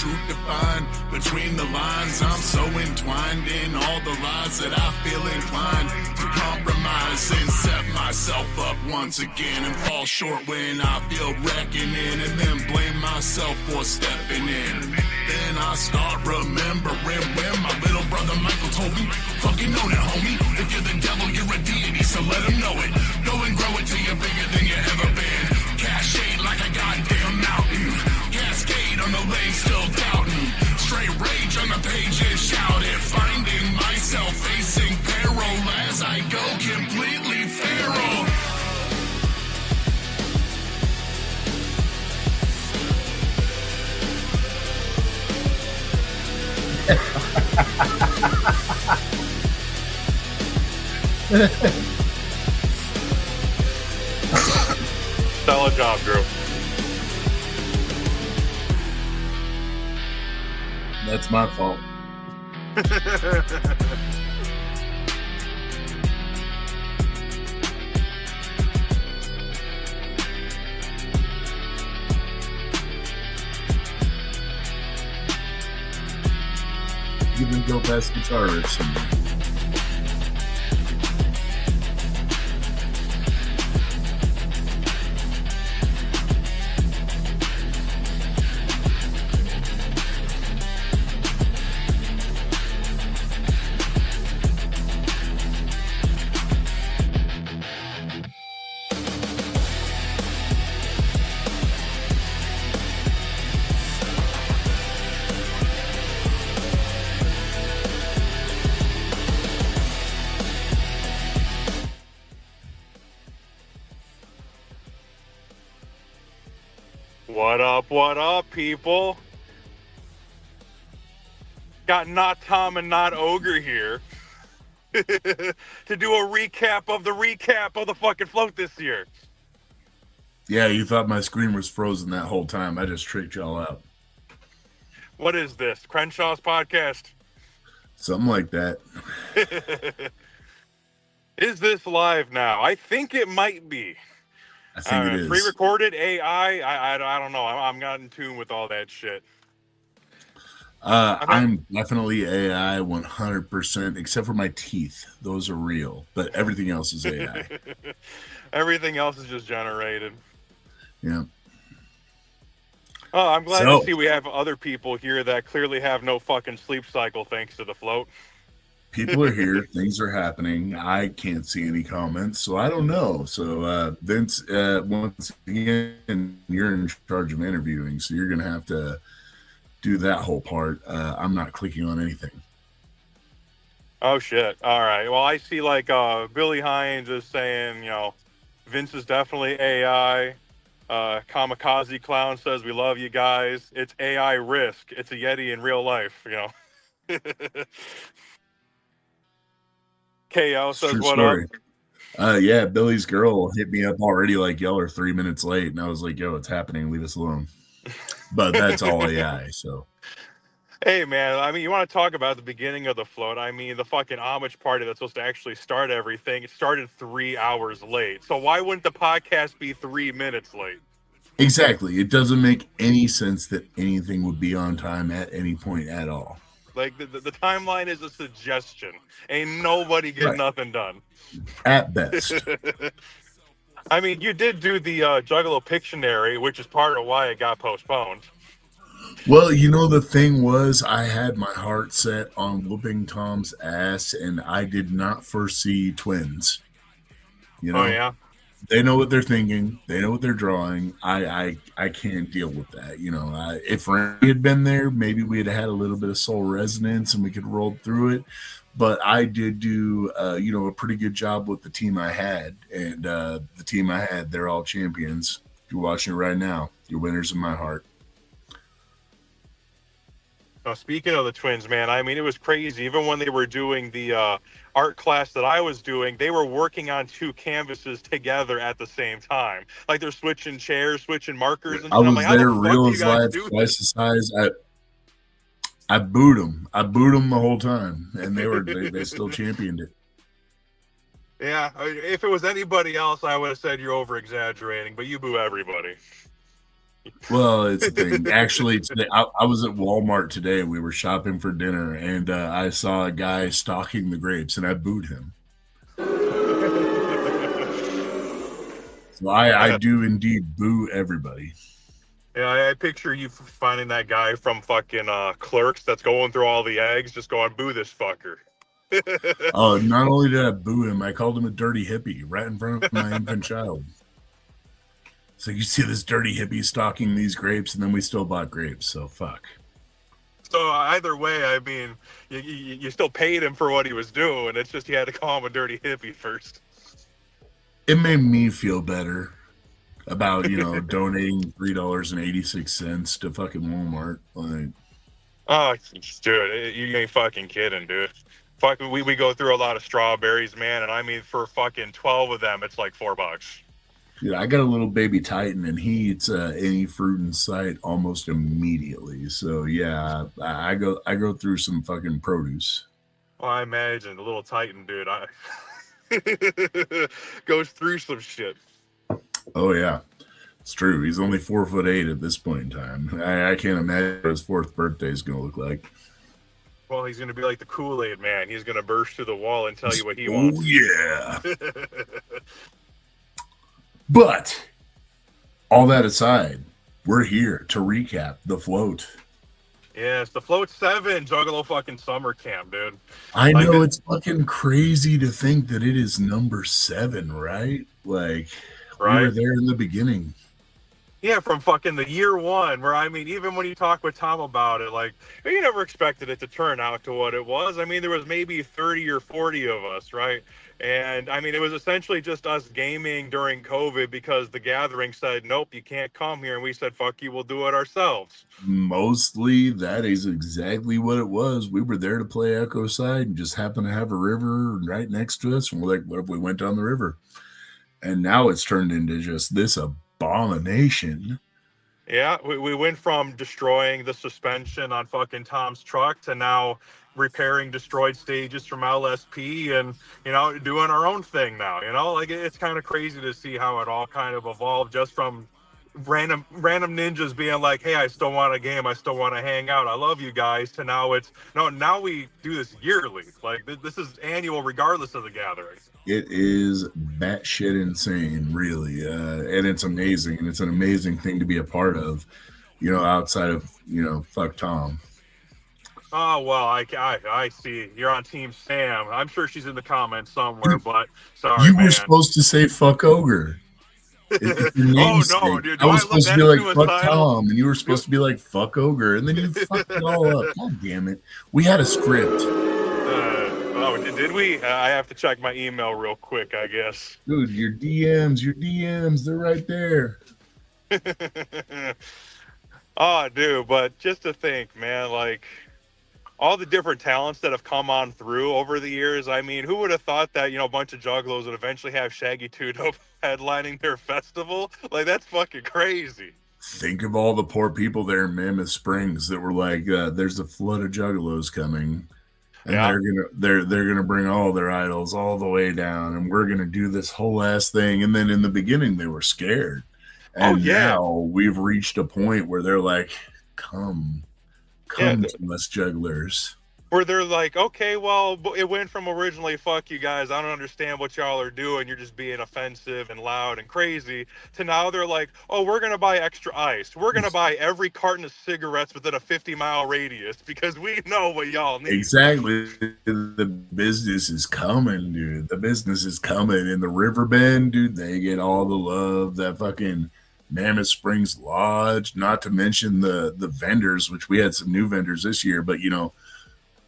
truth defined between the lines. I'm so entwined in all the lies that I feel inclined to compromise and set myself up once again and fall short when I feel reckoning, and then blame myself for stepping in. Then I start remembering when my little brother Michael told me, fucking own it, homie. If you're the devil, you're a deity, so let him know it. Go and grow it till you're bigger than you ever been. Cascade like a goddamn mountain. Cascade on the lane, still doubting. Straight rage on the pages, shouting. Finding myself facing peril as I go completely feral. Solid job, Drew. That's my fault. You can go best guitarist. What up, people? Got Not Tom and Not Ogre here to do a recap of the fucking float this year. Yeah, you thought my screen was frozen that whole time. I just tricked y'all out. What is this? Crenshaw's podcast? Something like that. Is this live now? I think it might be. I think it is. Pre-recorded AI. I don't know. I'm not in tune with all that shit. I'm definitely AI 100%, except for my teeth. Those are real, but everything else is AI. Everything else is just generated. Yeah. Oh, I'm glad to see we have other people here that clearly have no fucking sleep cycle thanks to the float. People are here. Things are happening. I can't see any comments, so I don't know. So, Vince, once again, you're in charge of interviewing, so you're going to have to do that whole part. I'm not clicking on anything. Oh, shit. All right. Well, I see, like, Billy Hines is saying, you know, Vince is definitely AI. Kamikaze Clown says, we love you guys. It's AI RYSK. It's a Yeti in real life, you know. KO says, what story. up? Yeah, Billy's girl hit me up already like, y'all are 3 minutes late. And I was like, yo, it's happening. Leave us alone. But that's all AI, so. Hey, man, I mean, you want to talk about the beginning of the float. I mean, the fucking homage party that's supposed to actually start everything, it started 3 hours late. So why wouldn't the podcast be 3 minutes late? Exactly. It doesn't make any sense that anything would be on time at any point at all. Like, the timeline is a suggestion. Ain't nobody get nothing done. At best. I mean, you did do the Juggalo Pictionary, which is part of why it got postponed. Well, you know, the thing was, I had my heart set on whooping Tom's ass, and I did not foresee twins. You know? Oh, yeah? They know what they're thinking. They know what they're drawing. I can't deal with that. You know, if Randy had been there, maybe we'd have had a little bit of soul resonance and we could roll through it. But I did do, a pretty good job with the team I had. And the team I had, they're all champions. If you're watching it right now, you're winners in my heart. Now, speaking of the twins, man, I mean, it was crazy. Even when they were doing the art class that I was doing, they were working on 2 canvases together at the same time. Like, they're switching chairs, switching markers. And I was I'm like, there, real as life, twice the size. I booed them. I booed them the whole time, and they still championed it. Yeah, if it was anybody else, I would have said you're over-exaggerating, but you boo everybody. Well, it's a thing. Actually, today I was at Walmart today. We were shopping for dinner, and I saw a guy stalking the grapes, and I booed him. So I Yeah, do indeed boo everybody. yeah. I picture you finding that guy from fucking Clerks that's going through all the eggs, just going boo this fucker. Oh, not only did I boo him, I called him a dirty hippie right in front of my infant child. So you see this dirty hippie stalking these grapes, and then we still bought grapes. So fuck. So either way, I mean, you still paid him for what he was doing. It's just you had to call him a dirty hippie first. It made me feel better about donating $3.86 to fucking Walmart. Like, Oh, dude, you ain't fucking kidding, dude. Fucking, we go through a lot of strawberries, man, and I mean, for fucking 12 of them, it's like $4. dude, I got a little baby Titan, and he eats any fruit in sight almost immediately. So yeah, I go through some fucking produce. Well, I imagine the little Titan, dude, I goes through some shit. Oh yeah, it's true. He's only 4'8" at this point in time. I can't imagine what his fourth birthday is going to look like. Well, he's gonna be like the Kool-Aid man. He's gonna burst through the wall and tell you what he Oh wants. yeah. But all that aside, we're here to recap the float. Yes, the Float 7 Juggalo fucking summer camp, dude. I Like, know it's fucking crazy to think that it is number 7, right? Like we were right? there in the beginning. Yeah, from fucking the year one, where I mean, even when you talk with Tom about it, like, you never expected it to turn out to what it was. I mean, there was maybe 30 or 40 of us, right? And I mean, it was essentially just us gaming during COVID because the gathering said, nope, you can't come here. And we said, fuck you, we'll do it ourselves. Mostly that is exactly what it was. We were there to play Echo Side and just happened to have a river right next to us. And we're like, what if we went down the river? And now it's turned into just this abomination. Yeah, we went from destroying the suspension on fucking Tom's truck to now repairing destroyed stages from LSP and, doing our own thing now. Like it's kind of crazy to see how it all kind of evolved just from random ninjas being like, hey, I still want a game, I still want to hang out, I love you guys, to now it's no, now we do this yearly. Like this is annual regardless of the gathering. It is batshit insane, really, and it's amazing, and it's an amazing thing to be a part of. Outside of fuck Tom. Oh, well, I see. You're on Team Sam. I'm sure she's in the comments somewhere, but sorry, You were man. supposed to say fuck Ogre. It's your Oh, no, namesake. dude. I Do I was look supposed to that be like fuck suicidal? Tom, and you were Do, supposed to be like fuck Ogre, and then you fucked it all up. God damn it! We had a script, did we? I have to check my email real quick, I guess. dude. Your DMs, they're right there. Oh, dude, but just to think, man, like all the different talents that have come on through over the years. I mean, who would have thought that, a bunch of juggalos would eventually have Shaggy Two Dope headlining their festival? Like, that's fucking crazy. Think of all the poor people there in Mammoth Springs that were like, "There's a flood of juggalos coming." And Yeah. they're gonna bring all their idols all the way down, and we're gonna do this whole ass thing. And then in the beginning they were scared, Oh, and yeah. now we've reached a point where they're like, come Yeah. come to us, jugglers. Where they're like, okay, well, it went from originally, fuck you guys, I don't understand what y'all are doing, you're just being offensive and loud and crazy, to now they're like, oh, we're going to buy extra ice. We're going to buy every carton of cigarettes within a 50-mile radius because we know what y'all need. Exactly. The business is coming, dude. The business is coming. In the Riverbend, dude, they get all the love. That fucking Mammoth Springs Lodge, not to mention the vendors, which we had some new vendors this year, but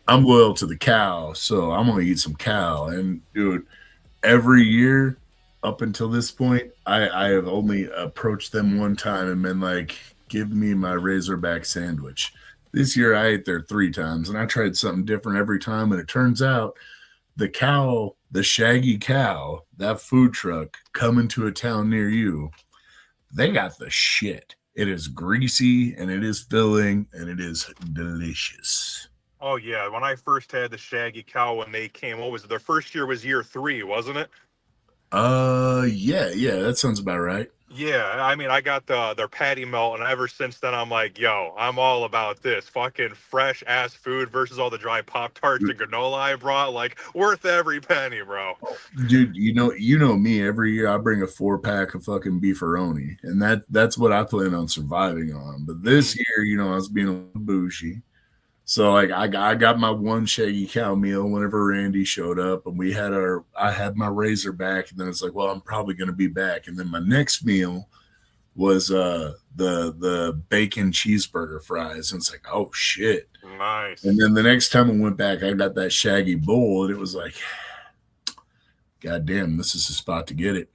I'm loyal to the cow, so I'm gonna eat some cow. And dude, every year up until this point, I have only approached them one time and been like, "Give me my Razorback sandwich." This year, I ate there 3 times, and I tried something different every time. And it turns out the cow, the Shaggy Cow, that food truck coming to a town near you, they got the shit. It is greasy and it is filling and it is delicious. Oh, yeah, when I first had the Shaggy Cow when they came, what was it? Their first year was year 3, wasn't it? Yeah, that sounds about right. Yeah, I mean, I got their patty melt, and ever since then, I'm like, yo, I'm all about this fucking fresh ass food versus all the dry Pop Tarts and granola I brought. Like, worth every penny, bro. Dude, you know me. Every year I bring a 4-pack of fucking beefaroni, and that's what I plan on surviving on. But this year, I was being a little bougie, so like I got my one shaggy cow meal whenever Randy showed up, and I had my Razorback, and then it's like, well, I'm probably gonna be back, and then my next meal was the bacon cheeseburger fries, and it's like, oh shit. Nice. And then the next time I went back, I got that shaggy bowl, and it was like, God damn, this is the spot to get it.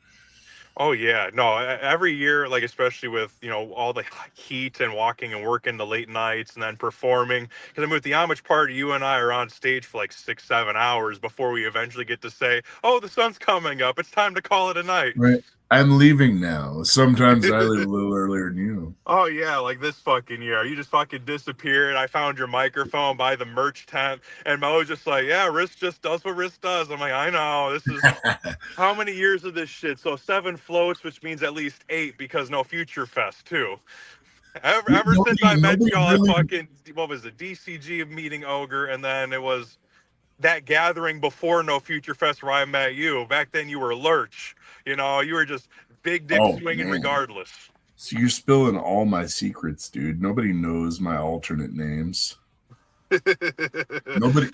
Oh yeah, no. Every year, like especially with all the heat and walking and working the late nights and then performing. Because I mean, with the Amish party, you and I are on stage for like 6, 7 hours before we eventually get to say, "Oh, the sun's coming up. It's time to call it a night." Right. I'm leaving now. Sometimes I leave a little earlier than you. Oh yeah, like this fucking year, you just fucking disappeared. I found your microphone by the merch tent, and Mo was just like, "Yeah, RYSK just does what RYSK does." I'm like, "I know. This is how many years of this shit? So 7 floats, which means at least 8 because no Future Fest too. Ever since I met Nobody y'all at really. fucking what was it, DCG meeting Ogre, and then it was that gathering before No Future Fest where I met you. Back then you were Lurch. You were just big dick Oh swinging man. regardless. So you're spilling all my secrets, dude. Nobody knows my alternate names.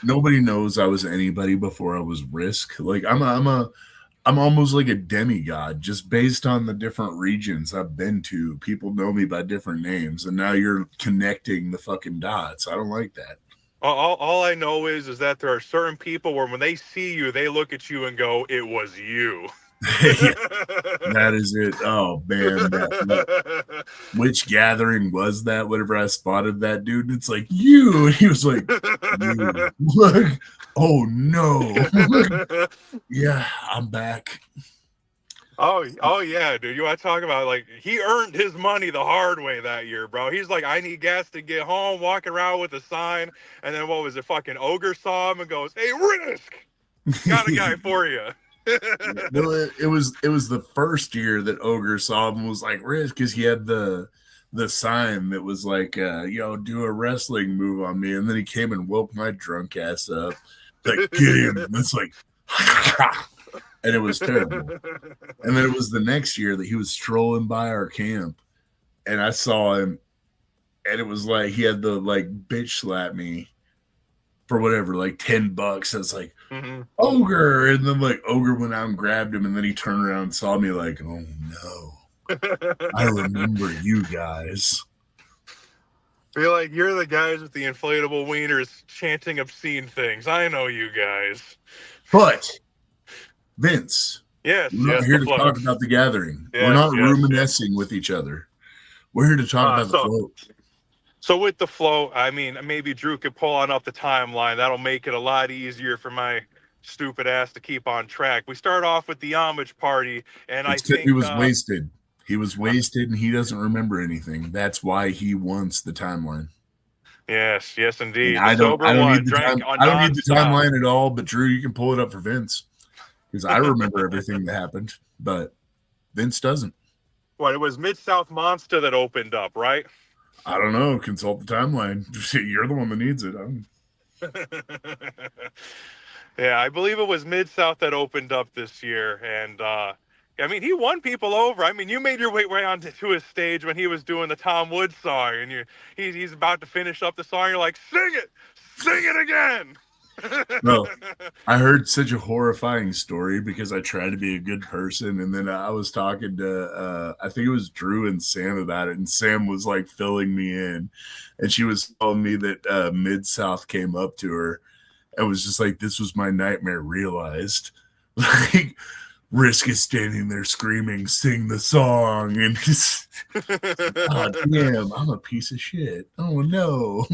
Nobody knows I was anybody before I was RYSK. Like I'm almost like a demigod just based on the different regions I've been to. People know me by different names, and now you're connecting the fucking dots. I don't like that. All I know is that there are certain people where when they see you, they look at you and go, "It was you." Yeah, that is it. Oh man, which gathering was that? Whenever I spotted that dude, it's like you. He was like, you. Like, oh no. Yeah, I'm back. Oh yeah, dude. You want to talk about like he earned his money the hard way that year, bro. He's like, I need gas to get home, walking around with a sign, and then what was it? Fucking Ogre saw him and goes, "Hey, RYSK, got a guy for you." No, it was the first year that Ogre saw him and was like Riz because he had the sign that was like do a wrestling move on me, and then he came and woke my drunk ass up like get him. And it's like and it was terrible. And then it was the next year that he was strolling by our camp and I saw him and it was like he had the like bitch slap me for whatever, like $10. I was like, Ogre. And then like Ogre went out and grabbed him, and then he turned around and saw me like, oh no. I remember you guys. You're like, you're the guys with the inflatable wieners chanting obscene things. I know you guys. But Vince, Yes, we're not here to talk about the gathering. Yes, we're not reminiscing with each other. We're here to talk about the float. So with the float, I mean, maybe Drew could pull on up the timeline. That'll make it a lot easier for my stupid ass to keep on track. We start off with the homage party, and I think he was wasted. He was wasted, and he doesn't remember anything. That's why he wants the timeline. Yes, indeed. I don't need the timeline at all. But Drew, you can pull it up for Vince because I remember everything that happened, but Vince doesn't. What, it was Mid-South Monster that opened up, right? I don't know. Consult the timeline. You're the one that needs it. Yeah, I believe it was Mid-South that opened up this year, and I mean, he won people over. I mean, you made your way onto his stage when he was doing the Tom Woods song, and he's about to finish up the song. You're like, sing it again. No, I heard such a horrifying story because I tried to be a good person, and then I was talking to I think it was Drew and Sam about it, and Sam was like filling me in, and she was telling me that Mid-South came up to her and was just like, "This was my nightmare realized." Like RYSK is standing there screaming, "Sing the song," and he's, "Oh damn, I'm a piece of shit. Oh no."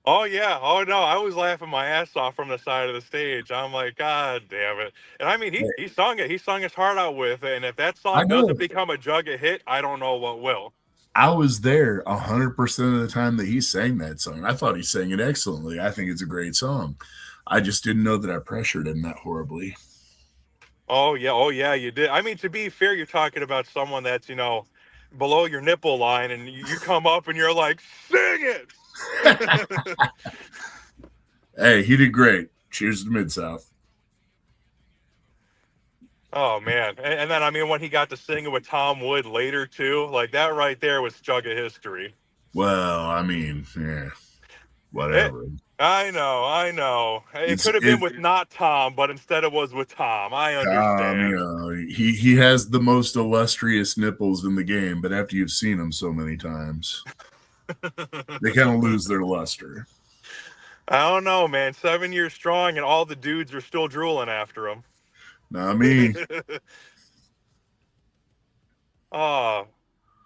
Oh yeah. Oh no. I was laughing my ass off from the side of the stage. I'm like, God damn it. And I mean, he sung it. He sung his heart out with it. And if that song doesn't become a jugget hit, I don't know what will. I was there 100% of the time that he sang that song. I thought he sang it excellently. I think it's a great song. I just didn't know that I pressured him that horribly. Oh yeah. You did. I mean, to be fair, you're talking about someone that's, below your nipple line, and you come up and you're like, sing it. Hey, he did great. Cheers to Mid-South. Oh man, and then I mean when he got to sing it with Tom Wood later too, like that right there was chunk of history. Well, I mean, yeah, whatever. I know. It could have been with not Tom, but instead it was with Tom. I understand. You know, he has the most illustrious nipples in the game, but after you've seen them so many times, they kind of lose their luster. I don't know, man. 7 years strong, and all the dudes are still drooling after him. Not me.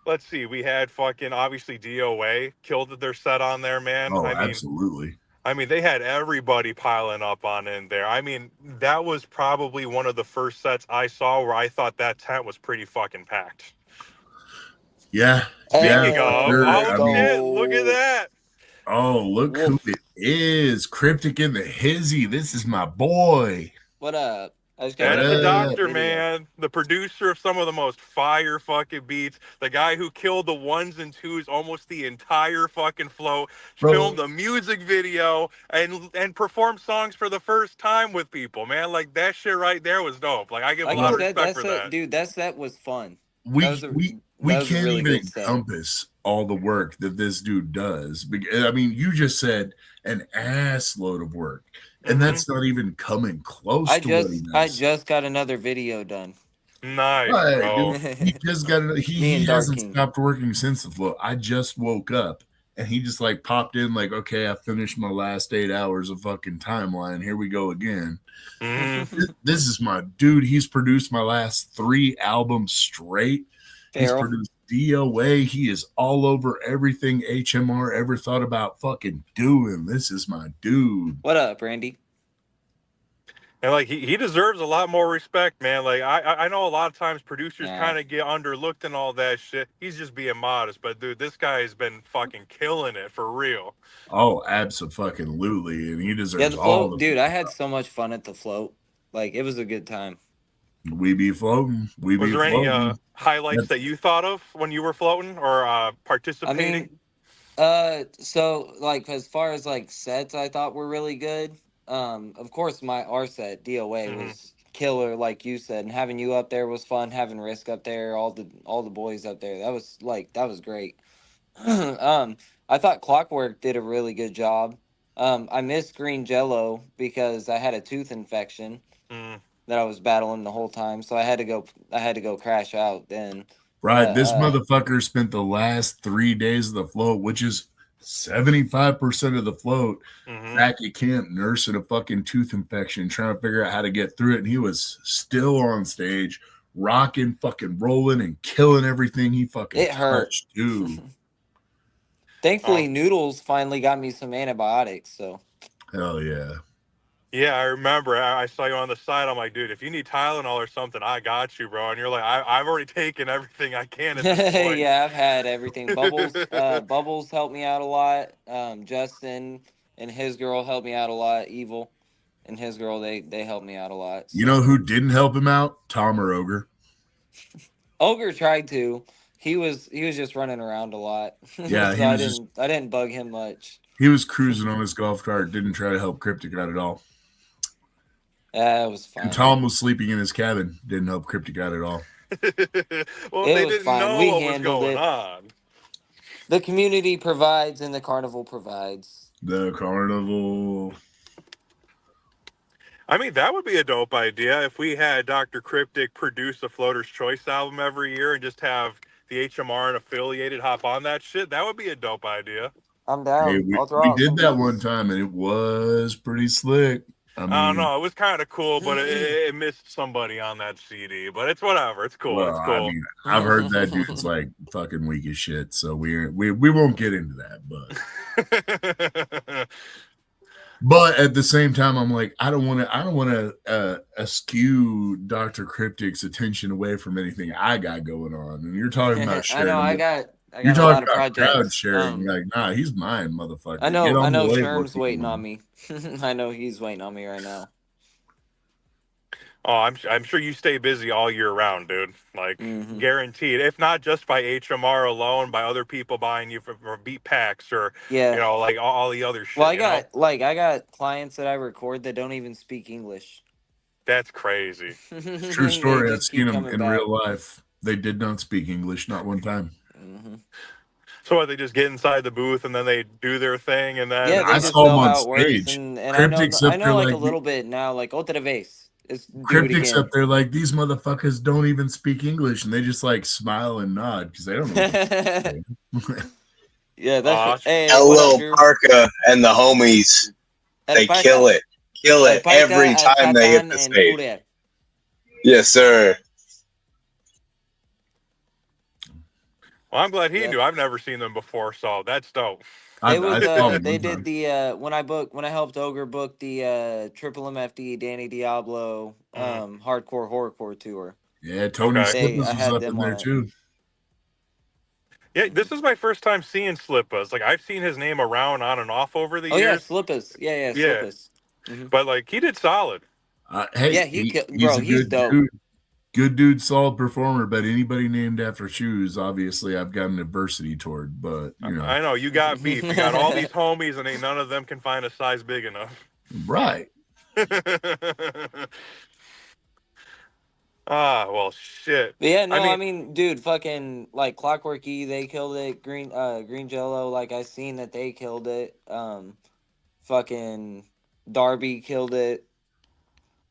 Let's see. We had fucking obviously DOA killed their set on there, man. Oh, absolutely. I mean, they had everybody piling up on in there. I mean, that was probably one of the first sets I saw where I thought that tent was pretty fucking packed. Yeah. Speaking of, shit, look at that. Oh, look who it is. Cryptic in the hizzy. This is my boy. What up? That's the doctor, man. The producer of some of the most fire fucking beats. The guy who killed the 1s and 2s almost the entire fucking float. Filmed a music video and performed songs for the first time with people, man. Like that shit right there was dope. Like I give a lot of respect for that. Dude, that set was fun. We can't even encompass all the work that this dude does. I mean, you just said an ass load of work. And that's not even coming close to what he does. I just got another video done. Nice, bro. Dude, he just got he hasn't stopped working since the float. I just woke up and he just like popped in like, okay, I finished my last 8 hours of fucking timeline. Here we go again. This is my dude. He's produced my last 3 albums straight. He's produced DOA. He is all over everything HMR ever thought about fucking doing. This is my dude. What up, Randy? And like he deserves a lot more respect, man. Like I know a lot of times producers kind of get underlooked and all that shit. He's just being modest, but dude, this guy has been fucking killing it for real. Oh, absolutely, and he deserves all. Dude, I had so much fun at the float. Like it was a good time. We be floating. Was there any highlights that you thought of when you were floating or participating? I mean, so like as far as like sets, I thought were really good. Of course, our set DOA was killer, like you said, and having you up there was fun. Having RYSK up there, all the boys up there, that was great. I thought Clockwork did a really good job. I missed Green Jello because I had a tooth infection. That I was battling the whole time, so I had to go crash out then. Right, this motherfucker spent the last 3 days of the float, which is 75% of the float, back at camp nursing a fucking tooth infection, trying to figure out how to get through it, and he was still on stage, rocking, fucking rolling, and killing everything he fucking touched, dude. Thankfully, Noodles finally got me some antibiotics, so. Hell yeah. Yeah, I remember. I saw you on the side. I'm like, dude, if you need Tylenol or something, I got you, bro. And you're like, I've already taken everything I can at this point. Yeah, I've had everything. Bubbles helped me out a lot. Justin and his girl helped me out a lot. Evil and his girl, they helped me out a lot. So. You know who didn't help him out? Tom or Ogre. Ogre tried to. He was just running around a lot. Yeah, so I didn't bug him much. He was cruising on his golf cart. Didn't try to help Cryptic out at all. Yeah, it was fine. And Tom was sleeping in his cabin. Didn't help Cryptic out at all. Well, they didn't know what was going on. The community provides and the carnival provides. The carnival. I mean, that would be a dope idea if we had Dr. Cryptic produce a Floater's Choice album every year and just have the HMR and affiliated hop on that shit. That would be a dope idea. I'm down. Hey, we did that one time, and it was pretty slick. I don't know. It was kind of cool, but it missed somebody on that CD. But it's whatever. It's cool. Well, it's cool. I mean, I've heard that dude's like fucking weak as shit. So we won't get into that. But at the same time, I'm like, I don't want to skew Dr. Cryptic's attention away from anything I got going on. And you're talking about sharing. I know. You're talking about crowd sharing. Like, nah, he's mine, motherfucker. I know Sherm's waiting on me. I know he's waiting on me right now. Oh, I'm sure you stay busy all year round, dude. Like Mm-hmm. guaranteed. If not just by HMR alone, by other people buying you for beat packs or Yeah. like all the other Well, shit. I got clients that I record that don't even speak English. That's crazy. True And they story. I've just seen keep them coming in back. real life. They did not speak English, not one time. Mm-hmm. So what, they just get inside the booth and then they do their thing and Yeah, then they I just saw them know on how it works, stage. and Cryptic's I up know there like a like little bit now, like otra vez. Let's do it Cryptic's up again. there like these motherfuckers don't even speak English, and they just like smile and nod because they don't know what they're saying. Yeah, that's uh hey, what up, El Drew? Parka and the homies, El they kill Parca, it. Kill El it Parca, every Al time they hit Satan, the and stage. Furia. Yes, sir. well, I'm glad he Yeah, knew. I've never seen them before, so that's dope. I saw them they one did time. the when I helped Ogre book the Triple MFD Danny Diablo Mhm. hardcore horrorcore tour. Yeah, Tony Okay. Slippers I was had up them in on there it. too. Yeah, Mhm. this is my first time seeing Slippas. Like I've seen his name around on and off over the Oh yeah, years. Slippas. Yeah, Yeah, Slippas. Hmm. but like he did solid. Hey, Yeah, he's bro, a he's good dope. dude. Good dude, solid performer. But anybody named after shoes, obviously, I've got an adversity toward. But I know you got beef. You got all these homies, and ain't none of them can find a size big enough. right. Ah, well, shit. But yeah, I no, I mean, mean, dude, fucking like Clockwork E, they killed it. Green Jello, like I seen that they killed it. Fucking Darby killed it.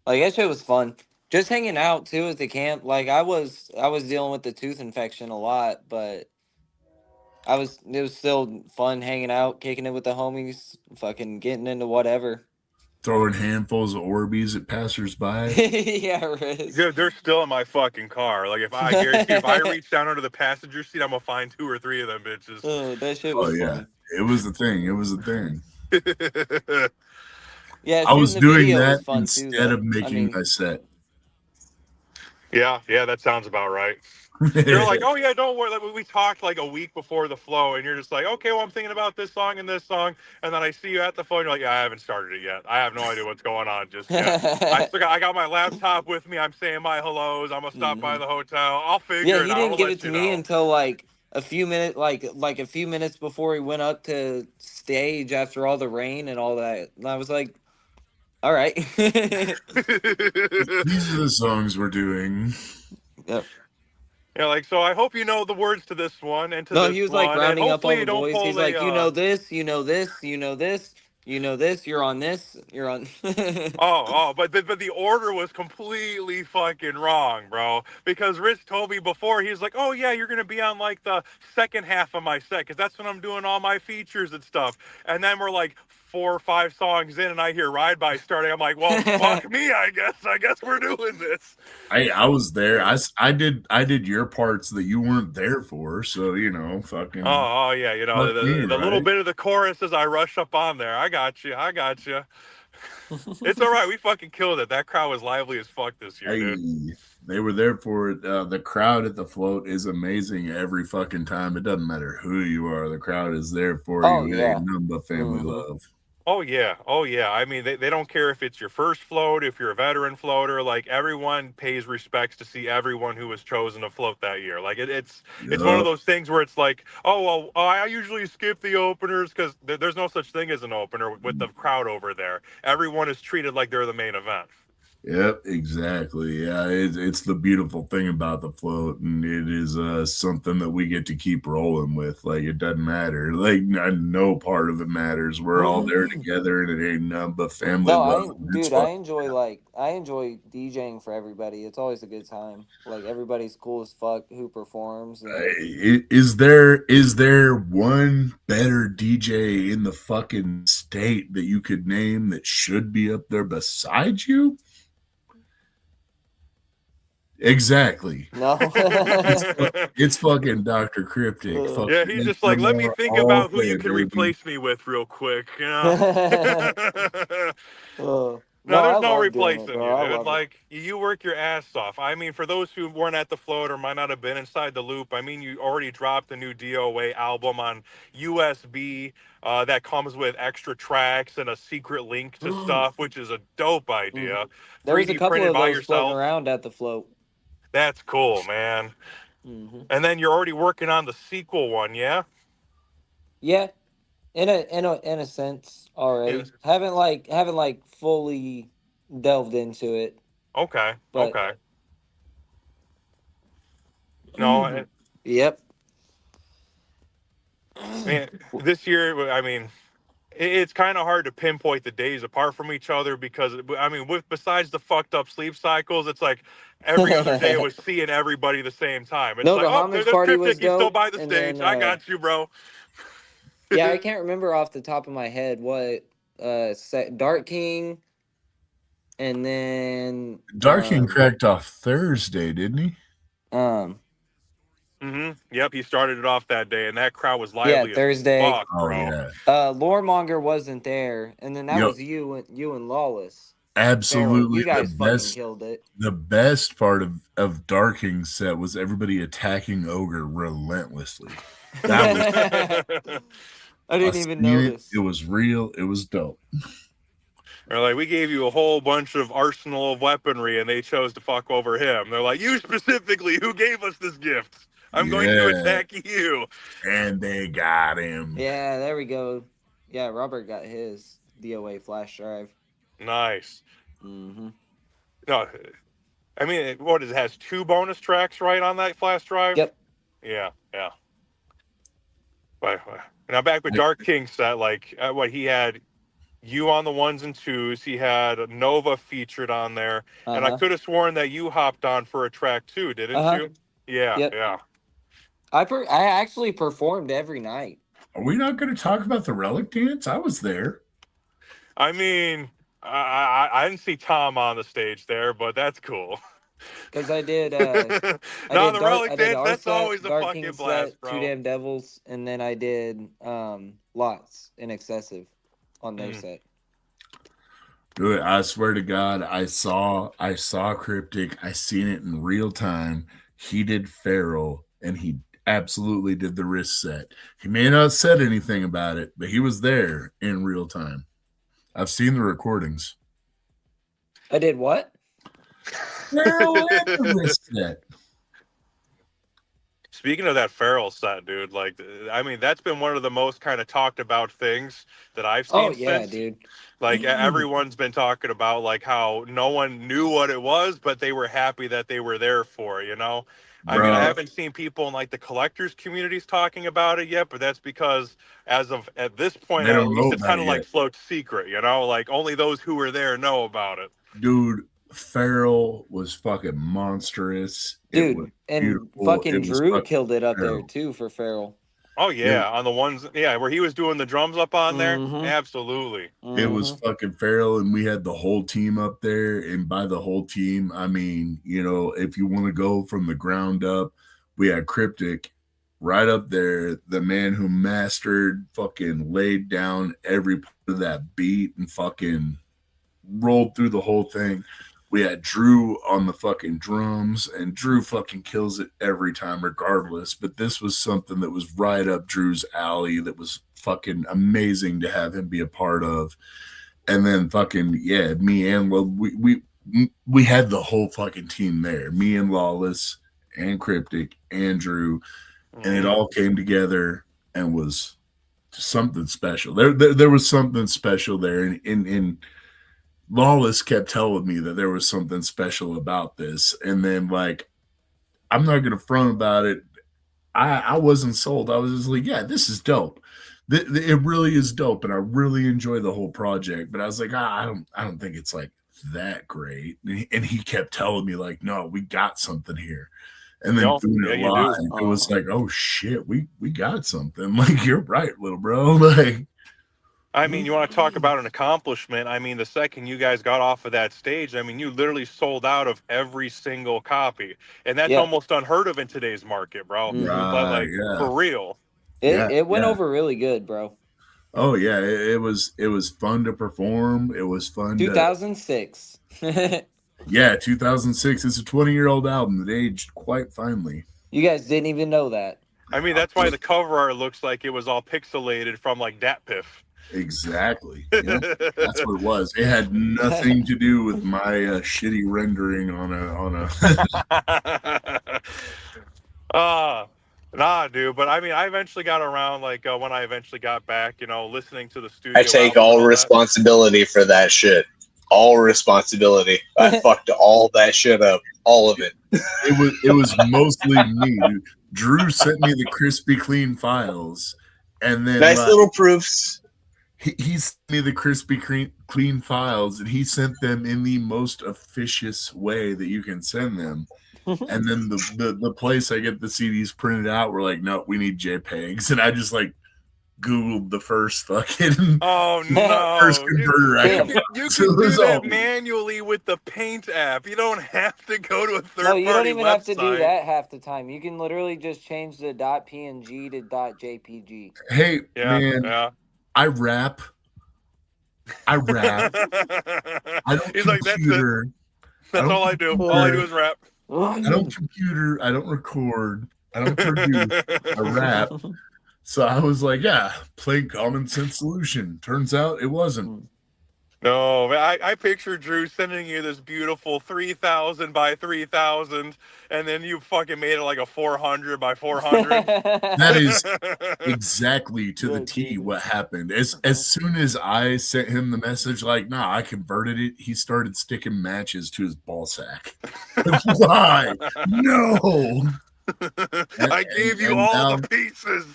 Like that shit was fun. Just hanging out too at the camp. Like I was dealing with the tooth infection a lot, but it was still fun hanging out, kicking it with the homies, fucking getting into whatever. Throwing handfuls of Orbeez at passersby. Yeah, Riz. they're still in my fucking car. Like if I guarantee, if I reach down under the passenger seat, I'm gonna find 2 or 3 of them bitches. Oh, that shit Oh was yeah, fun. it was a thing. It was a thing. Yeah, I shooting was the doing video was that fun too, instead though. of I making mean, my set. Yeah, that sounds about right. You're like, oh yeah, don't worry. Like we talked like a week before the flow, and you're just like, okay, well I'm thinking about this song and this song, and then I see you at the phone. You're like, yeah, I haven't started it yet. I have no idea what's going on just yet. I got my laptop with me. I'm saying my hellos. I'm gonna stop by hmm the hotel. I'll yeah, figure it he out. didn't I'll give it let to you me know. until like a few minutes, like a few minutes before he went up to stage after all the rain and all that. And I was like, all right. These are the songs we're doing. Yep. Yeah, like so. I hope you know the words to this one and to No, this he was like one, and rounding up all hopefully the you don't boys. pull He's a. like, you know this, you know this, you know this, you know this. You're on this. You're on. But the order was completely fucking wrong, bro. Because Rich told me before, he's like, "Oh yeah, you're gonna be on like the second half of my set, because that's when I'm doing all my features and stuff." And then we're like 4 or 5 songs in, and I hear Ride By starting. I'm like, "Well, fuck me, I guess. I guess we're doing this." I was there. I did your parts that you weren't there for. So fucking Oh yeah, fuck me, the little right? bit of the chorus as I rush up on there. I got you. I got you. It's all right. We fucking killed it. That crowd was lively as fuck this year, dude. Hey, they were there for it. The crowd at the float is amazing every fucking time. It doesn't matter who you are. The crowd is there for Oh you. It yeah. ain't nothing but family Hmm. love. Oh yeah, oh yeah. I mean, they don't care if it's your first float, if you're a veteran floater. Like everyone pays respects to see everyone who was chosen to float that year. Like it's one of Yup. those things where it's like, oh well, I usually skip the openers because there's no such thing as an opener with the crowd over there. Everyone is treated like they're the main event. Yep, exactly. Yeah, it's the beautiful thing about the float, and it is something that we get to keep rolling with. Like it doesn't matter. Like no part of it matters. We're all there together, and it ain't nothing but family No, love. It's dude, fucking. I enjoy DJing for everybody. It's always a good time. Like everybody's cool as fuck who performs and Is there one better DJ in the fucking state that you could name that should be up there besides you? Exactly. no. It's it's fucking Dr. Cryptic. Uh, Yeah, Fucking he's just like, let me HMR think all about who day, you could baby. replace me with real quick, you know. uh, No, I there's no love doing it, replacing you, bro. I dude. love it. Like, you work your ass off. I mean, for those who weren't at the float or might not have been inside the loop, I mean, you already dropped a new DOA album on USB that comes with extra tracks and a secret link to stuff, which is a dope idea. There was a 3D couple printed of by those floating yourself. around at the float. That's cool, man. And then you're already working on the sequel one, yeah? Yeah, in a sense already. Yes. Haven't fully delved into it, Okay, but okay. No, yep. man, this year, I mean, it's kind of hard to pinpoint the days apart from each other because, I mean, with besides the fucked up sleep cycles, it's like every other day was seeing everybody the same time. It's No, like, the oh, homage there's party was Cryptic. He's still dope, by the and stage. then I got you, bro. yeah, I can't remember off the top of my head what Dark King, and then Darking cracked off Thursday, didn't he? Yep, he started it off that day, and that crowd was yeah, lively as Thursday. fuck, Oh bro. yeah. Loremonger wasn't there, and then that Yep. was you and Lawless. Absolutely. You guys fucking killed it. The best part of Darking's set was everybody attacking Ogre relentlessly. That was I didn't even notice. It was real. It was dope. They're like, we gave you a whole bunch of arsenal of weaponry, and they chose to fuck over him. They're like, you specifically, who gave us this gift? I'm going to attack you. And they got him. Yeah, there we go. Yeah, Robert got his DOA flash drive. Nice. Mm-hmm. No, I mean, it has 2 bonus tracks, right, on that flash drive? Yep. Yeah. But now back with Dark King's set, like, what he had you on the 1s and 2s. He had Nova featured on there, and I could have sworn that you hopped on for a track too, didn't you? Yeah, yep. Yeah. I actually performed every night. Are we not going to talk about the relic dance? I was there. I mean, I didn't see Tom on the stage there, but that's cool. Because I did. The relic dance, that's always a fucking blast, bro. 2 Damn Devils, and then I did Lots in Excessive on their set. Dude, I swear to God, I saw Cryptic. I seen it in real time. He did Feral, and he absolutely did the RYSK set. He may not have said anything about it, but he was there in real time. I've seen the recordings. I did what? Feral and the RYSK set. Speaking of that Feral set, dude, like, I mean, that's been one of the most kind of talked about things that I've seen. Oh, yeah, since. dude. Like, everyone's been talking about, like, how no one knew what it was, but they were happy that they were there for, you know? I mean, I haven't seen people in, like, the collectors communities talking about it yet, but that's because at this point, at least, it's kind of like float secret, you know? Like, only those who were there know about it. Dude, Feral was fucking monstrous. Dude, and fucking Drew killed it up there, too, for Feral. Oh, yeah, on the ones, where he was doing the drums up on there. Absolutely. It was fucking Feral, and we had the whole team up there. And by the whole team, I mean, you know, if you want to go from the ground up, we had Cryptic right up there, the man who mastered, fucking laid down every part of that beat and fucking rolled through the whole thing. We had Drew on the fucking drums, and Drew fucking kills it every time regardless. But this was something that was right up Drew's alley that was fucking amazing to have him be a part of. And then fucking, yeah, me and we had the whole fucking team there. Me and Lawless and Cryptic and Drew. And it all came together and was something special. There was something special there. And Lawless kept telling me that there was something special about this. And then, like, I'm not going to front about it. I wasn't sold. I was just like, yeah, this is dope. It really is dope. And I really enjoy the whole project. But I was like, I don't think it's like that great. And he kept telling me, like, no, we got something here. And then doing it live, it was like, oh shit, we got something. Like, you're right, little bro. Like, I mean, you want to talk about an accomplishment. I mean, the second you guys got off of that stage, I mean, you literally sold out of every single copy. And that's almost unheard of in today's market, bro. But, like, for real. It went over really good, bro. Oh yeah, it was fun to perform. It was fun to 2006. You yeah, 2006. It's a 20-year-old album that aged quite finely. guys didn't even know that. I mean, that's why the cover art looks like it was all pixelated from like Dat Piff. Exactly. Yep. That's what it was. It had nothing to do with my shitty rendering on a. uh nah, dude. But I mean, I eventually got around, like when I eventually got back, listening to the I studio take album and all all that. responsibility for that shit. All responsibility. I fucked all that shit up. All of it. It was mostly me, dude. Drew sent me the crispy clean files, and then Nice little proofs. he sent me the crispy clean files, and he sent them in the most officious way that you can send them. And then the place I get the CDs printed out, we're like, no, we need JPEGs, and I just like Googled the first fucking Oh first no, converter I you could can, find. you So can it do was all that manually with the Paint app. You don't have to go to a No, you don't third-party even have to do website. that half the time. You can literally just change the .png to .jpg. hey Yeah, man, yeah. I rap. I rap. I don't He's like, that's it. computer. I That's don't all I do. All I do computer. is rap. I don't computer. I don't record. I don't produce. I rap. So I was like, yeah, plain common sense solution. Turns out it wasn't. No, man, I picture Drew sending you this beautiful 3,000 by 3,000, and then you fucking made it like a 400 by 400. That is exactly to the Yeah, T dude. what happened. As soon as I sent him the message, like, nah, I converted it, he started sticking matches to his ball sack. Why? No. I gave you And all now, the pieces.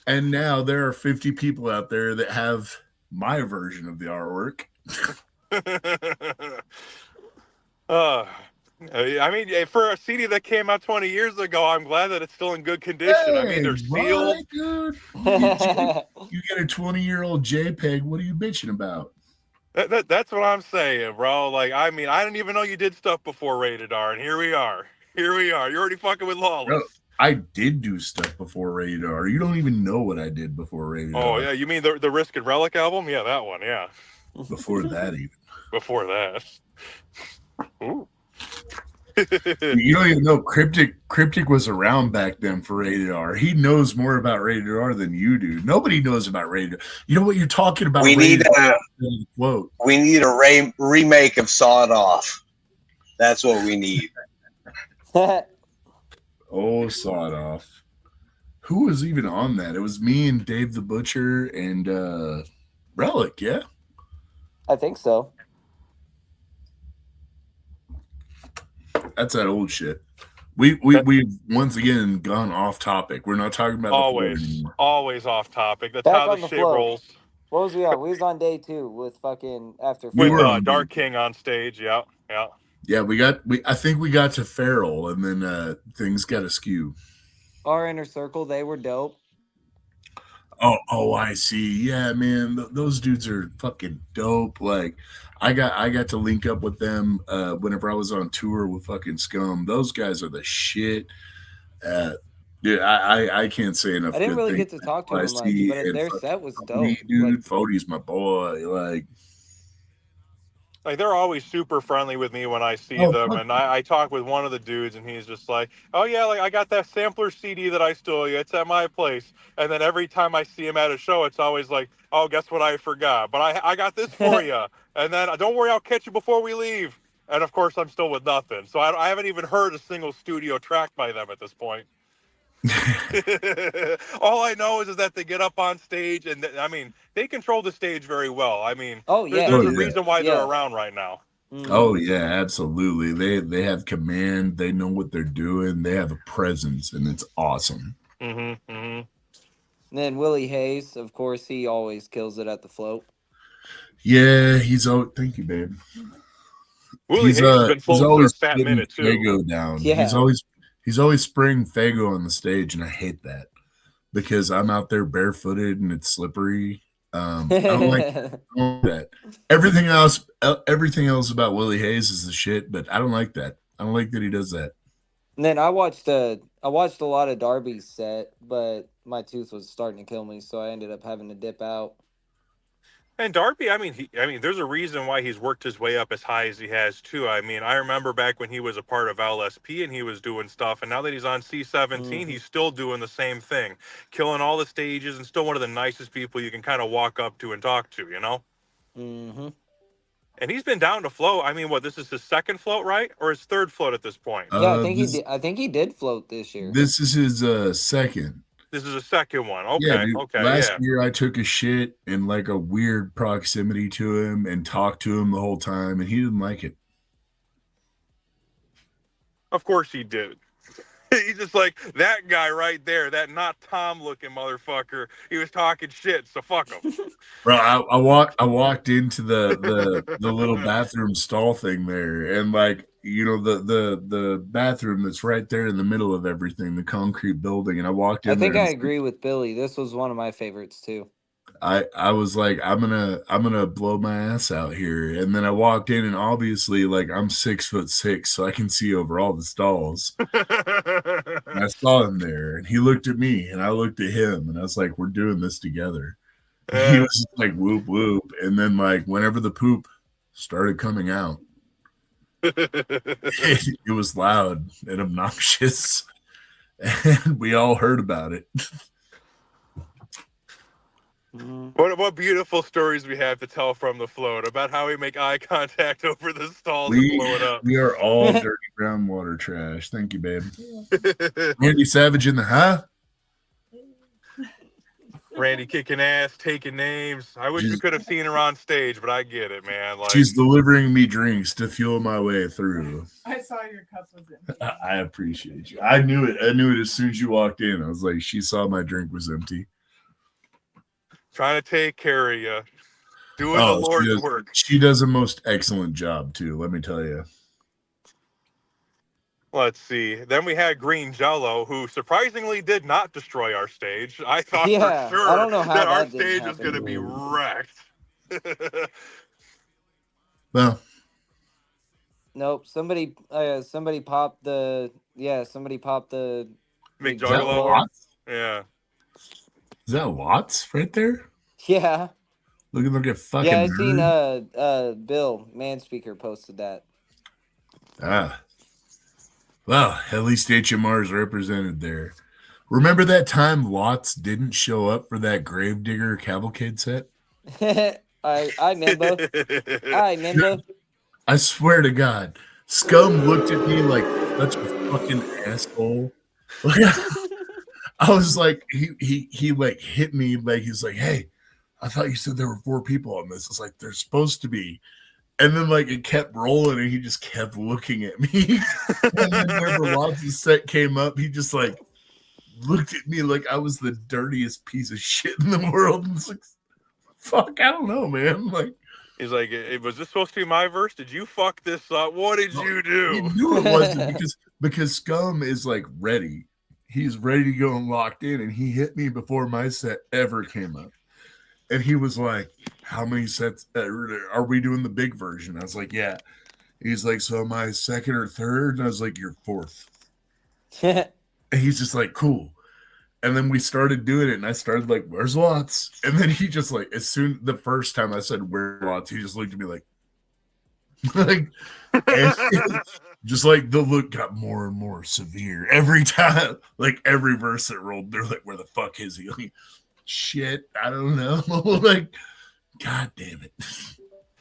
and now there are 50 people out there that have my version of the artwork. uh, I mean, for a CD that came out 20 years ago, I'm glad that it's still in good condition. I mean, Hey, they're sealed. right, dude. You get a 20-year-old JPEG. What are you bitching about? That's what I'm saying, bro. Like, I mean, I didn't even know you did stuff before Rated R, and here we are. Here we are. You're already fucking with Bro, Lawless. I did do stuff before Rated R. You don't even know what I did before Rated Oh, R. yeah. You mean the RYSK and Relic album? Yeah, that one. Yeah. Before that, even. Before that. Ooh. You don't even know Cryptic was around back then for Rated R. He knows more about Rated R than you do. Nobody knows about Rated R. You know what you're talking about? We need a remake of Sawed Off. That's what we need. Oh, Sawed Off. Who was even on that? It was me and Dave the Butcher and Relic, yeah? I think so. That's that old shit. We've once again gone off topic. We're not talking about the floor anymore. always off topic. That's Back how on the the shit flow. rolls. What was we on? We was on day 2 with fucking after We With were on Dark day King on stage. Yeah, yeah. Yeah, I think we got to Feral, and then things got askew. our inner circle. They were dope. Oh, I see. Yeah, man, those dudes are fucking dope. Like, I got to link up with them whenever I was on tour with fucking Scum. Those guys are the shit. Dude, I can't say enough. I didn't good really things get to talk to I them much, see, but and their fucking set was Fody, dope. dude. Fody's my boy. Like, they're always super friendly with me when I see Oh, them, fuck. and I talk with one of the dudes, and he's just like, "Oh yeah, like I got that sampler CD that I stole you. It's at my place." And then every time I see him at a show, it's always like, "Oh, guess what? I forgot, but I got this for you." And then, "Don't worry, I'll catch you before we leave." And of course, I'm still with nothing, so I haven't even heard a single studio track by them at this point. All I know is that they get up on stage, and I mean, they control the stage very well. I mean, Oh yeah, there's a yeah. reason why they're Yeah. around right now. Oh yeah, absolutely. They have command. They know what they're doing. They have a presence, and it's awesome. Mm-hmm. And then Willie Hayes, of course, he always kills it at the float. Yeah, he's always. Thank you, babe. Willie Hayes has been He's floating for a always fat putting minute too. Fago down. Yeah. He's always spraying Fago on the stage, and I hate that because I'm out there barefooted and it's slippery. I don't like that. Everything else about Willie Hayes is the shit, but I don't like that. I don't like that he does that. And then I watched a lot of Darby's set, but my tooth was starting to kill me, so I ended up having to dip out. And Darby, I mean, there's a reason why he's worked his way up as high as he has too. I mean, I remember back when he was a part of LSP and he was doing stuff, and now that he's on C17, he's still doing the same thing, killing all the stages, and still one of the nicest people you can kind of walk up to and talk to, you know. And he's been down to float. I mean, what, this is his second float, right, or his third float at this point? Yeah, I think he did. I think he did float this year. This is his second. This is a second one. Okay, Yeah, dude. okay. Last year I took a shit in like a weird proximity to him and talked to him the whole time, and he didn't like it. Of course he did. He's just like, that guy right there, that not Tom looking motherfucker. He was talking shit, so fuck him. Bro, I walked into the little bathroom stall thing there, and like, you know, the bathroom that's right there in the middle of everything, the concrete building, and I walked in. I think I agree with Billy. This was one of my favorites too. I was like, I'm gonna blow my ass out here, and then I walked in, and obviously, like, I'm 6'6", so I can see over all the stalls. And I saw him there, and he looked at me, and I looked at him, and I was like, we're doing this together. He was just like, whoop whoop, and then like whenever the poop started coming out, it was loud and obnoxious, and we all heard about it. What beautiful stories we have to tell from the float about how we make eye contact over the stalls and blow it up. We are all dirty groundwater trash. Thank you, babe. Randy Savage in the Randy kicking ass, taking names. I wish we could have seen her on stage, but I get it, man. Like, she's delivering me drinks to fuel my way through. I saw your cup was empty. I appreciate you. I knew it. I knew it as soon as you walked in. I was like, she saw my drink was empty. Trying to take care of you. Doing the Lord's work. She does a most excellent job, too, let me tell you. Let's see. Then we had Green Jello, who surprisingly did not destroy our stage. I thought for sure I don't know how that our that stage was happen. going to be wrecked. Well, nope. Somebody popped the McJuggalo. Yeah. Is that Lots right there? Yeah. Look at fucking. Yeah, I seen Bill Manspeaker posted that. Well, at least HMR is represented there. Remember that time Lots didn't show up for that Gravedigger Cavalcade set? I remember. I swear to God, Scum looked at me like such a fucking asshole. I was like, he like hit me, like he's like, hey, I thought you said there were 4 people on this. It's like, there's supposed to be. And then like it kept rolling, and he just kept looking at me. And then whenever Lots' set came up, he just like looked at me like I was the dirtiest piece of shit in the world. And it's like, fuck, I don't know, man. Like, he's like, was this supposed to be my verse? Did you fuck this up? What did you do? He knew it wasn't because Scum is like ready. He's ready to go and locked in, and he hit me before my set ever came up. And he was like, how many sets are we doing the big version? I was like, yeah. He's like, so am I second or third? And I was like, you're 4th. And he's just like, cool. And then we started doing it, and I started like, where's Lots? And then he just like, the first time I said, where's Lots? He just looked at me like, just like the look got more and more severe every time. Like every verse that rolled, they're like, where the fuck is he? Like, shit, I don't know. Like, god damn it.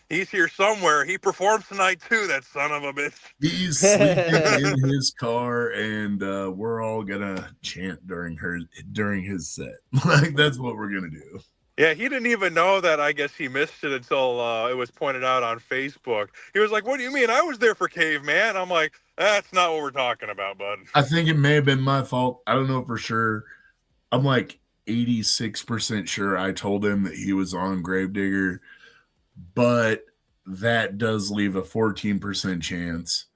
He's here somewhere. He performs tonight too, that son of a bitch. He's sleeping in his car, and we're all gonna chant during his set. Like, that's what we're gonna do. Yeah, he didn't even know that. I guess he missed it until it was pointed out on Facebook. He was like, what do you mean? I was there for Caveman. I'm like, that's not what we're talking about, bud. I think it may have been my fault. I don't know for sure. I'm like 86% sure I told him that he was on Gravedigger, but that does leave a 14% chance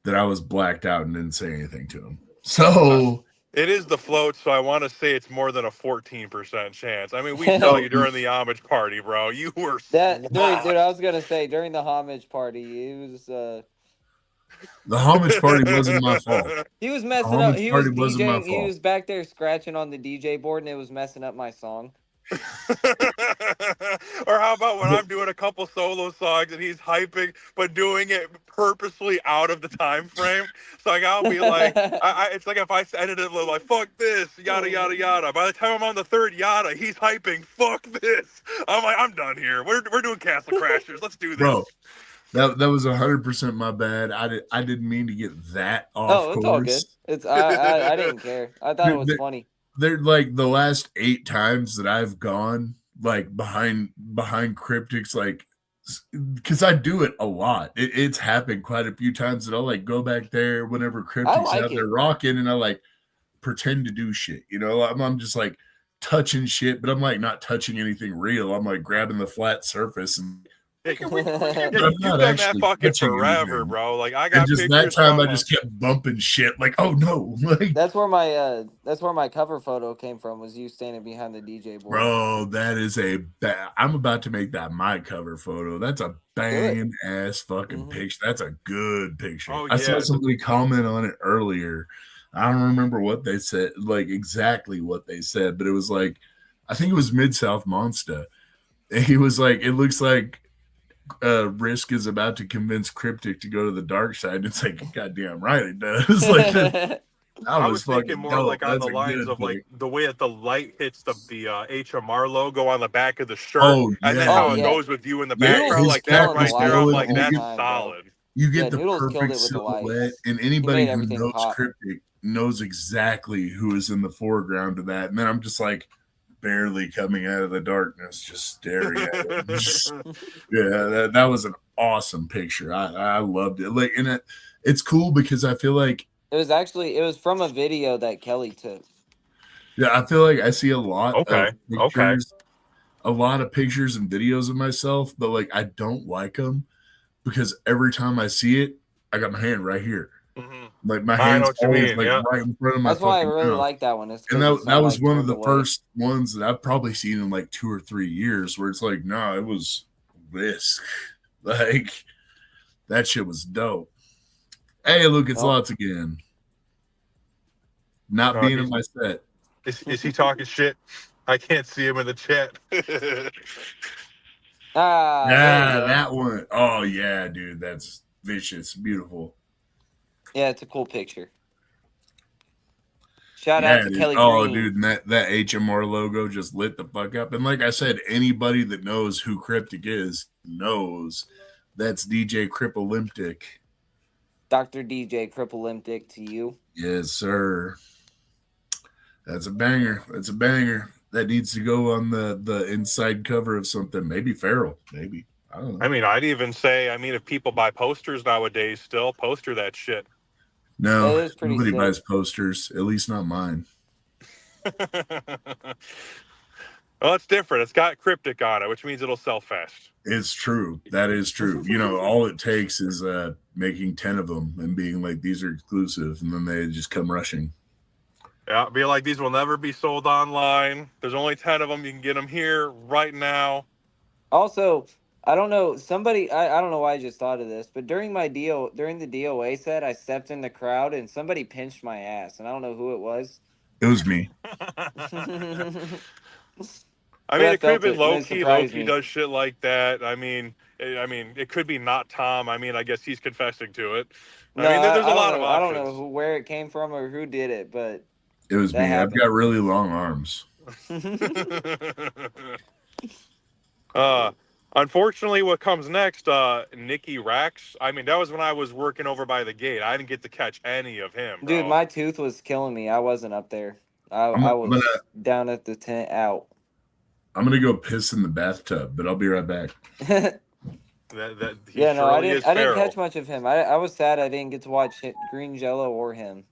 that I was blacked out and didn't say anything to him. So it is the float, so I want to say it's more than a 14% chance. I mean, we saw you during the homage party, bro. You were dude, I was gonna say during the homage party, it was the homage party wasn't my fault. He was messing up. He was DJing. He was back there scratching on the DJ board, and it was messing up my song. Or how about a couple solo songs and he's hyping, but doing it purposely out of the time frame. So like I'll be like, it's like if I ended it like fuck this, yada yada yada. By the time I'm on the third yada, he's hyping, fuck this. I'm like, I'm done here. We're doing Castle Crashers. Let's do this. Bro, that was 100% my bad. I didn't mean to get that off Oh, it's course. all good. It's I didn't care. I thought it was funny. They're like the last 8 times that I've gone like behind cryptics, like because I do it a lot. It's happened quite a few times that I'll like go back there whenever cryptics like out it. there rocking, and I like pretend to do shit. You know, I'm just like touching shit, but I'm like not touching anything real. I'm like grabbing the flat surface and. Yeah, you've I'm done not that actually fucking touching forever, anything. bro. Like I And got just pictures that time, from, I just kept bumping shit. Like, oh no, like That's where my cover photo came from. Was you standing behind the DJ board? bro, that is I'm about to make that my cover photo. That's a banging ass fucking picture. That's a good picture. Oh, I saw yeah. somebody comment on it earlier. I don't remember what they said, like exactly what they said, but it was like, I think it was Mid-South Monster. And he was like, it looks like RYSK is about to convince Cryptic to go to the dark side. It's like, goddamn right it does. Like that I was was thinking fucking more dope. like on That's the a lines good of like pick. the way that the light hits the HMR logo on the back of the shirt, Oh, and then yeah. how Oh, it yeah. goes with you in the Yeah, background, his like cat that was right there. I'm glowing, like, and that's time, bro. solid. you get Yeah, the Noodles killed perfect it with the silhouette, lights. and He anybody made who everything knows pop. Cryptic knows exactly who is in the foreground of that. And then I'm just like barely coming out of the darkness, just staring at it. Yeah, that was an awesome picture. I loved it. Like, and it's cool because I feel like It was from a video that Kelly took. yeah, I feel like I see a lot Okay, of pictures, a lot of pictures and videos of myself, but like I don't like them because every time I see it, I got my hand right here. Mhm. Like my I know hand's what you always mean. like Yeah. right in front of my That's why I fucking really mouth. like that one. It's And because that was one of the away. first ones that I've probably seen in like 2 or 3 years where it's like, no, it was RYSK. Like that shit was dope. Hey, look, it's Oh. Lots again. Not being in my set. Is he talking shit? I can't see him in the chat. Ah, there Yeah, we go. that one. Oh yeah, dude, that's vicious, beautiful. Yeah, it's a cool picture. Shout Yeah, out to dude. Kelly Oh, Green. dude, and that HMR logo just lit the fuck up. And like I said, anybody that knows who Cryptic is knows that's DJ Crippolympic. Dr. DJ Crippolympic to you. Yes, sir. That's a banger. That's a banger. That needs to go on the inside cover of something. Maybe Feral. Maybe. I don't know. I mean, I'd even say, if people buy posters nowadays, still poster that shit. No, It is pretty nobody sick. buys posters. At least not mine. Well, it's different. It's got Cryptic on it, which means it'll sell fast. It's true. That is true. You know, all it takes is making 10 of them and being like, these are exclusive, and then they just come rushing. Yeah, be like, these will never be sold online. There's only 10 of them. You can get them here right now. Also, I don't know, I don't know why I just thought of this, but during the DOA set, I stepped in the crowd and somebody pinched my ass, and I don't know who it was. It was me. I mean, it could have felt been it, and low it key. surprised Low key me. does shit like that. I mean, it could be not Tom. I mean, I guess he's confessing to it. No, I mean, there's a lot of I don't options. know where it came from or who did it, but It was that me. happened. I've got really long arms. Unfortunately, what comes next, Nikki Rax. I mean, that was when I was working over by the gate. I didn't get to catch any of him, bro. Dude, my tooth was killing me. I wasn't up there. I was down at the tent out. I'm gonna go piss in the bathtub, but I'll be right back. He I surely didn't is feral. catch much of him. I was sad I didn't get to watch Green Jello or him.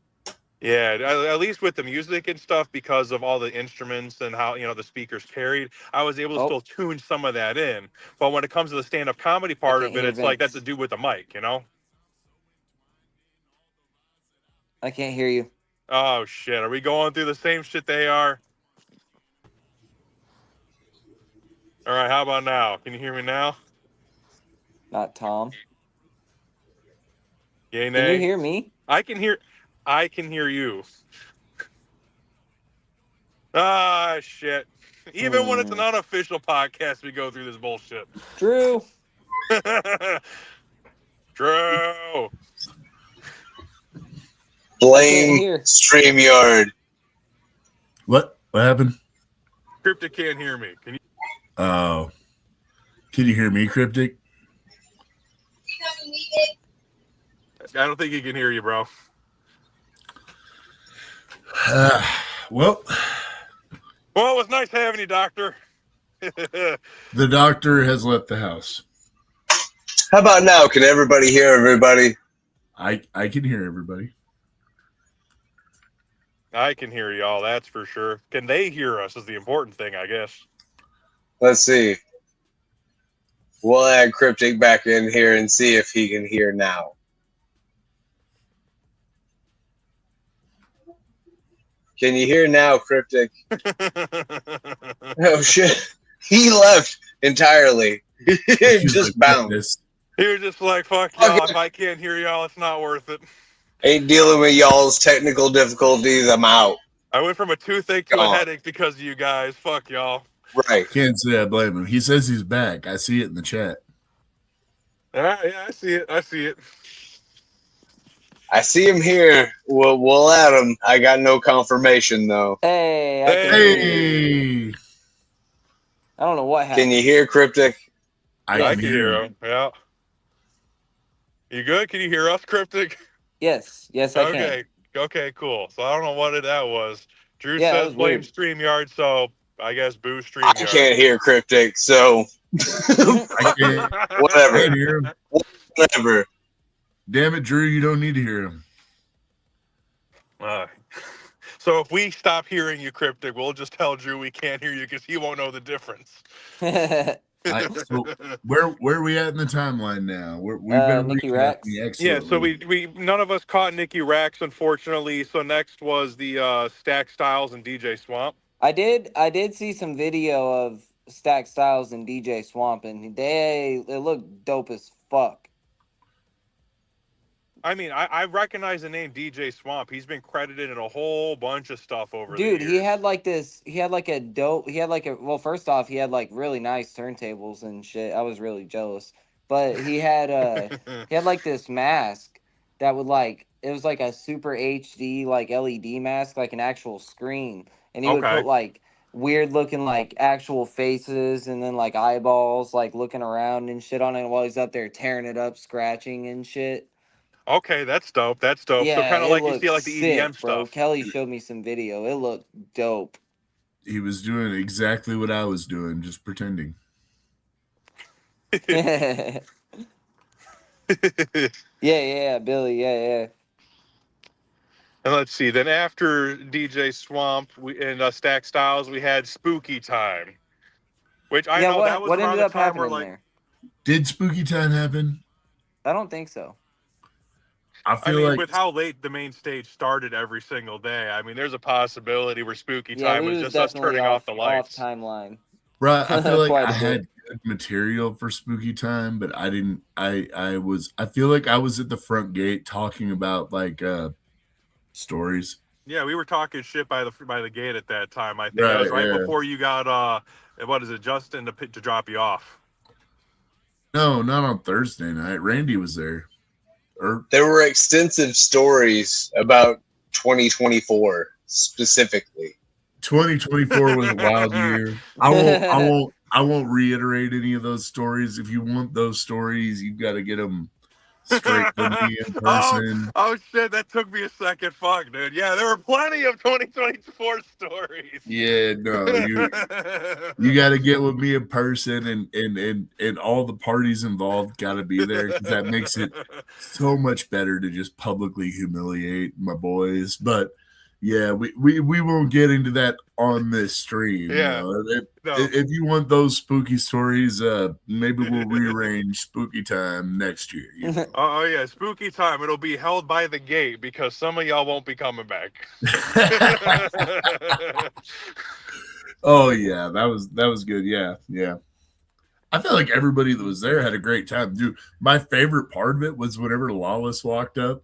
Yeah, at least with the music and stuff, because of all the instruments and how the speakers carried, I was able to still tune some of that in. But when it comes to the stand-up comedy part of it, it's like that's a dude with a mic, I can't hear you. Oh shit! Are we going through the same shit they are? All right, how about now? Can you hear me now? Not Tom. Yay, nay? Can you hear me? I can hear you. Ah, shit. Even when it's an unofficial podcast, we go through this bullshit. Drew. Drew. Blame hear. StreamYard. What happened? Cryptic can't hear me. Can you? Oh, can you hear me, Cryptic? I don't think he can hear you, bro. Well, it was nice having you, Doctor. the doctor has left the house. How about now? Can everybody hear everybody? I can hear everybody. I can hear y'all, that's for sure. Can they hear us is the important thing, I guess. Let's see. We'll add Cryptic back in here and see if he can hear now. Can you hear now, Cryptic? Oh, shit. He left entirely. He just bounced. He was just like, fuck y'all, if I can't hear y'all, it's not worth it. Ain't dealing with y'all's technical difficulties. I'm out. I went from a toothache to a headache because of you guys. Fuck y'all. Right. Can't say I blame him. He says he's back. I see it in the chat. Yeah, I see it. I see it. I see him here. We'll add him. I got no confirmation, though. Hey. Hey. I don't know what happened. Can you hear Cryptic? I can hear him. Yeah. You good? Can you hear us, Cryptic? Yes, I can. Okay, cool. So I don't know what that was. Drew Yeah, says blame StreamYard, so I guess boo StreamYard. I can't hear Cryptic, so I can't. Whatever. I can't hear him. Whatever. Damn it, Drew, you don't need to hear him. So if we stop hearing you, Cryptic, we'll just tell Drew we can't hear you because he won't know the difference. So where are we at in the timeline now? We've been Nikki Rax. Yeah, so we none of us caught Nikki Rax, unfortunately. So next was the Stack Styles and DJ Swamp. I did see some video of Stack Styles and DJ Swamp, and it looked dope as fuck. I mean, I recognize the name DJ Swamp. He's been credited in a whole bunch of stuff over the years. Dude, well, first off, he had like really nice turntables and shit. I was really jealous. But he had like this mask that would it was like a super HD like LED mask, like an actual screen. And he would put like weird looking like actual faces and then like eyeballs like looking around and shit on it while he's up there tearing it up, scratching and shit. Okay, that's dope. That's dope. Yeah, so kind of like you see like the sick, EDM bro. stuff. Kelly showed me some video. It looked dope. He was doing exactly what I was doing, just pretending. Yeah, Billy. Yeah. And let's see. Then after DJ Swamp and Stack Styles, we had Spooky Time, which I know that was what around ended the up time where happening like. there? Did Spooky Time happen? I don't think so. I mean, with how late the main stage started every single day, I mean, there's a possibility where Spooky Time was just us turning off the lights. Off timeline. Right. I feel like I had good material for Spooky Time, but I didn't. I feel like I was at the front gate talking about like stories. Yeah, we were talking shit by the gate at that time. I think that was right before you got what is it, Justin to drop you off. No, not on Thursday night. Randy was there. There were extensive stories about 2024 specifically. 2024 was a wild year. I won't reiterate any of those stories. If you want those stories, you've got to get them straight from me in person. Oh shit, that took me a second. Fuck, dude. Yeah, there were plenty of 2024 stories. Yeah, no, you got to get with me in person, and all the parties involved got to be there, because that makes it so much better to just publicly humiliate my boys. But yeah, we won't get into that on this stream. Yeah. If you want those spooky stories, maybe we'll rearrange Spooky Time next year. You know? Oh yeah, Spooky Time. It'll be held by the gate because some of y'all won't be coming back. Oh yeah, that was good. Yeah. I feel like everybody that was there had a great time. Dude, my favorite part of it was whenever Lawless walked up.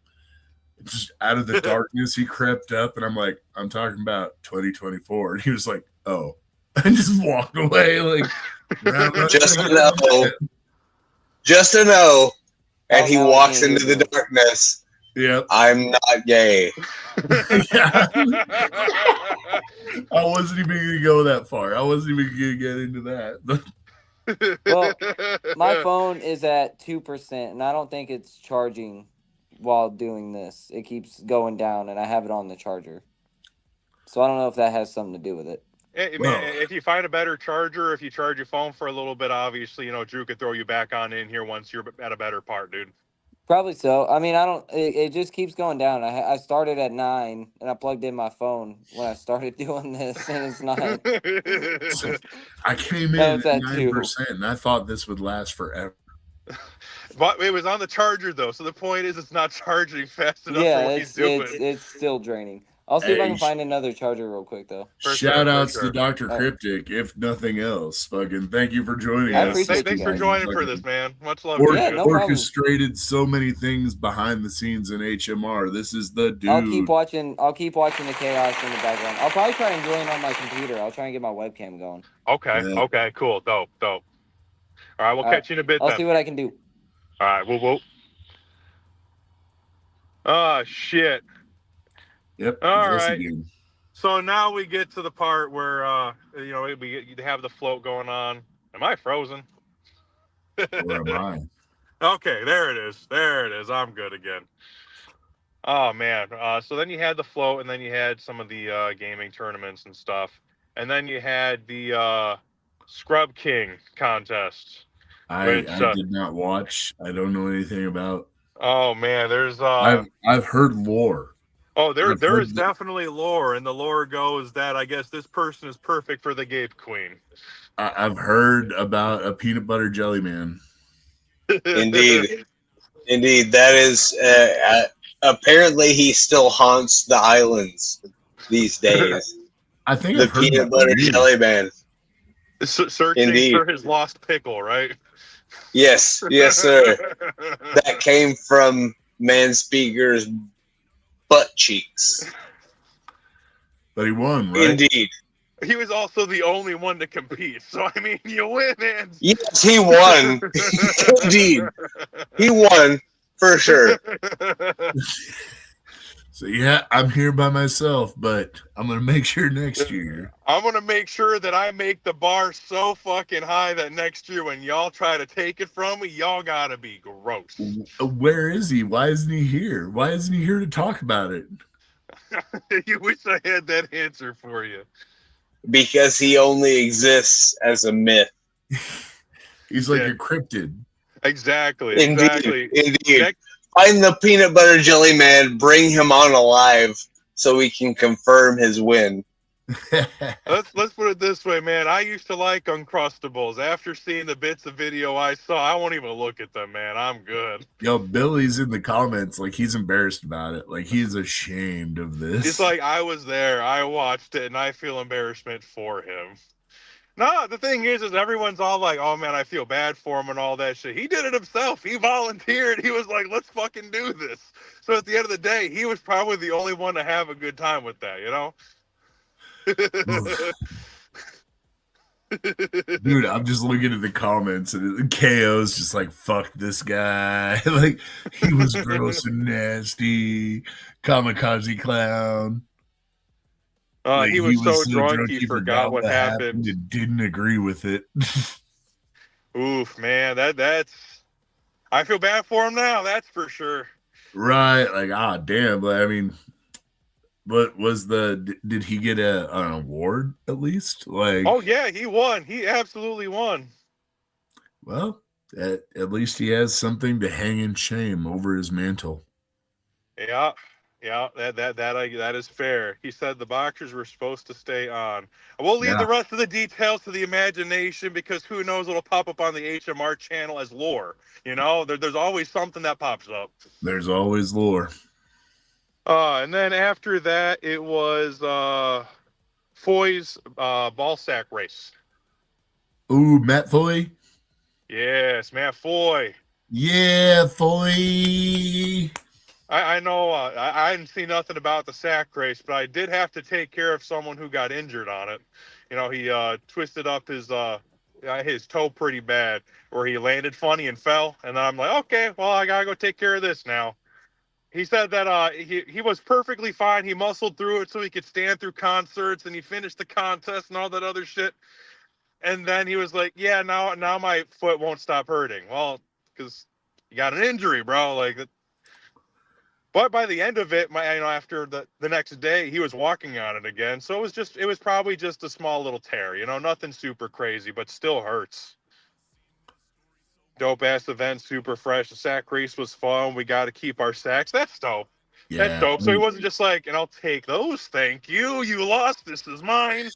Just out of the darkness, he crept up, and I'm talking about 2024. And he was like, oh, and just walk away like. Just a no. Just a no. And Oh, he now I walks can't into hear the Bill. darkness. Yep. I'm not gay. Yeah. I wasn't even gonna go that far. I wasn't even gonna get into that. Well, my phone is at 2%, and I don't think it's charging while doing this. It keeps going down, and I have it on the charger. So I don't know if that has something to do with it. Hey, Well- man, if you find a better charger, if you charge your phone for a little bit, obviously, Drew could throw you back on in here once you're at a better part, dude. Probably so. I mean, I don't. It just keeps going down. I started at 9, and I plugged in my phone when I started doing this, and it's not. I came Now in it's at at 2. 9%, and I thought this would last forever. But it was on the charger though, so the point is, it's not charging fast enough for Yeah, what he's doing. it's still draining. I'll see if I Hey, can find another charger real quick though. For Shout sure, for outs sure. to Dr. All right. Cryptic, if nothing else. Fucking thank you for joining I us. appreciate you Thanks for guys. joining for this, man. Much love. Or- Yeah, to you. no problem. orchestrated so many things behind the scenes in HMR. This is the dude. I'll keep watching the chaos in the background. I'll probably try and join on my computer. I'll try and get my webcam going. Okay, Yeah. okay, cool, dope. All right, we'll All catch you in a bit I'll then. see what I can do. All right, whoop. Oh, shit. Yep. All yes, right. again. So now we get to the part where, we have the float going on. Am I frozen? Or am I? Okay, there it is. I'm good again. Oh, man. So then you had the float, and then you had some of the gaming tournaments and stuff. And then you had the Scrub King contest. I did not watch. I don't know anything about. Oh, man. There's... I've heard lore. Oh, there I've heard is definitely lore, and the lore goes that I guess this person is perfect for the Gape Queen. I've heard about a peanut butter jelly man. Indeed. That is apparently he still haunts the islands these days. I think The I've heard peanut that butter for years. jelly man. Searching Indeed. for his lost pickle, right? Yes, sir. That came from Manspeaker's butt cheeks. But he won, right? Indeed. He was also the only one to compete, so I mean, you win, man. Yes, he won. Indeed. He won for sure. So yeah, I'm here by myself, but I'm gonna make sure next year. I'm gonna make sure that I make the bar so fucking high that next year when y'all try to take it from me, y'all gotta be gross. Where is he? Why isn't he here? Why isn't he here to talk about it? You wish I had that answer for you. Because he only exists as a myth. He's like Yeah. a cryptid. Exactly. Indeed. Find the peanut butter jelly man, bring him on alive so we can confirm his win. Let's put it this way, man. I used to like Uncrustables. After seeing the bits of video I saw, I won't even look at them, man. I'm good. Yo, Billy's in the comments like he's embarrassed about it. Like he's ashamed of this. It's like I was there, I watched it, and I feel embarrassment for him. No, the thing is everyone's all like, oh man, I feel bad for him and all that shit. He did it himself. He volunteered. He was like, let's fucking do this. So at the end of the day, he was probably the only one to have a good time with that, you know? Dude, I'm just looking at the comments and KO's just like, fuck this guy. Like he was gross and nasty. Kamikaze clown. Like, he was so drunk he forgot what happened. And didn't agree with it. Oof, man, that's I feel bad for him now, that's for sure. Right. Like, damn. But I mean, what was did he get an award at least? Like, oh yeah, he won. He absolutely won. Well, at least he has something to hang in shame over his mantle. Yeah, that is fair. He said the boxers were supposed to stay on. We'll leave the rest of the details to the imagination because who knows what'll pop up on the HMR channel as lore. You know, there's always something that pops up. There's always lore. And then after that, it was Foy's ball sack race. Ooh, Matt Foy. Yes, Matt Foy. Yeah, Foy. I know I didn't see nothing about the sack race, but I did have to take care of someone who got injured on it. You know, he twisted up his toe pretty bad, where he landed funny and fell. And then I'm like, okay, well, I gotta go take care of this now. He said that he was perfectly fine. He muscled through it so he could stand through concerts, and he finished the contest and all that other shit. And then he was like, yeah, now my foot won't stop hurting. Well, because you got an injury, bro. Like, but by the end of it, after the next day, he was walking on it again. So it was probably just a small little tear, nothing super crazy, but still hurts. Dope ass event, super fresh. The sack race was fun. We got to keep our sacks. That's dope. Yeah, That's dope. So he wasn't just like, and I'll take those. Thank you. You lost. This is mine.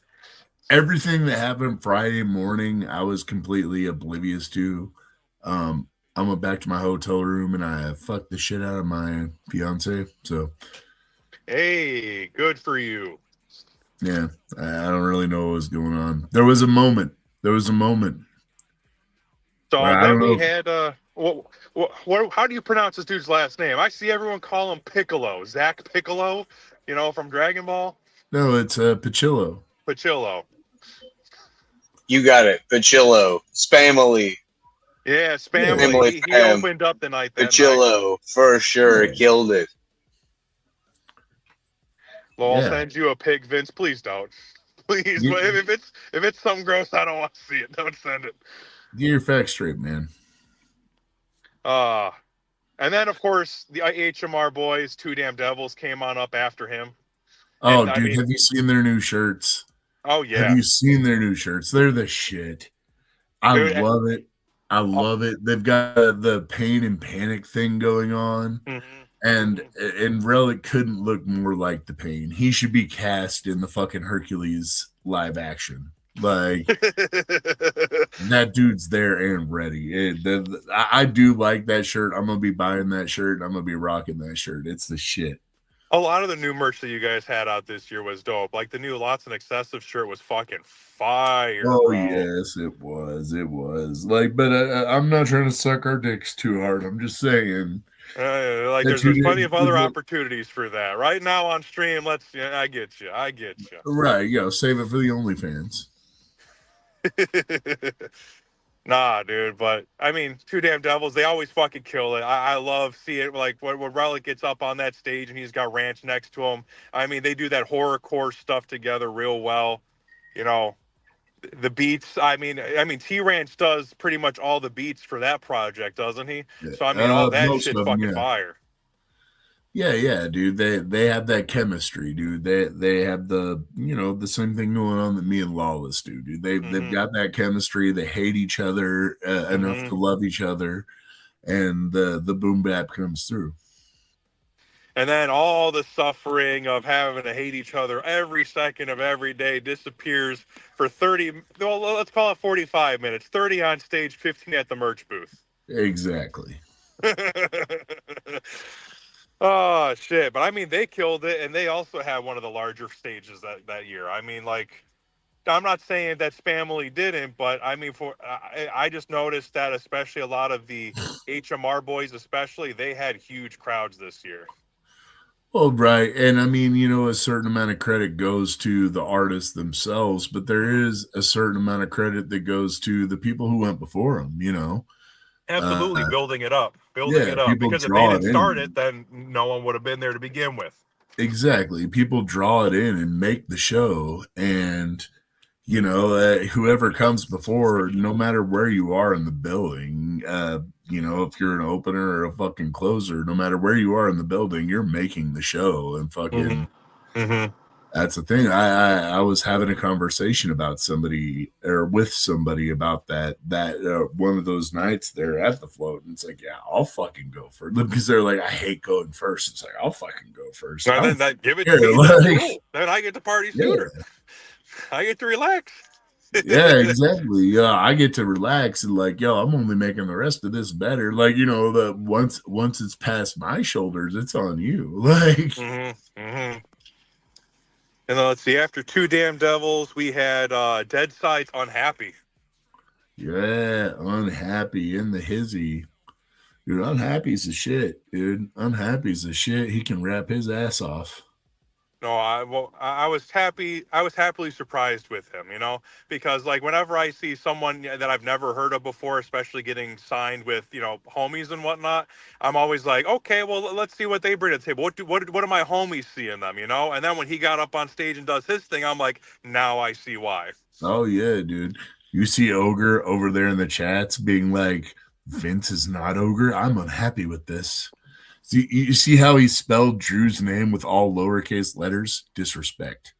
Everything that happened Friday morning, I was completely oblivious to. I went back to my hotel room and I fucked the shit out of my fiance. So, hey, good for you. Yeah, I don't really know what was going on. There was a moment. So then we had how do you pronounce this dude's last name? I see everyone call him Piccolo, Zach Piccolo, from Dragon Ball. No, it's Pachillo. Pachillo. You got it, Pachillo, Spamily. Yeah, Spamily. He opened up the night. Pachillo for sure killed it. Well, I'll send you a pic, Vince. Please don't. Please, if it's something gross, I don't want to see it. Don't send it. Get your facts straight, man. And then of course the HMR boys, Two Damn Devils, came on up after him. Oh, and, dude, have you seen their new shirts? Oh yeah. Have you seen their new shirts? They're the shit. I love it. I love it. They've got the pain and panic thing going on. And Relic couldn't look more like the Pain. He should be cast in the fucking Hercules live action. Like, that dude's there and ready. I do like that shirt. I'm going to be buying that shirt. I'm going to be rocking that shirt. It's the shit. A lot of the new merch that you guys had out this year was dope. Like the new Lots and Excessive shirt was fucking fire. Oh, bro. Yes, it was. It was. Like, but I'm not trying to suck our dicks too hard. I'm just saying. There's plenty of other opportunities for that. Right now on stream, I get you. Right, save it for the OnlyFans. Nah, dude, but I mean, Two Damn Devils, they always fucking kill it. I love seeing it, like when Relic gets up on that stage and he's got Ranch next to him. I mean, they do that horrorcore stuff together real well. The beats. I mean, T-Ranch does pretty much all the beats for that project, doesn't he? Yeah. So I mean, all that shit's fucking fire. Yeah, dude. They have that chemistry, dude. They have the the same thing going on that me and Lawless do, dude. They've got that chemistry. They hate each other enough to love each other, and the boom bap comes through. And then all the suffering of having to hate each other every second of every day disappears for 30. Well, let's call it 45 minutes. 30 on stage, 15 at the merch booth. Exactly. Oh shit! But I mean, they killed it, and they also had one of the larger stages that year. I mean, like, I'm not saying that Spamily didn't, but I mean, I just noticed that especially a lot of the HMR boys, especially, they had huge crowds this year. Well, right, and I mean, a certain amount of credit goes to the artists themselves, but there is a certain amount of credit that goes to the people who went before them. Absolutely, building it up, because if they didn't start it, then no one would have been there to begin with. Exactly, people draw it in and make the show, and whoever comes before, no matter where you are in the building, if you're an opener or a fucking closer, no matter where you are in the building, you're making the show, and fucking. That's the thing. I was having a conversation about somebody with somebody about that one of those nights there at the float, and it's like, yeah, I'll fucking go first, because they're like, I hate going first. It's like, I'll fucking go first. No, then give it to me. Cool. Then I get to party sooner. I get to relax. Yeah, exactly. Yeah, I get to relax and like, I'm only making the rest of this better. Like, the once it's past my shoulders, it's on you. Like. And let's see, after Two Damn Devils, we had Dead Side's Unhappy. Yeah, Unhappy in the hizzy. Dude, Unhappy's a shit, dude. Unhappy's a shit. He can rap his ass off. No, I was happy. I was happily surprised with him, because like whenever I see someone that I've never heard of before, especially getting signed with homies and whatnot, I'm always like, okay, well let's see what they bring to the table. What do my homies see in them, And then when he got up on stage and does his thing, I'm like, now I see why. Oh yeah, dude. You see Ogre over there in the chats being like, Vince is not Ogre. I'm unhappy with this. You see how he spelled Drew's name with all lowercase letters? Disrespect.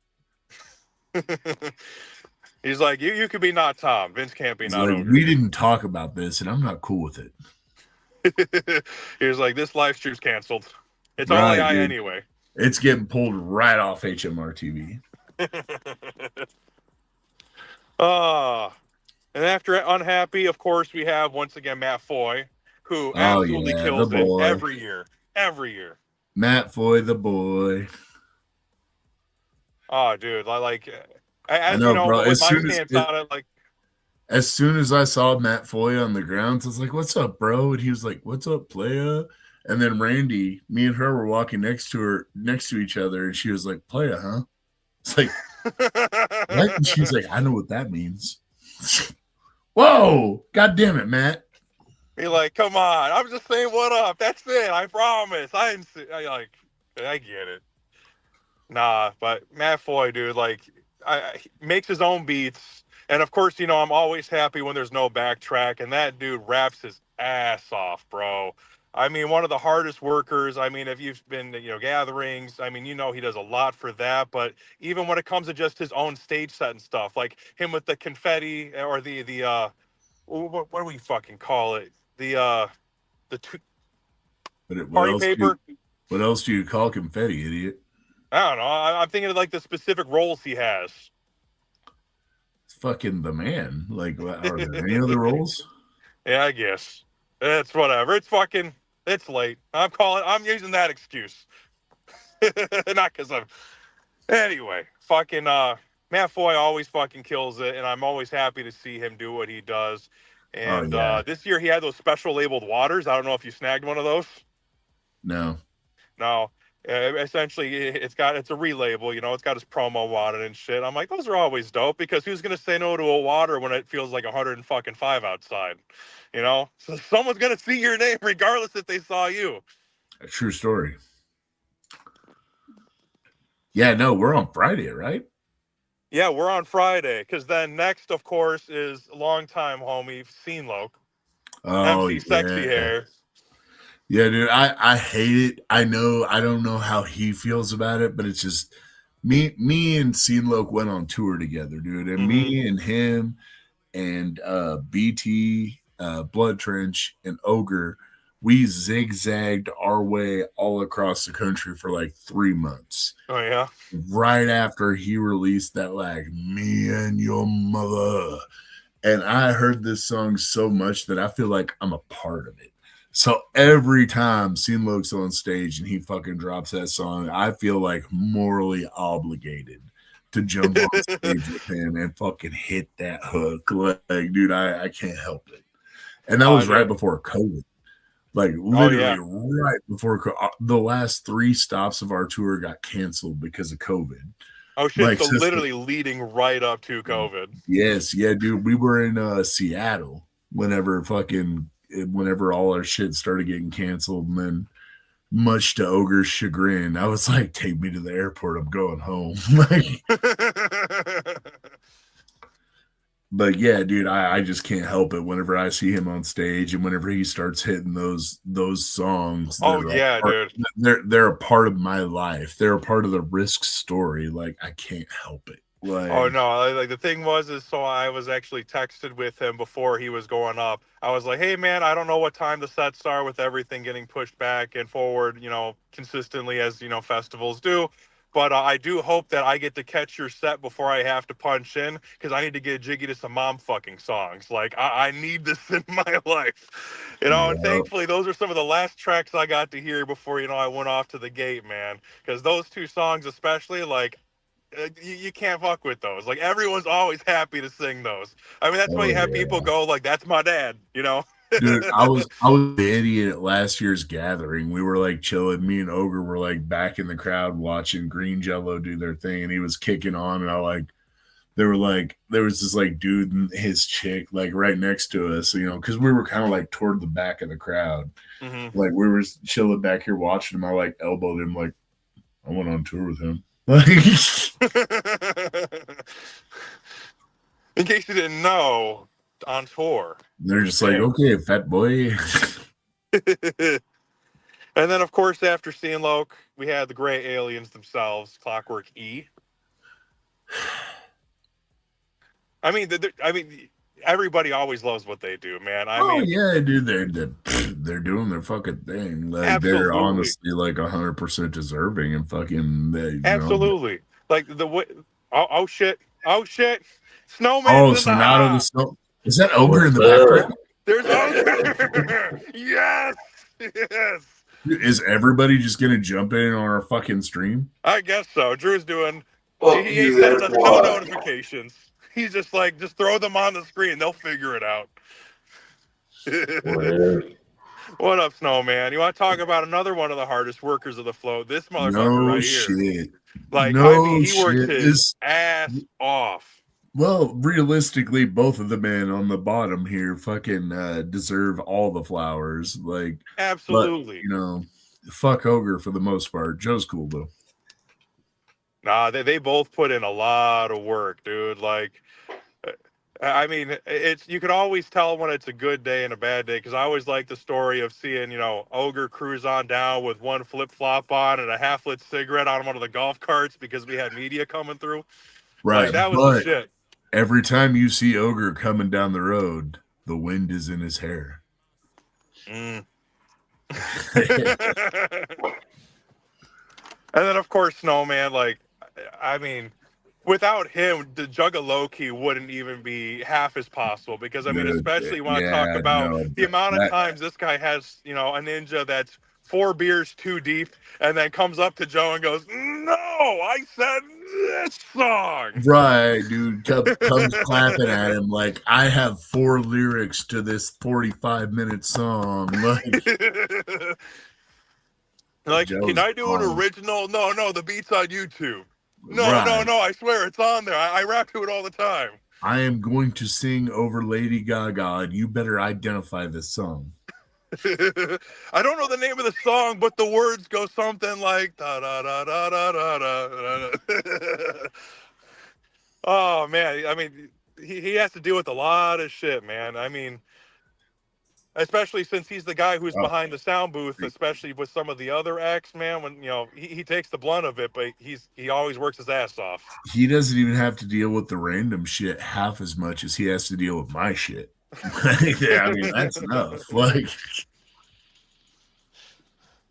He's like, you could be not Tom. Vince can't be He's not like, Ogre. we didn't talk about this, and I'm not cool with it. He was like, this live stream's canceled. It's Right, only I dude. anyway. It's getting pulled right off HMR TV. And after Unhappy, of course, we have once again Matt Foy, who Oh absolutely yeah, the kills it boy. every year. Every year. Matt Foy, the boy. Oh, dude, I know, bro. with my stance on it, like, as soon as I saw Matt Foy on the grounds, I was like, "What's up, bro?" And he was like, "What's up, playa?" And then Randy, me and her were walking next to each other, and she was like, "Playa, huh?" It's like, what? And she's like, "I know what that means." Whoa! God damn it, Matt. be like, come on, I'm just saying what up. That's it. I promise. I get it. Nah, but Matt Foy, dude, like, he makes his own beats. And of course, I'm always happy when there's no backtrack. And that dude raps his ass off, bro. I mean, one of the hardest workers. I mean, if you've been to, gatherings, I mean, he does a lot for that. But even when it comes to just his own stage set and stuff, like him with the confetti or what do we fucking call it? The party paper. What else do you call confetti, idiot? I don't know. I'm thinking of like the specific roles he has. It's fucking the man. Like, are there any other roles? Yeah, I guess. It's whatever. It's late. I'm using that excuse. Not because I'm. Anyway, fucking Matt Foy always fucking kills it, and I'm always happy to see him do what he does. And this year he had those special labeled waters. I don't know if you snagged one of those. No. No. Essentially, it's a relabel. It's got his promo water and shit. I'm like, those are always dope because who's gonna say no to a water when it feels like 105 outside? So someone's gonna see your name regardless if they saw you. A true story. Yeah, no, we're on Friday, right? Yeah, we're on Friday because then next, of course, is longtime homie Scene Loke. Oh, MC Sexy Hair. Yeah, dude, I hate it. I don't know how he feels about it, but it's just me and Scene Loke went on tour together, dude. And me and him and BT, Blood Trench, and Ogre, we zigzagged our way all across the country for like 3 months. Oh, yeah? Right after he released that, like, Me and Your Mother. And I heard this song so much that I feel like I'm a part of it. So every time Scene Loke's on stage and he fucking drops that song, I feel like morally obligated to jump on stage with him and fucking hit that hook. Like, dude, I can't help it. And that was right before COVID. Like, literally right before the last 3 stops of our tour got canceled because of COVID. Oh, shit. Like, so literally leading right up to COVID. Yes. Yeah, dude. We were in Seattle whenever all our shit started getting canceled. And then, much to Ogre's chagrin, I was like, take me to the airport. I'm going home. But yeah, dude, I just can't help it whenever I see him on stage and whenever he starts hitting those songs. Oh yeah, dude. They're a part of my life. They're a part of the RYSK story. Like, I can't help it. Like, oh no, like the thing is so I was actually texted with him before he was going up. I was like, hey man, I don't know what time the sets are with everything getting pushed back and forward, consistently as festivals do. But I do hope that I get to catch your set before I have to punch in because I need to get jiggy to some mom fucking songs. Like, I need this in my life, and thankfully those are some of the last tracks I got to hear before, I went off to the gate, man. Because those 2 songs especially, like, you can't fuck with those. Like, everyone's always happy to sing those. I mean, that's why you have people go like, that's my dad, Dude, I was the idiot at last year's gathering. We were like chilling. Me and Ogre were like back in the crowd watching Green Jello do their thing, and he was kicking on, and there was this like dude and his chick like right next to us, because we were kind of like toward the back of the crowd. Mm-hmm. Like we were chilling back here watching him. I like elbowed him, like I went on tour with him. Like, in case you didn't know, on tour. they're just like, okay, fat boy. And then, of course, after seeing Loke, we had the gray aliens themselves, Clockwork E. I mean, everybody always loves what they do, man. Yeah, dude, they're doing their fucking thing. Like Absolutely. they're honestly like 100% deserving and fucking. Absolutely. Like the way. Oh shit! Snowman. Oh, Sonato the Snow. Is that Ogre in the background? There's Ogre. Yes. Is everybody just gonna jump in on our fucking stream? I guess so. Drew's doing. Well, He ain't sending us no notifications. He's just like, just throw them on the screen. They'll figure it out. What up, Snowman? You want to talk about another one of the hardest workers of the float? This motherfucker here. Like, he works his ass off. Well, realistically, both of the men on the bottom here fucking deserve all the flowers. Like, absolutely. But, fuck Ogre for the most part. Joe's cool though. Nah, they both put in a lot of work, dude. Like, I mean, you can always tell when it's a good day and a bad day, because I always like the story of seeing, Ogre cruise on down with one flip-flop on and a half-lit cigarette on one of the golf carts because we had media coming through. Right. Like, that was the shit. Every time you see Ogre coming down the road, the wind is in his hair. And then, of course, Snowman, like, I mean, without him, the Juggaloki wouldn't even be half as possible, because, I mean, especially when I talk about the amount of times this guy has, a ninja that's 4 beers too deep and then comes up to Joe and goes, "No, I said this song." Right, dude. Comes clapping at him like, I have 4 lyrics to this 45-minute song. Like, can I do an original? No, the beat's on YouTube. No, I swear it's on there. I rap to it all the time. I am going to sing over Lady Gaga, and you better identify this song. I don't know the name of the song, but the words go something like da da da da da da da. Oh man, I mean, he has to deal with a lot of shit, man. I mean, especially since he's the guy who's behind the sound booth, especially with some of the other acts, man. When he takes the blunt of it, but he always works his ass off. He doesn't even have to deal with the random shit half as much as he has to deal with my shit. Yeah, I mean, that's enough. Like,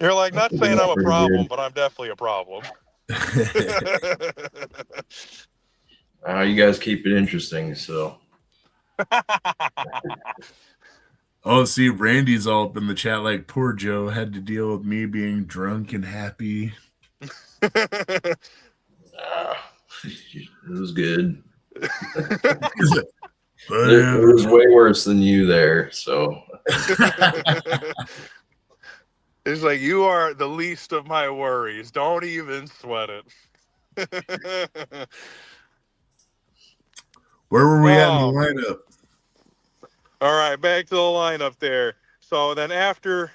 you're like, not saying I'm a problem, but I'm definitely a problem. You guys keep it interesting, so. Oh, see, Randy's all up in the chat like, poor Joe had to deal with me being drunk and happy. It was good. It was way worse than you there, so. It's like, you are the least of my worries. Don't even sweat it. Where were we at in the lineup? All right, back to the lineup there. So then after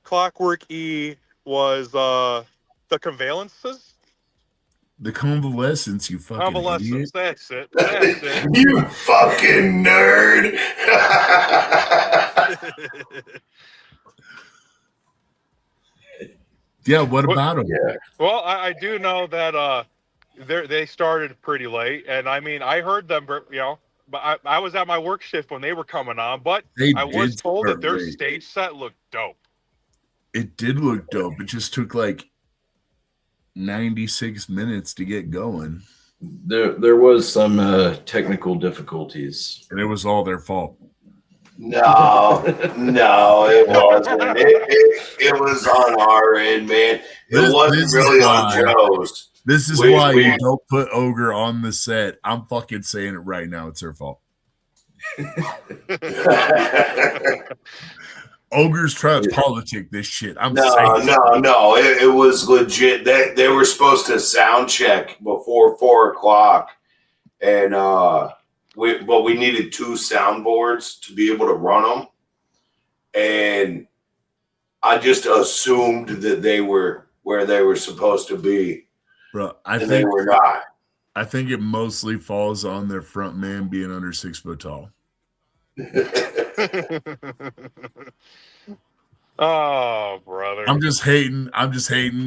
Clockwork E was the Convalences? The Convalescence, you fucking Convalescence, idiot. that's it. That's it. You fucking nerd! Yeah, what about them? Yeah. Well, I do know that they started pretty late, and I mean, I heard them, but I was at my work shift when they were coming on, but I was told that their stage set looked dope. It did look dope. It just took like 96 minutes to get going. There was some technical difficulties. And it was all their fault. No, it wasn't. It was on our end, man. It wasn't really on Joe's. This is why you don't put Ogre on the set. I'm fucking saying it right now. It's their fault. Ogres try to politic this shit. I'm No. saying. No. It was legit. They were supposed to sound check before 4:00, and we needed 2 soundboards to be able to run them, and I just assumed that they were where they were supposed to be, Bro, they were not. I think it mostly falls on their front man being under 6 foot tall. Oh, brother. I'm just hating,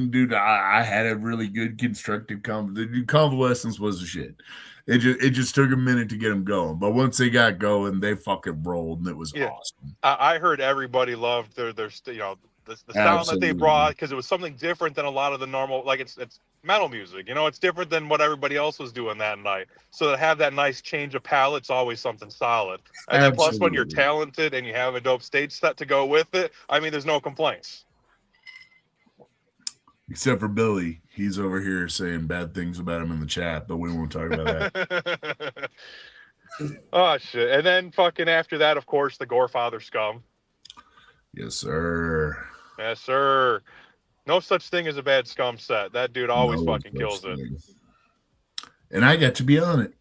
dude. I had a really good constructive convalescence was the shit. It just took a minute to get them going, but once they got going, they fucking rolled, and it was awesome. I heard everybody loved their the sound that they brought, because it was something different than a lot of the normal, like it's metal music. It's different than what everybody else was doing that night. So to have that nice change of palette's always something solid. And then plus when you're talented and you have a dope stage set to go with it, I mean, there's no complaints. Except for Billy. He's over here saying bad things about him in the chat, but we won't talk about that. Oh, shit. And then fucking after that, of course, the Gorefather scum. Yes, sir. Yes, sir. No such thing as a bad scum set. That dude always fucking kills it. And I got to be on it.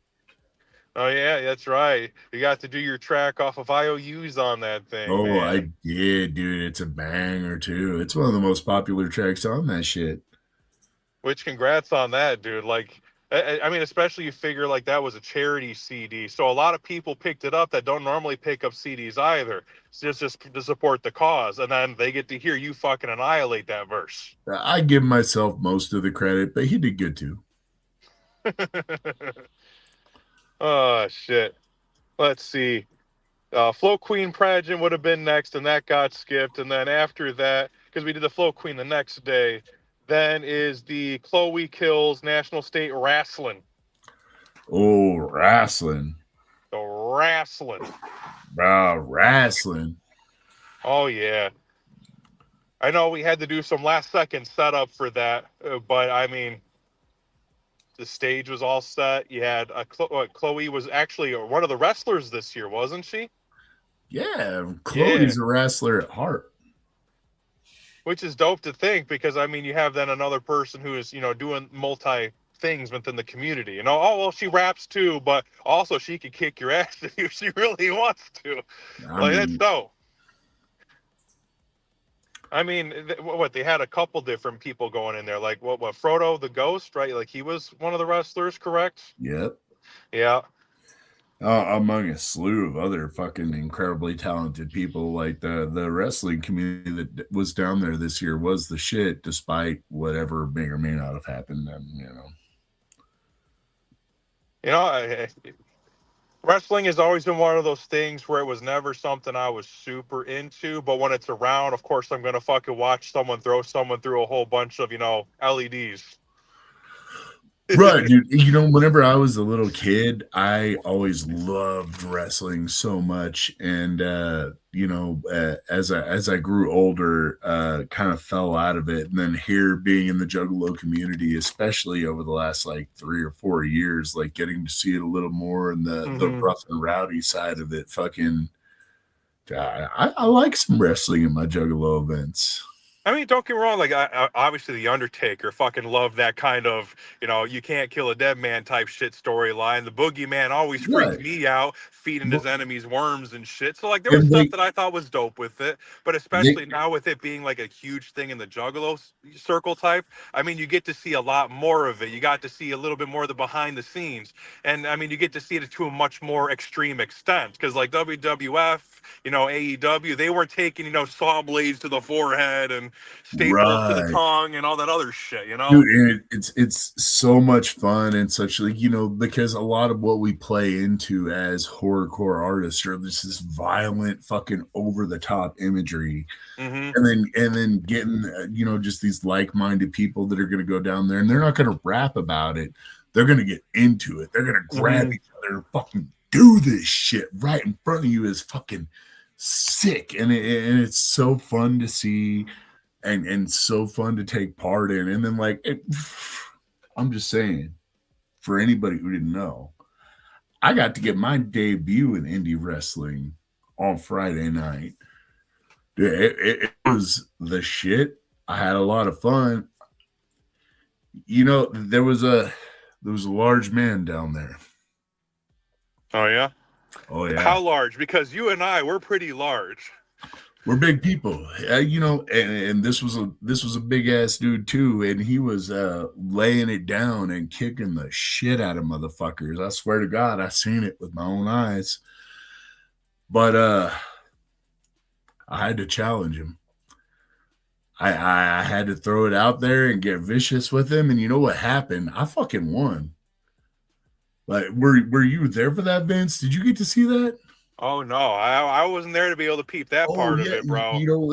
Oh, yeah, that's right. You got to do your track off of IOUs on that thing. Oh, man. I did, dude. It's a banger, too. It's one of the most popular tracks on that shit. Which, congrats on that, dude. Like, I mean, especially you figure like that was a charity CD. So a lot of people picked it up that don't normally pick up CDs either. Just to support the cause. And then they get to hear you fucking annihilate that verse. I give myself most of the credit, but he did good, too. Oh, shit. Let's see. Flow Queen pageant would have been next, and that got skipped. And then after that, because we did the Flow Queen the next day, then is the Chloe Kills National State Wrestling. Oh, wrestling. The wrestling. Wrestling. Oh, yeah. I know we had to do some last-second setup for that, but, I mean, the stage was all set. You had Chloe was actually one of the wrestlers this year, wasn't she? Yeah, Chloe's a wrestler at heart. Which is dope to think, because I mean, you have then another person who is, doing multi things within the community. Oh, well, she raps too, but also she could kick your ass if she really wants to. That's dope. I mean, they had a couple different people going in there, like what Frodo the Ghost, right? Like he was one of the wrestlers, correct? Yep. Yeah. Among a slew of other fucking incredibly talented people, like the wrestling community that was down there this year was the shit, despite whatever may or may not have happened. Wrestling has always been one of those things where it was never something I was super into, but when it's around, of course, I'm gonna fucking watch someone throw someone through a whole bunch of LEDs. Right, dude. Whenever I was a little kid, I always loved wrestling so much, and as I grew older, kind of fell out of it. And then here, being in the Juggalo community, especially over the last like 3 or 4 years, like getting to see it a little more and the rough and rowdy side of it. Fucking, I like some wrestling in my Juggalo events. I mean, don't get me wrong. Like, obviously, The Undertaker fucking loved that kind of, you can't kill a dead man type shit storyline. The Boogeyman always freaked me out, feeding his enemies worms and shit. So, like, there was stuff that I thought was dope with it. But especially now with it being like a huge thing in the Juggalo circle type, I mean, you get to see a lot more of it. You got to see a little bit more of the behind the scenes. And, I mean, you get to see it to a much more extreme extent. Because, like, WWF, AEW, they weren't taking, saw blades to the forehead and staples to the tongue and all that other shit, Dude, it's so much fun, and such like because a lot of what we play into as horrorcore artists are this violent fucking over the top imagery, and then getting just these like-minded people that are going to go down there, and they're not going to rap about it, they're going to get into it, they're going to grab each other and fucking do this shit right in front of you is fucking sick, and it's so fun to see. And so fun to take part in. And then I'm just saying, for anybody who didn't know, I got to get my debut in indie wrestling on Friday night. Dude, it was the shit. I had a lot of fun. You know, there was a large man down there. Oh yeah. Oh yeah. How large? Because you and I, we're pretty large. We're big people, you know, and this was a big ass dude too, and he was laying it down and kicking the shit out of motherfuckers. I swear to God, I seen it with my own eyes. But I had to challenge him. I had to throw it out there and get vicious with him, and you know what happened? I fucking won. Like, were you there for that, Vince? Did you get to see that? Oh no, I wasn't there to be able to peep that part of it, bro. You know,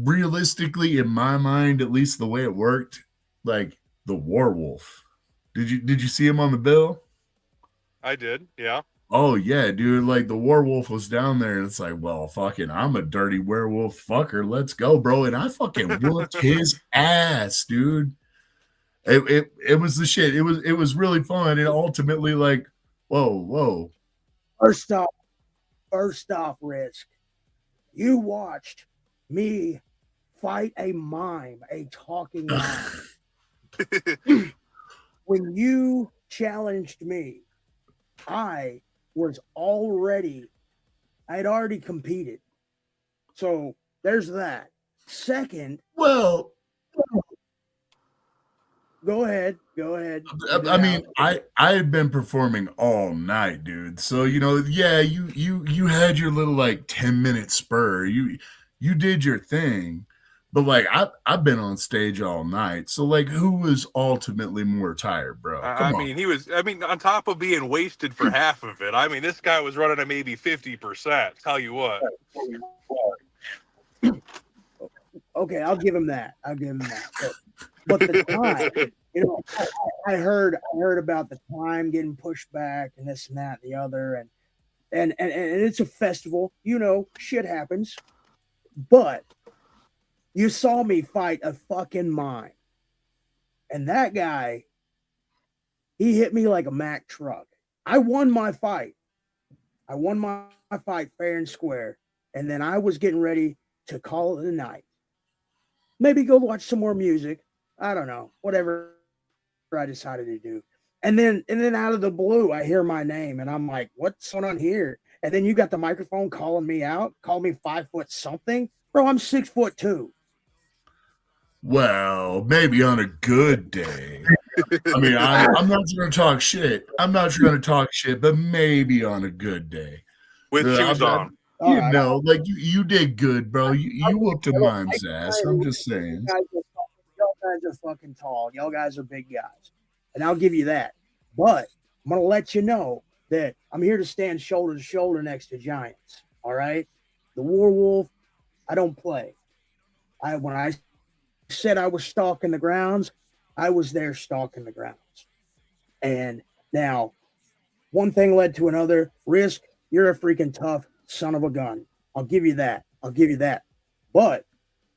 realistically, in my mind, at least the way it worked, like the werewolf. Did you see him on the bill? I did, yeah. Oh yeah, dude. Like the werewolf was down there, and it's like, well, fucking, I'm a dirty werewolf fucker. Let's go, bro. And I fucking whooped his ass, dude. It was the shit. It was really fun. And ultimately, like, whoa. First off, RYSK, you watched me fight a mime, a talking mime. When you challenged me, I had already competed. So there's that. Second, well, go ahead. I mean, I had been performing all night, dude. So, you know, yeah, you had your little like 10-minute spur. You did your thing. But like I've been on stage all night. So like who was ultimately more tired, bro? Come on. I mean, on top of being wasted for half of it, I mean, this guy was running at maybe 50%. Tell you what. Okay, I'll give him that. But the time, you know, I heard about the time getting pushed back and this and that and the other, and it's a festival, you know, shit happens. But you saw me fight a fucking mime, and that guy, he hit me like a Mack truck. I won my fight. Fair and square, and then I was getting ready to call it a night. Maybe go watch some more music. I don't know, whatever I decided to do. And then out of the blue, I hear my name, and I'm like, what's going on here? And then you got the microphone calling me out, call me 5 foot something. Bro, I'm 6'2". Well, maybe on a good day. I mean, I'm not going to talk shit. But maybe on a good day. With shoes on. You know, like you did good, bro. You whooped a mime's ass. I'm just saying. Y'all guys are fucking tall. Y'all guys are big guys. And I'll give you that. But I'm going to let you know that I'm here to stand shoulder to shoulder next to giants. All right? The werewolf, I don't play. When I said I was stalking the grounds, I was there stalking the grounds. And now, one thing led to another. RYSK, you're a freaking tough son of a gun. I'll give you that. But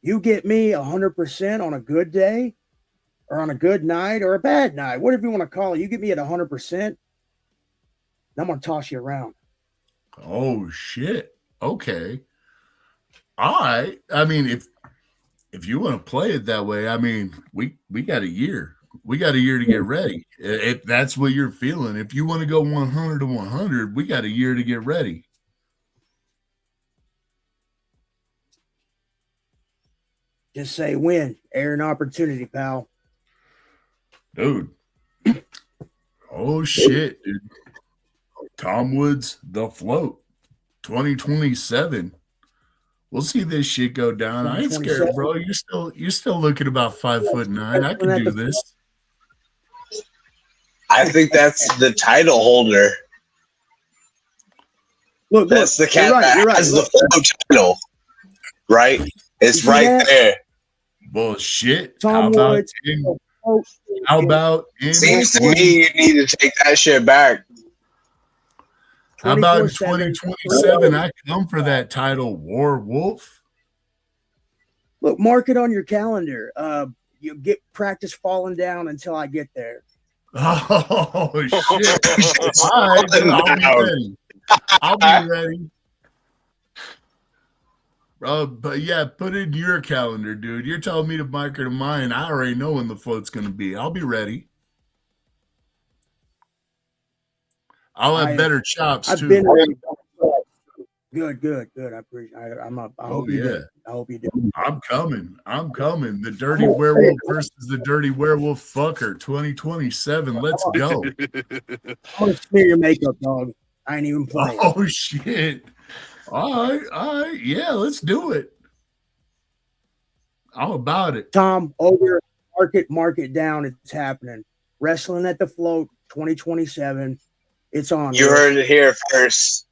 you get me 100% on a good day or on a good night or a bad night, whatever you want to call it. You get me at 100%, and I'm going to toss you around. Oh, shit. Okay. All right. I mean, if you want to play it that way, I mean, we got a year. We got a year to get ready. If that's what you're feeling. If you want to go 100 to 100, we got a year to get ready. Just say win, air, and opportunity, pal. Dude. Oh, shit, dude. Tom Woods, The Float, 2027. We'll see this shit go down. I ain't scared, bro. You're still looking about 5'9". I can do this. I think that's the title holder. Look, that's the cat that has the full title, right? It's right there. Bullshit. Tom Woods. How about seems to me you need to take that shit back. How about in 2027? I come for that title, War Wolf. Look, mark it on your calendar. You get practice falling down until I get there. Oh shit! It's All right, falling I'll be down. ready. I'll be ready. But yeah, put it in your calendar, dude. You're telling me to mark it in mine. I already know when the float's gonna be. I'll be ready. I'll have better chops I've too. been good. I appreciate. I hope you did. I hope you did. I'm coming. The dirty werewolf versus the dirty werewolf fucker. 2027. Let's go. I'm gonna smear your makeup, dog. I ain't even playing. Oh shit! All right. Yeah, let's do it. How about it? Tom, over mark it down. It's happening. Wrestling at the Float 2027. It's on. You heard it here first.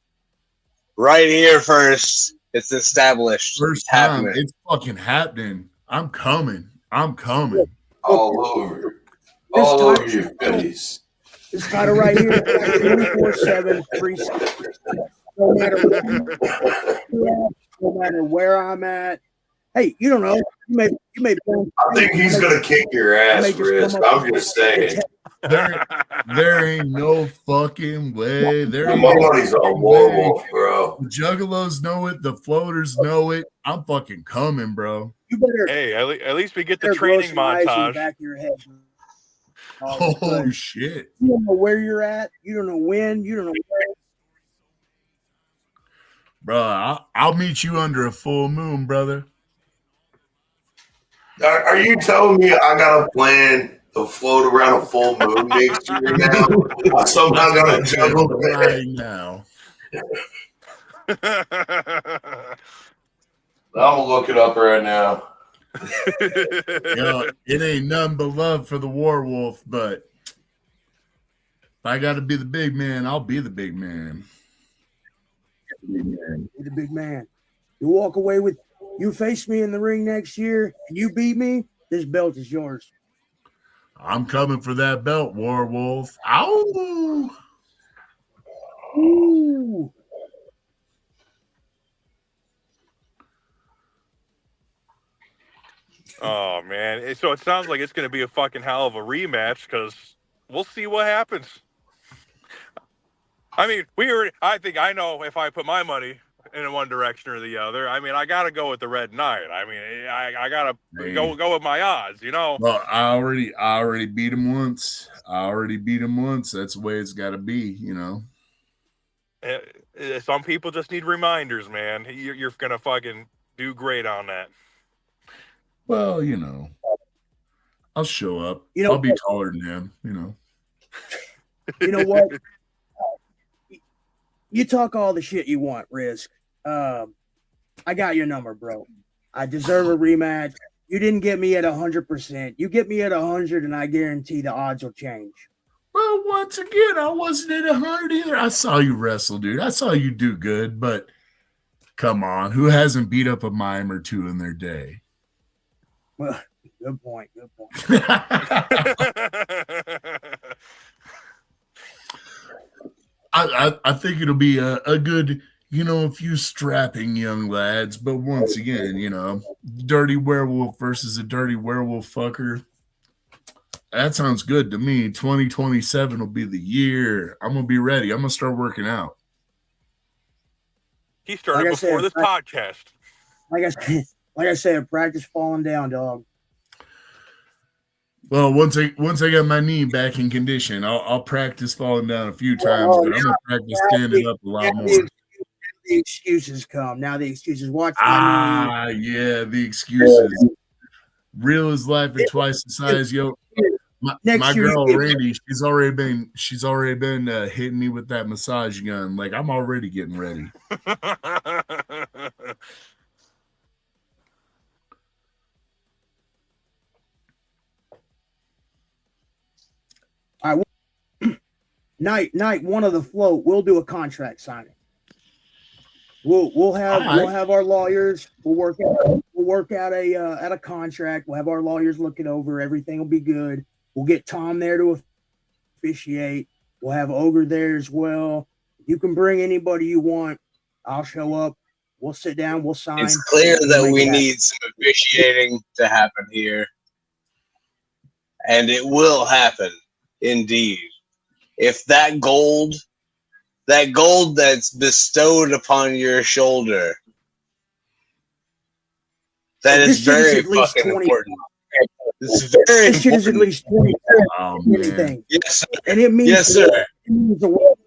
Right here first. It's established. First time. It's fucking happening. I'm coming. All over your face. This title right here, 24/7, 360. No matter where I'm at. Hey, you don't know. You may. I think he's gonna kick your ass, RYSK. I'm just saying. There ain't no fucking way. My money's on Werewolf, bro. The Juggalos know it. The floaters know it. I'm fucking coming, bro. You better. Hey, at least we get the training montage. Back of your head. Oh shit! You don't know where you're at. You don't know when. You don't know where. Bro, I'll meet you under a full moon, brother. Are you telling me I got a plan to float around a full moon next year now? I somehow got to juggle right now. I'm gonna look it up right now. It ain't nothing but love for the werewolf, but if I got to be the big man, I'll be the big man. Be the big man. You walk away with. You face me in the ring next year, and you beat me. This belt is yours. I'm coming for that belt, werewolf. Ow! Ooh. Oh man! So it sounds like it's going to be a fucking hell of a rematch because we'll see what happens. I mean, I think I know if I put my money in one direction or the other. I mean, I got to go with the Red Knight. I mean, I got to go with my odds, you know. Well, I already beat him once. That's the way it's got to be, you know. Some people just need reminders, man. You're gonna fucking do great on that. Well, you know, I'll show up. I'll be taller than him, you know. You know what? You talk all the shit you want, RYSK. I got your number, bro. I deserve a rematch. You didn't get me at 100%. You get me at 100, and I guarantee the odds will change. Well, once again, I wasn't at 100 either. I saw you wrestle, dude. I saw you do good, but come on, who hasn't beat up a mime or two in their day? Well, good point. I think it'll be a good, you know, a few strapping young lads. But once again, you know, dirty werewolf versus a dirty werewolf fucker. That sounds good to me. 2027 will be the year. I'm going to be ready. I'm going to start working out. He started before this podcast. Like I said, practice falling down, dog. Well, once I get my knee back in condition, I'll practice falling down a few times, but I'm going to practice standing up a lot more. The excuses come. Now the excuses. Watch my knee. Yeah, the excuses. Real as life and twice the size, yo. My girl Randy, she's already been hitting me with that massage gun. Like, I'm already getting ready. All right, night one of the float. We'll do a contract signing. We'll have our lawyers. We'll work out a contract. We'll have our lawyers look it over. Everything will be good. We'll get Tom there to officiate. We'll have Ogre there as well. You can bring anybody you want. I'll show up. We'll sit down. We'll sign. It's clear that we need some officiating to happen here. And it will happen. Indeed. If that gold that's bestowed upon your shoulder, that So is this shit is very at least fucking 20. important. It's very This shit is at important. least 20. Oh, man. Anything. Yes, sir. And it means Yes, sir. it means the world.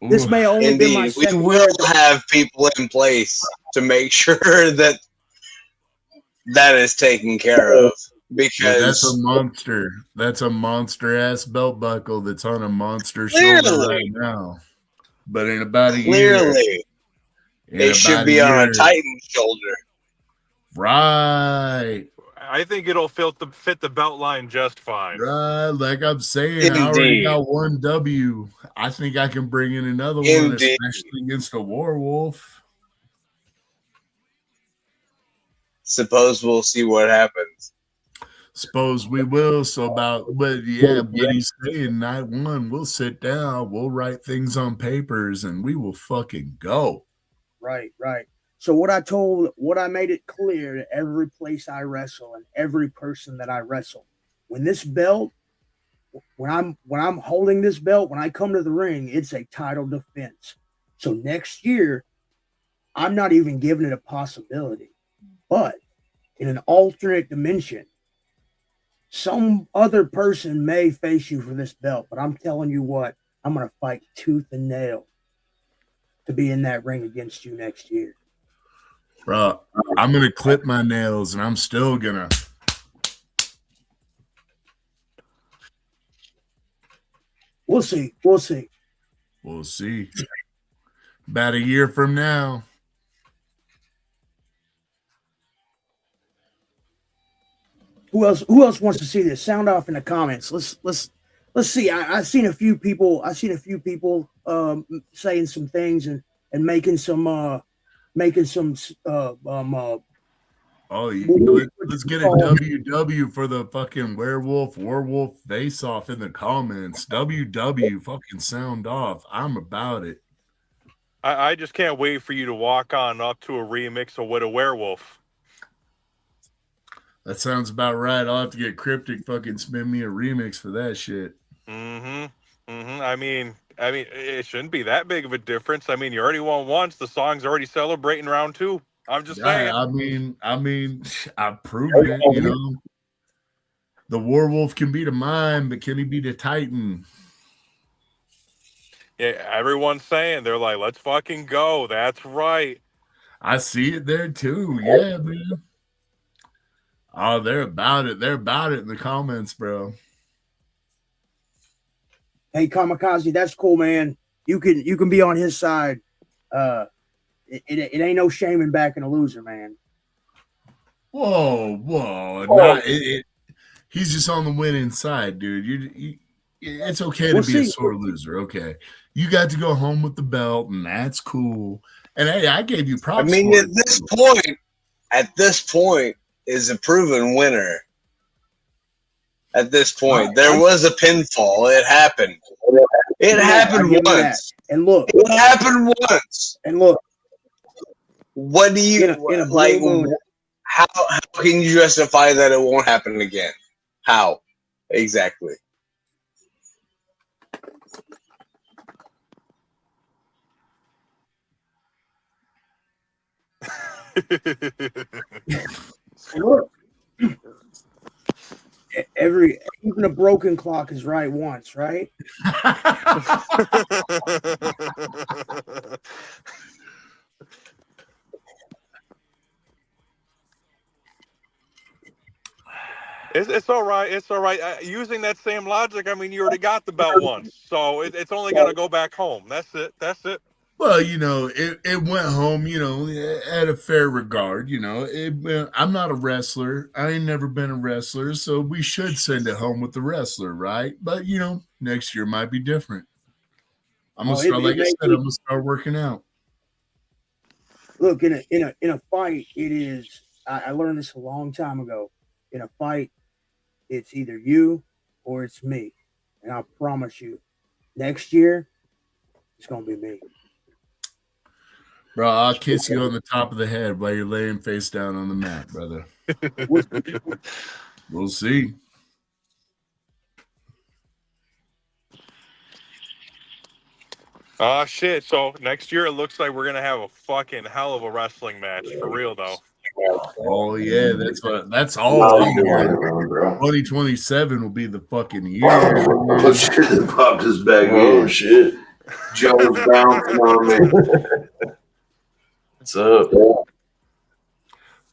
This Ooh. may only be my Indeed. We second will year. have people in place to make sure that that is taken care of. Yeah, that's a Because monster. That's a monster ass belt buckle that's on a monster shoulder clearly, right now. But in about a clearly, year, it should be on a Titan shoulder. Right. I think it'll fit the belt line just fine. Right. Like I'm saying, I already Indeed. got one W. I think I can bring in another one, Indeed. especially against a werewolf. Suppose we'll see what happens. Suppose we will. So but he's saying night one, we'll sit down, we'll write things on papers, and we will fucking go. Right. So what I made it clear to every place I wrestle and every person that I wrestle, when this belt, when I'm holding this belt, when I come to the ring, it's a title defense. So next year, I'm not even giving it a possibility. But in an alternate dimension, some other person may face you for this belt. But I'm telling you what, I'm going to fight tooth and nail to be in that ring against you next year. Bro, I'm going to clip my nails, and I'm still going to. We'll see. We'll see. About a year from now. Who else wants to see this? Sound off in the comments. Let's see. I've seen a few people saying some things and making some Oh, let's get a WW for the fucking werewolf face off in the comments. WW, fucking sound off. I'm about it. I just can't wait for you to walk on up to a remix of What a Werewolf. That sounds about right. I'll have to get Cryptic fucking spin me a remix for that shit. I mean, it shouldn't be that big of a difference. I mean, you already won once. The song's already celebrating round two. I'm just saying. I mean, I've proven it. You know, the werewolf can beat a mime, but can he beat a Titan? Yeah, everyone's saying, they're like, let's fucking go. That's right. I see it there too. Yeah, man. Oh, they're about it. They're about it in the comments, bro. Hey, Kamikaze, that's cool, man. You can be on his side. It ain't no shame in backing a loser, man. Whoa. He's just on the winning side, dude. It's okay to be a sore loser. Okay, you got to go home with the belt, and that's cool. And hey, I gave you props. I mean, at this point, is a proven winner. At this point, there was a pinfall. It happened. It happened once. And look, it happened once. And look, what do you like? How can you justify that it won't happen again? How exactly? Look, even a broken clock is right once, right? It's all right. It's all right. Using that same logic, I mean, you already got the belt once, so it's only going to go back home. That's it. That's it. Well, you know, it went home, you know, at a fair regard. You know, I'm not a wrestler. I ain't never been a wrestler, so we should send it home with the wrestler, right? But, you know, next year might be different. I'm going to start, like I said, I'm going to start working out. Look, in a fight, it is, I learned this a long time ago. In a fight, it's either you or it's me. And I promise you, next year, it's going to be me. Bro, I'll kiss you on the top of the head while you're laying face down on the mat, brother. We'll see. Shit. So next year it looks like we're gonna have a fucking hell of a wrestling match for real, though. Oh yeah, that's all I'm doing. 2027 will be the fucking year. Oh shit! Popped his back Oh in. shit! Joe's bouncing on me. What's up?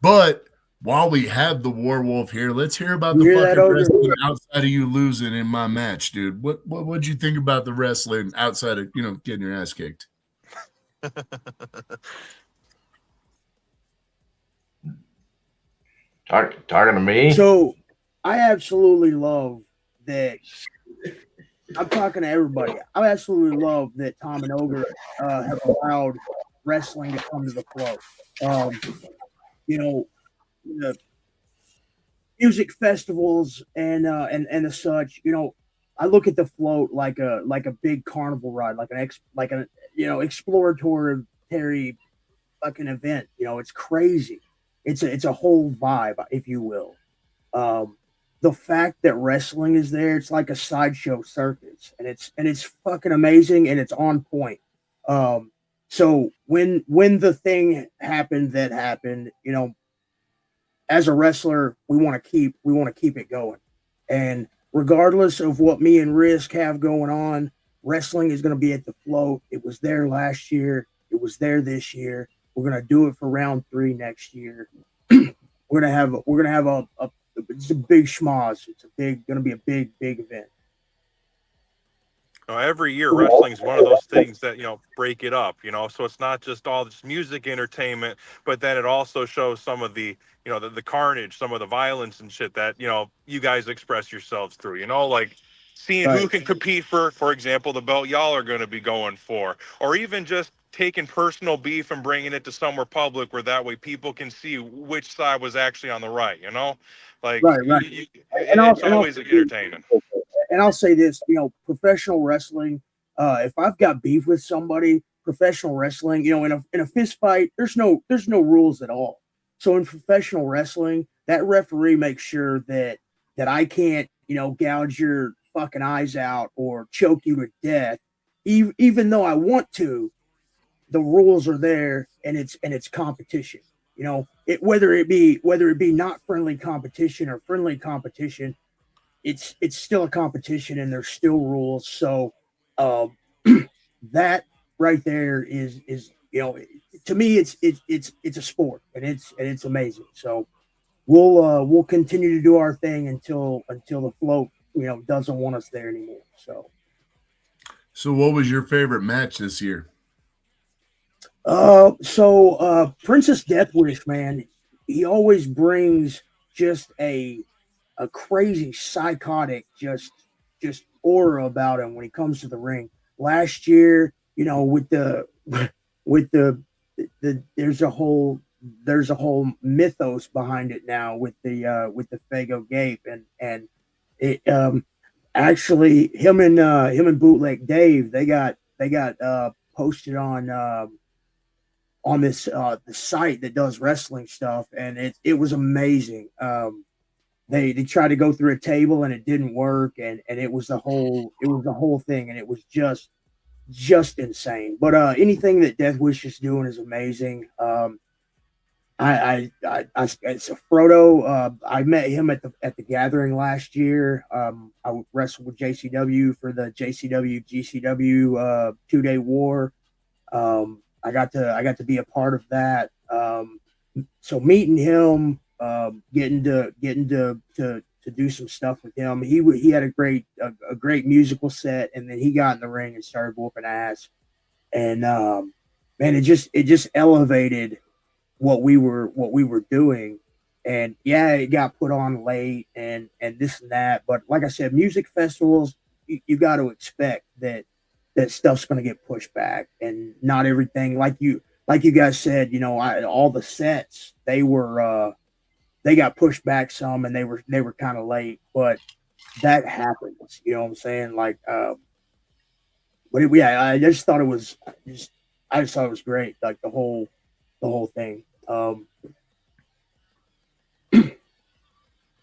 But while we have the Warwolf here, let's hear about the You hear that, fucking Ogre? wrestling outside of you losing in my match, dude. What'd you think about the wrestling outside of getting your ass kicked? Talking to me? So I absolutely love that. I'm talking to everybody. I absolutely love that Tom and Ogre have allowed wrestling to come to the flow. The music festivals and the such. I look at the float like a big carnival ride, like an exploratory fucking event. It's crazy. It's a whole vibe, if you will. The fact that wrestling is there, it's like a sideshow circus, and it's fucking amazing, and it's on point. So when the thing happened that happened, as a wrestler, we want to keep it going, and regardless of what me and RYSK have going on, wrestling is going to be at the float. It was there last year. It was there this year. We're going to do it for round 3 next year. we're gonna have a it's a big schmoz. It's gonna be a big event. Every year wrestling's one of those things that break it up, so it's not just all this music entertainment, but then it also shows some of the the carnage, some of the violence and shit that you guys express yourselves through, like seeing who can compete for example, the belt y'all are going to be going for, or even just taking personal beef and bringing it to somewhere public where that way people can see which side was actually on the right, like right. it's always entertaining. And I'll say this, professional wrestling, if I've got beef with somebody, professional wrestling, in a fist fight, there's no rules at all. So in professional wrestling, that referee makes sure that I can't, gouge your fucking eyes out or choke you to death, even though I want to. The rules are there, and it's competition. Whether it be not friendly competition or friendly competition, it's still a competition, and there's still rules. So that right there is to me it's a sport, and it's amazing. So we'll continue to do our thing until the float doesn't want us there anymore. So what was your favorite match this year? Princess Deathwish, man, he always brings just a crazy psychotic just aura about him when he comes to the ring. Last year, with the there's a whole mythos behind it now with the Fago Gape, and it actually him and Bootleg Dave, they got posted on this the site that does wrestling stuff, and it was amazing. They tried to go through a table, and it didn't work, and it was the whole thing, and it was just insane. But anything that Death Wish is doing is amazing. It's a Frodo. I met him at the gathering last year. I wrestled with JCW for the JCW GCW 2-day war. I got to be a part of that. So meeting him, getting to do some stuff with him. He had a great musical set, and then he got in the ring and started whooping ass. And man, it just elevated what we were doing. And yeah, it got put on late and this and that. But like I said, music festivals, you got to expect that stuff's going to get pushed back, and not everything like you guys said. All the sets they got pushed back some, and they were kind of late, but that happens. You know what I'm saying? Like, I just thought it was great. Like the whole thing.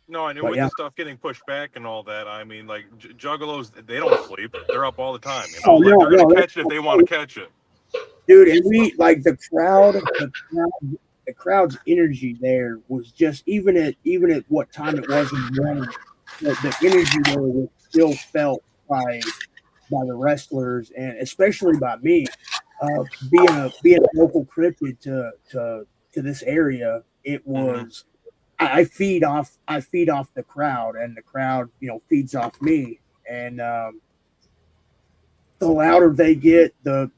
No, and But with yeah. the stuff getting pushed back and all that, I mean, like juggalos, they don't sleep. They're up all the time. You know, Oh, like no, they're gonna no, catch it if they want to catch it. dude, and we like the crowd's energy there was just even at what time it was in the morning, the energy there was still felt by the wrestlers and especially by me. Being a local cryptid to this area, it was I feed off the crowd, and the crowd, you know, feeds off me, and the louder they get, the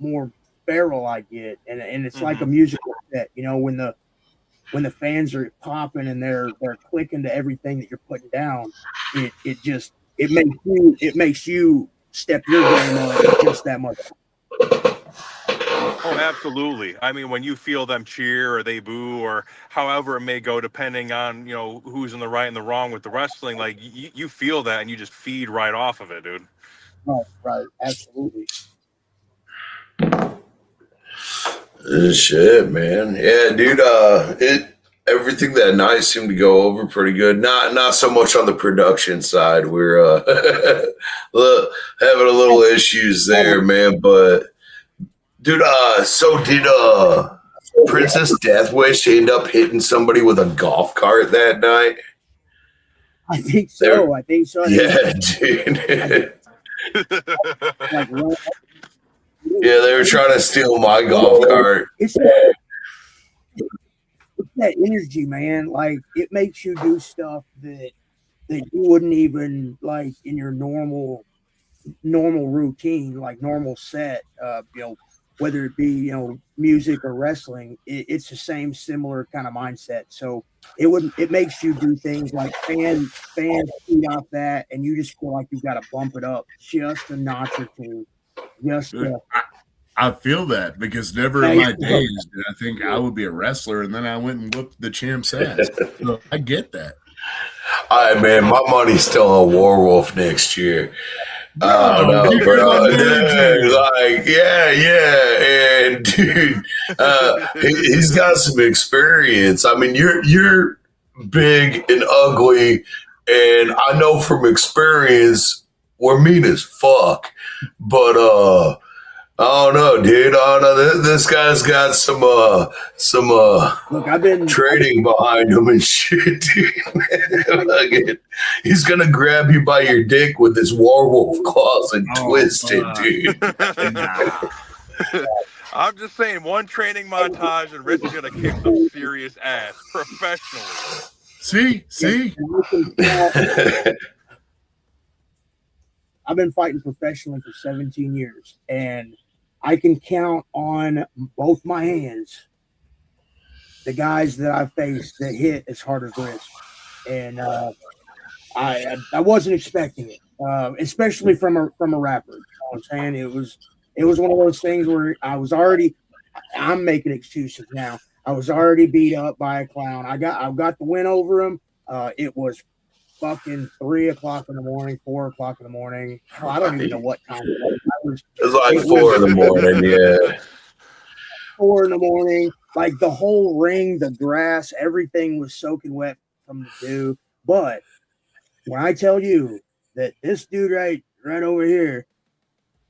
more feral I get, and it's like a musical set, you know, when the fans are popping and they're clicking to everything that you're putting down, it makes you step your game up just that much. Oh, absolutely. I mean, when you feel them cheer or they boo or however it may go, depending on, you know, who's in the right and the wrong with the wrestling, like you feel that and you just feed right off of it, dude. Right, absolutely. Shit, man. Yeah, dude. Everything that night seemed to go over pretty good. Not so much on the production side. We're having a little issues there, man. But dude, so did Princess Deathwish end up hitting somebody with a golf cart that night? I think so. Yeah, dude. Like, yeah, they were trying to steal my golf cart. It's that energy, man. Like, it makes you do stuff that you wouldn't even like in your normal routine, like normal set. You know, whether it be, you know, music or wrestling, it's the same similar kind of mindset. So it makes you do things like fans feed off that, and you just feel like you've got to bump it up just a notch or two. I feel that because never in my days did I think I would be a wrestler, and then I went and whooped the champ's ass. So I get that. All right, man, my money's still on Warwolf next year. No, bro. Dude, like, yeah, and dude, he's got some experience. I mean, you're big and ugly, and I know from experience we're mean as fuck. But I don't know, dude. I don't know. This guy's got some Look, I've been training behind him and shit, dude. He's gonna grab you by your dick with his werewolf claws and twist it, dude. I'm just saying, one training montage and Rich is gonna kick some serious ass professionally. See. I've been fighting professionally for 17 years, and I can count on both my hands the guys that I faced that hit as hard as RYSK. And I wasn't expecting it, especially from a rapper. You know what I'm saying? It was one of those things where I'm making excuses now. I was already beat up by a clown. I got the win over him. It was fucking 3 o'clock in the morning, 4 o'clock in the morning. I don't even know what time it was. It was like 4 in the morning, yeah. 4 in the morning. Like the whole ring, the grass, everything was soaking wet from the dew. But when I tell you that this dude right over here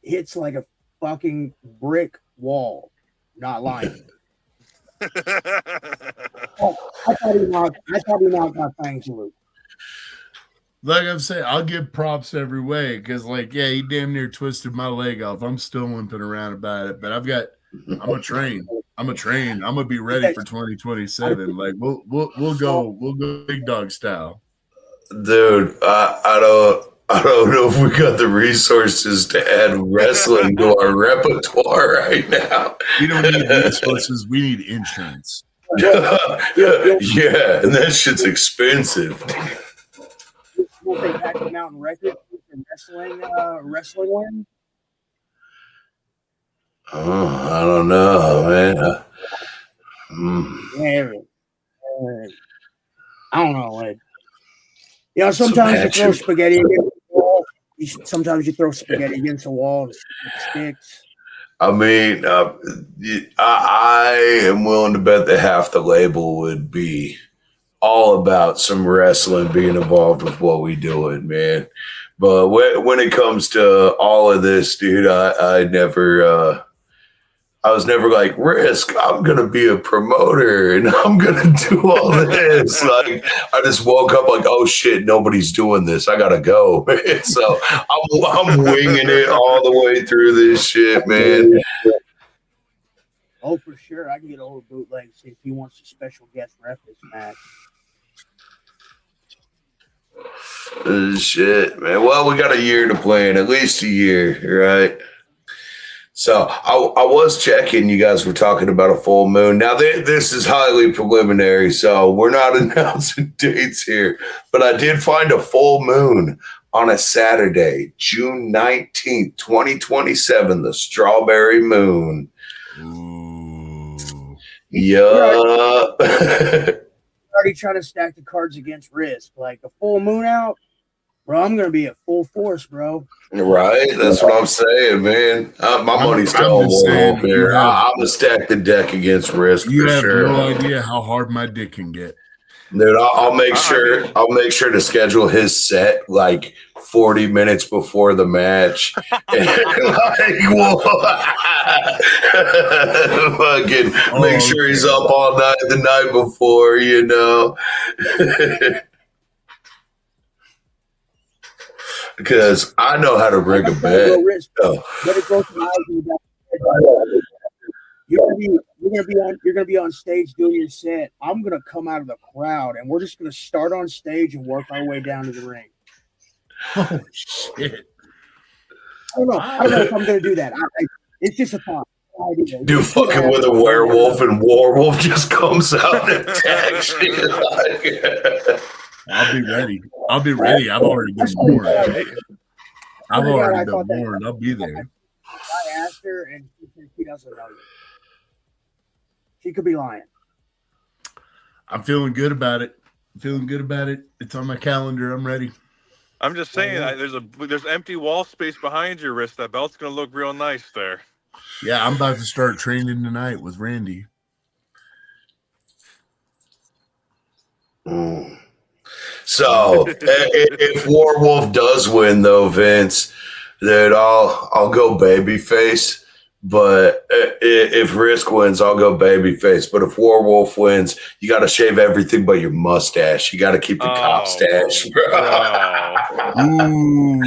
hits like a fucking brick wall, not lying. I thought he knocked my fangs loose. Like I'm saying, I'll give props every way because, like, yeah, he damn near twisted my leg off. I'm still limping around about it, but I'm a train. I'm gonna be ready for 2027. Like we'll go big dog style. Dude, I don't know if we got the resources to add wrestling to our repertoire right now. We don't need resources. We need insurance. Yeah, and that shit's expensive. Will they back the mountain record for wrestling win? Oh, I don't know, man. I don't know. Like, you know, sometimes you throw spaghetti against the wall. Sometimes you throw spaghetti against the wall and it sticks. I mean, I am willing to bet that half the label would be all about some wrestling being involved with what we doing, man. But when it comes to all of this, dude, I never. I was never like, RYSK, I'm going to be a promoter and I'm going to do all this. Like, I just woke up like, oh shit, nobody's doing this. I got to go. So I'm winging it all the way through this shit, man. Oh, for sure. I can get a hold of Bootleg and see if he wants a special guest ref this match. Shit, man. Well, we got a year to plan, at least a year, right? So I was checking. You guys were talking about a full moon. Now this is highly preliminary, so we're not announcing dates here. But I did find a full moon on a Saturday, June 19th, 2027, the Strawberry Moon. Ooh. Yeah. Already trying to stack the cards against RYSK. Like a full moon out, bro, I'm going to be at full force, bro. Right, that's what I'm saying, man. My money's going over here. I'm gonna stack the deck against RYSK. You for have sure. no idea how hard my dick can get. Dude, I'll make sure. I'll make sure to schedule his set like 40 minutes before the match. Fucking make sure he's up all night the night before, you know. Because I know how to rig a bet. You're gonna be on stage doing your set. I'm gonna come out of the crowd, and we're just gonna start on stage and work our way down to the ring. Oh shit! I don't know if I'm gonna do that. It's just a thought. Do fucking with a werewolf, and Warwolf just comes out and attacks you. I'll be ready. I've already been warned. I'll be there. I asked her, and she doesn't know you. She could be lying. I'm feeling good about it. It's on my calendar. I'm ready. I'm just saying, there's empty wall space behind your wrist. That belt's gonna look real nice there. Yeah, I'm about to start training tonight with Randy. So if Warwolf does win, though, Vince, then I'll go babyface. But if RYSK wins, I'll go babyface. But if Warwolf wins, you got to shave everything but your mustache. You got to keep the cop stash, bro. Ooh,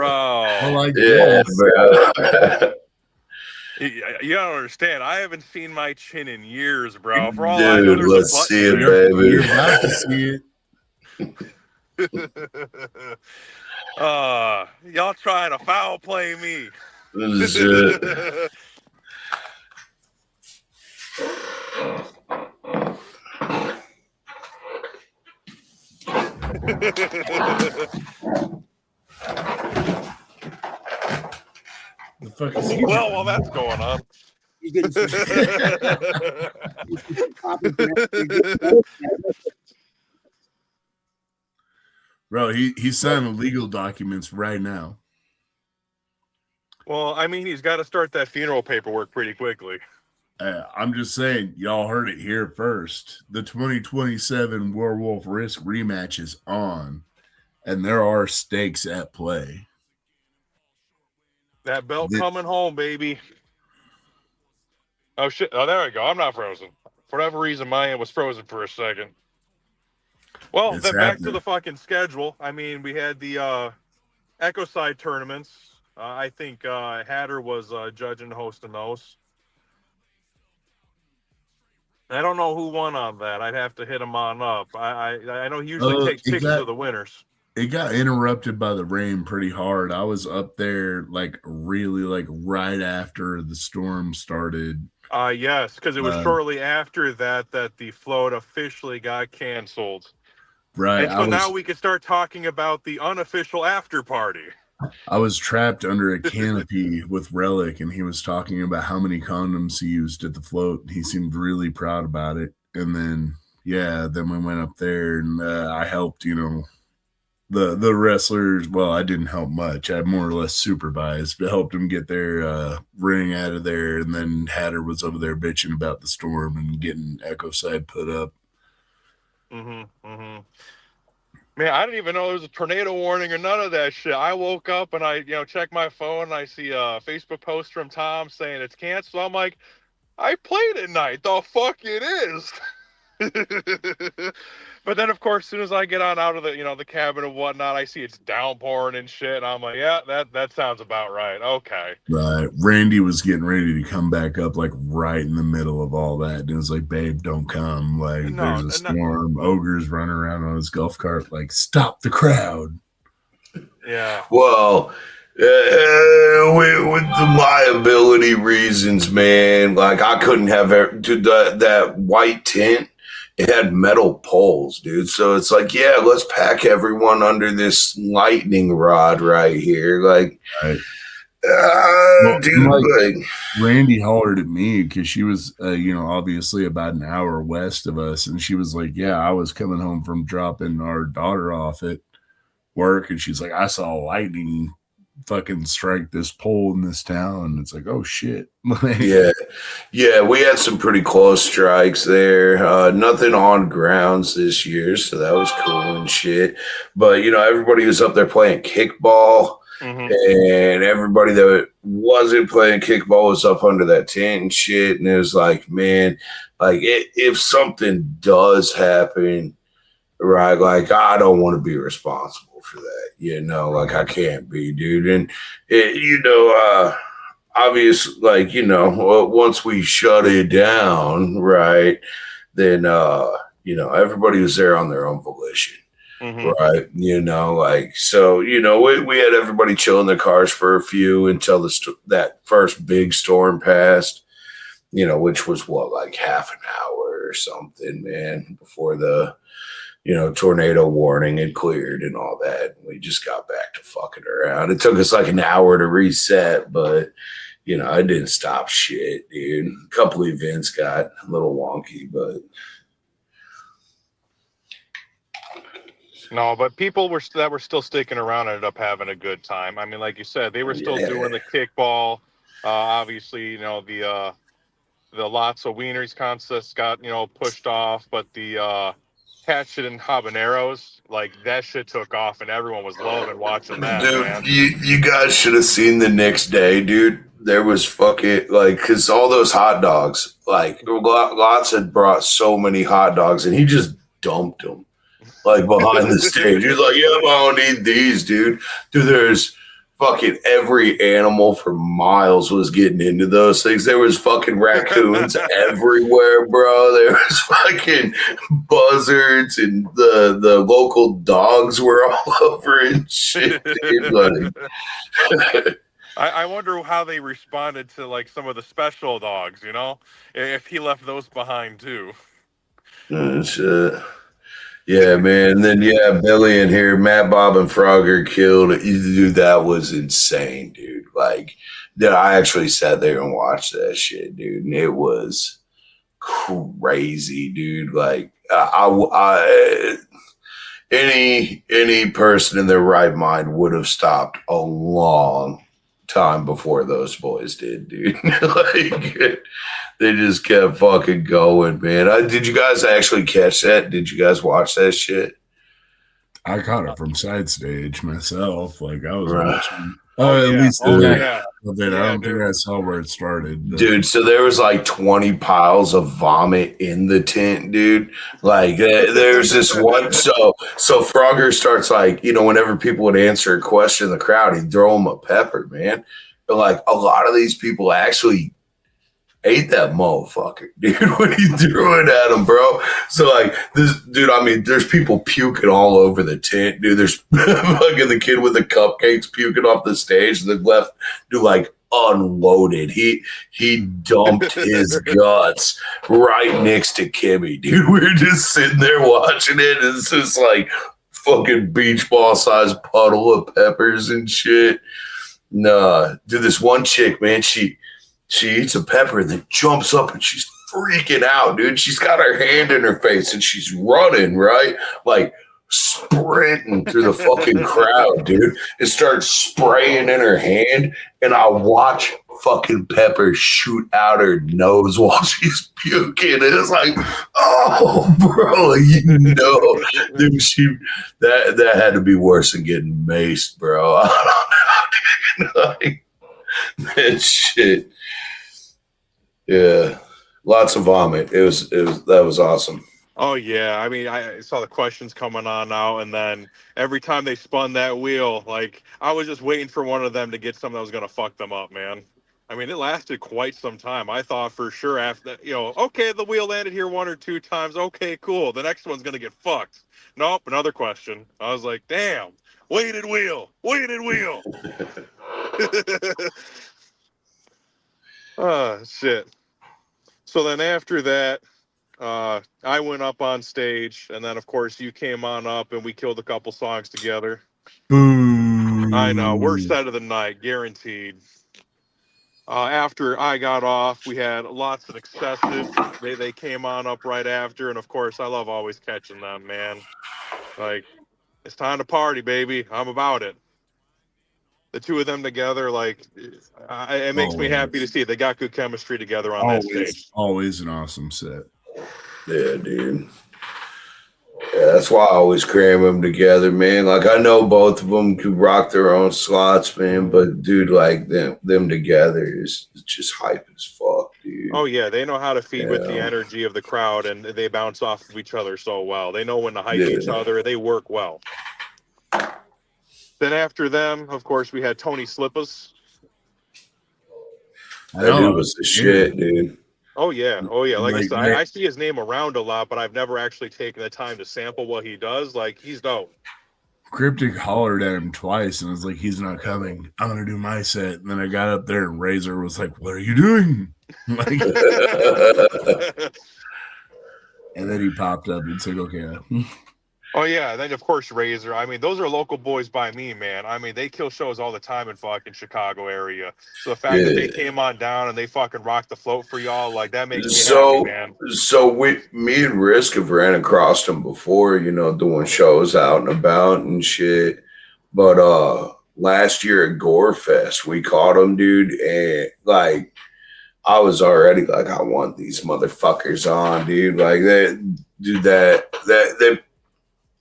I like that. Bro. You don't understand. I haven't seen my chin in years, bro. For all Dude, I know, there's let's see it, baby. You're about to see it. Y'all trying to foul play me. This is it. The fuck is he? Well, while that's going on. He's getting Bro, he's signing legal documents right now. Well, I mean, he's got to start that funeral paperwork pretty quickly. I'm just saying, y'all heard it here first. The 2027 Werewolf RYSK rematch is on, and there are stakes at play. That belt coming home, baby. Oh, shit. Oh, there we go. I'm not frozen. For whatever reason, my end was frozen for a second. Well, It's then back happening. to the fucking schedule. I mean, we had the Echo Side tournaments. I think Hatter was judging, hosting those. I don't know who won on that. I'd have to hit him on up. I know he usually takes pictures of the winners. It got interrupted by the rain pretty hard. I was up there really right after the storm started. Yes, because it was shortly after that the float officially got canceled. Right. And so now we can start talking about the unofficial after party. I was trapped under a canopy with Relic, and he was talking about how many condoms he used at the float. He seemed really proud about it. And then we went up there, and I helped, the wrestlers. Well, I didn't help much. I more or less supervised, but helped them get their ring out of there. And then Hatter was over there bitching about the storm and getting Echo Side put up. Mm-hmm. Man, I didn't even know there was a tornado warning or none of that shit. I woke up and I, checked my phone and I see a Facebook post from Tom saying it's canceled. I'm like, I played at night. The fuck it is. But then, of course, as soon as I get on out of the, the cabin and whatnot, I see it's downpouring and shit. And I'm like, yeah, that sounds about right. Okay. Right. Randy was getting ready to come back up like right in the middle of all that. And it was like, babe, don't come. Like, there's a storm. Ogre's running around on his golf cart, like, stop the crowd. Yeah. Well, with the liability reasons, man, like I couldn't have that white tent. It had metal poles, dude. So it's like, yeah, let's pack everyone under this lightning rod right here. Like, right. Dude, like, Randy hollered at me because she was, obviously about an hour west of us. And she was like, yeah, I was coming home from dropping our daughter off at work. And she's like, I saw lightning fucking strike this pole in this town. And it's like, oh shit. Yeah, we had some pretty close strikes there. Nothing on grounds this year, so that was cool and shit. But everybody was up there playing kickball, and everybody that wasn't playing kickball was up under that tent and shit. And it was like, man, like if something does happen, right? Like I don't want to be responsible for that, like I can't be, dude. And obviously, like, once we shut it down, right, then, everybody was there on their own volition, right? Like, so, we had everybody chill in their cars for a few until that first big storm passed, which was like half an hour or something, man, before the, tornado warning had cleared and all that. We just got back to fucking around. It took us like an hour to reset, but I didn't stop shit, dude. A couple events got a little wonky, but no, but people that were still sticking around ended up having a good time. I mean, like you said, they were still doing the kickball. Obviously, the lots of wieners contests got pushed off, but the hatchet and habaneros, like that shit took off, and everyone was loving watching that. Dude, man. You guys should have seen the next day, dude. There was fucking because all those hot dogs, like Lots had brought so many hot dogs, and he just dumped them like behind the stage. He's like, yeah, I don't need these, dude. Dude, there's fucking every animal for miles was getting into those things. There was fucking raccoons everywhere, bro. There was fucking buzzards, and the local dogs were all over and shit, dude. Like, I wonder how they responded to like some of the special dogs, if he left those behind too. Shit. Yeah, man. And then Billy in here, Matt, Bob, and Frogger killed. Dude, that was insane, dude. Like, I actually sat there and watched that shit, dude, and it was crazy, dude. Like, any person in their right mind would have stopped a long time before those boys did, dude. Like, they just kept fucking going, man. Did you guys actually catch that? Did you guys watch that shit? I caught it from side stage myself. Like I was watching. At least I don't think I saw where it started. Dude, so there was like 20 piles of vomit in the tent, dude. Like there's this one. So Frogger starts like, whenever people would answer a question in the crowd, he'd throw them a pepper, man. But like a lot of these people actually ate that motherfucker, dude, when he threw it at him, bro. So like this dude, I mean, there's people puking all over the tent, dude. There's fucking the kid with the cupcakes puking off the stage. The left dude like unloaded. He dumped his guts right next to Kimmy, dude. We were just sitting there watching it. And it's just like fucking beach ball sized puddle of peppers and shit. Nah, dude, this one chick, man, she eats a pepper and then jumps up and she's freaking out, dude. She's got her hand in her face and she's running, right? Like sprinting through the fucking crowd, dude. It starts spraying in her hand, and I watch fucking Pepper shoot out her nose while she's puking. And it's like, oh, bro, dude, that had to be worse than getting maced, bro. I don't know. Like, that shit. Yeah, lots of vomit. That was awesome. Oh yeah, I mean, I saw the questions coming on now, and then every time they spun that wheel, like I was just waiting for one of them to get something that was gonna fuck them up, man. I mean, it lasted quite some time. I thought for sure after, okay, the wheel landed here 1 or 2 times. Okay, cool. The next one's gonna get fucked. Nope, another question. I was like, damn, weighted wheel. Oh shit. So then after that, I went up on stage, and then of course you came on up, and we killed a couple songs together. Boom. I know, worst set of the night, guaranteed. After I got off, we had lots of excessive. They came on up right after, and of course I love always catching them, man. Like, it's time to party, baby. I'm about it. The two of them together, like, it makes me happy to see they got good chemistry together on that stage. Always an awesome set. Yeah, dude. Yeah, that's why I always cram them together, man. Like, I know both of them could rock their own slots, man. But dude, like them together is just hype as fuck, dude. Oh yeah, they know how to feed with the energy of the crowd, and they bounce off of each other so well. They know when to hype each other. They work well. Then after them, of course, we had Tony Slippas. That dude was the shit, dude. Oh yeah. Like I said, I see his name around a lot, but I've never actually taken the time to sample what he does. Like, he's dope. Cryptic hollered at him twice and was like, he's not coming. I'm going to do my set. And then I got up there and Razor was like, what are you doing? Like, and then he popped up and it's like, okay. Oh yeah, and then of course Razor. I mean, those are local boys by me, man. I mean, they kill shows all the time in fucking Chicago area. So the fact that they came on down and they fucking rocked the float for y'all, like, that makes me happy, man. So me and RYSK have ran across them before, doing shows out and about and shit. But last year at Gore Fest, we caught them, dude, and like I was already like, I want these motherfuckers on, dude. Like,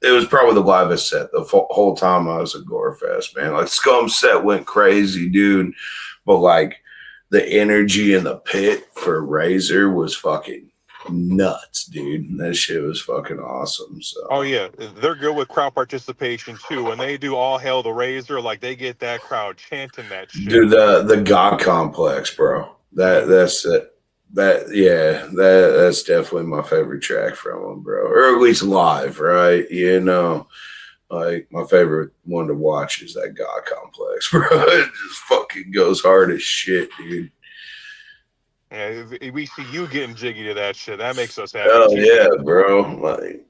it was probably the livest set the whole time I was at Gore Fest, man. Like, Scum set went crazy, dude. But like the energy in the pit for Razor was fucking nuts, dude. That shit was fucking awesome. So. Oh yeah, they're good with crowd participation too. When they do All Hail the Razor, like, they get that crowd chanting that shit. Dude, the God Complex, bro. That's it. That's definitely my favorite track from them, bro. Or at least live, right? Like, my favorite one to watch is that God Complex, bro. It just fucking goes hard as shit, dude. Yeah, if we see you getting jiggy to that shit, that makes us happy. Hell yeah, bro. Like,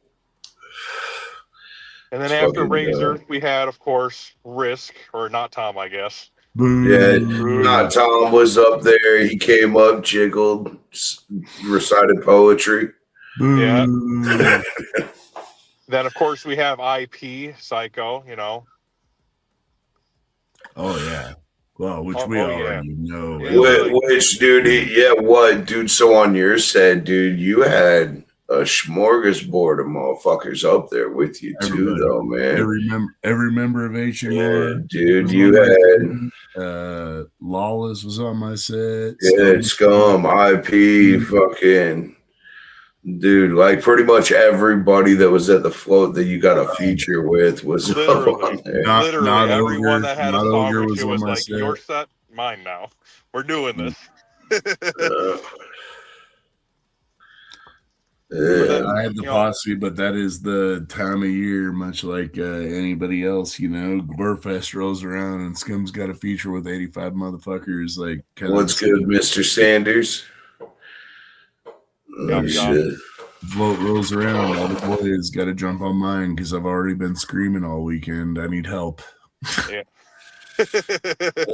and then after Razor, we had, of course, RYSK, or not Tom, I guess. Yeah, not Tom was up there. He came up, jiggled, recited poetry. Yeah. Then, of course, we have IP, Psycho, Oh, yeah. Well, which we already know. Which, dude, what, dude? So on your set, dude, you had a smorgasbord of motherfuckers up there with you too, though, man. Every member of HMR, dude. You had Lawless was on my set. Yeah, Scum, IP, fucking dude. Like, pretty much everybody that was at the float that you got a feature with was literally not everyone that had a song Ogre with you was like, set. your set, mine now. We're doing this. I had the posse, but that is the time of year, much like anybody else, Gorefest rolls around and Scum's got a feature with 85 motherfuckers. Like, what's good, Mr. Sanders? Float rolls around, all the boys got to jump on mine because I've already been screaming all weekend. I need help. Yeah.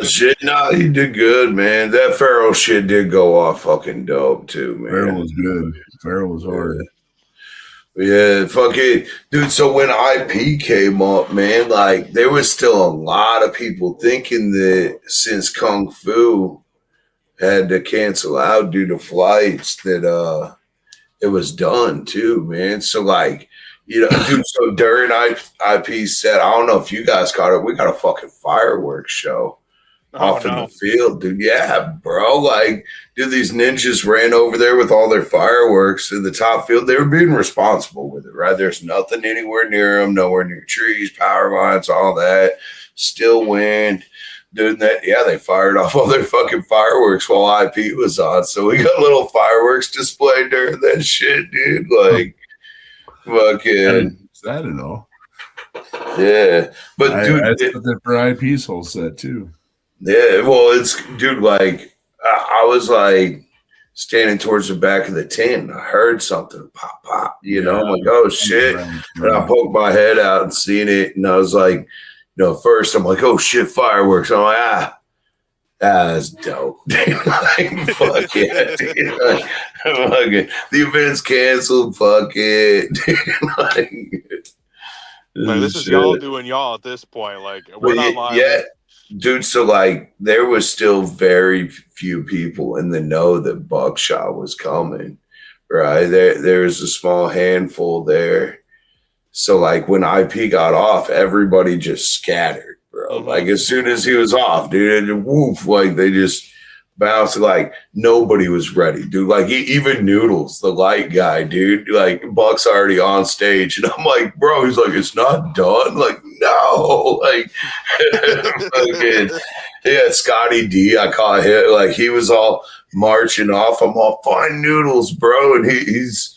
Shit, he did good, man. That Pharaoh shit did go off fucking dope too, man. Pharaoh was good. Pharaoh was hard. Yeah, fucking dude. So when IP came up, man, like there was still a lot of people thinking that since Kung Fu had to cancel out due to flights, that it was done too, man. So like, dude. So during IP set, I don't know if you guys caught it. We got a fucking fireworks show Oh off in the no. field, dude. Yeah, bro. Like, dude, these ninjas ran over there with all their fireworks in the top field. They were being responsible with it, right? There's nothing anywhere near them, nowhere near trees, power lines, all that. Still wind. Doing that, yeah, they fired off all their fucking fireworks while IP was on. So we got little fireworks display during that shit, dude. Like, fucking, I don't know. yeah. But, dude, I said that for IP's whole set, too. yeah, well, it's dude. Like I was like standing towards the back of the tent. I heard something pop, pop. I'm like, oh shit! And I poked my head out and seen it, and I was like, first I'm like, oh shit, fireworks. I'm like, that's dope. Like, fuck yeah, dude. Like, fucking, the event's canceled. Fuck it. Like, this is y'all doing y'all at this point. Like, we're not live. Yeah. Dude, so like there was still very few people in the know that Buckshot was coming, right? There was a small handful there. So like when IP got off, everybody just scattered, bro. Mhm. Like as soon as he was off, dude, and woof, like they just bounced. Like nobody was ready, dude. Like even Noodles, the light guy, dude, like Buck's already on stage, and I'm like, bro, he's like, it's not done. Like no, like fucking, yeah, Scotty D, I caught him, like he was all marching off. I'm all fine Noodles, bro, and he's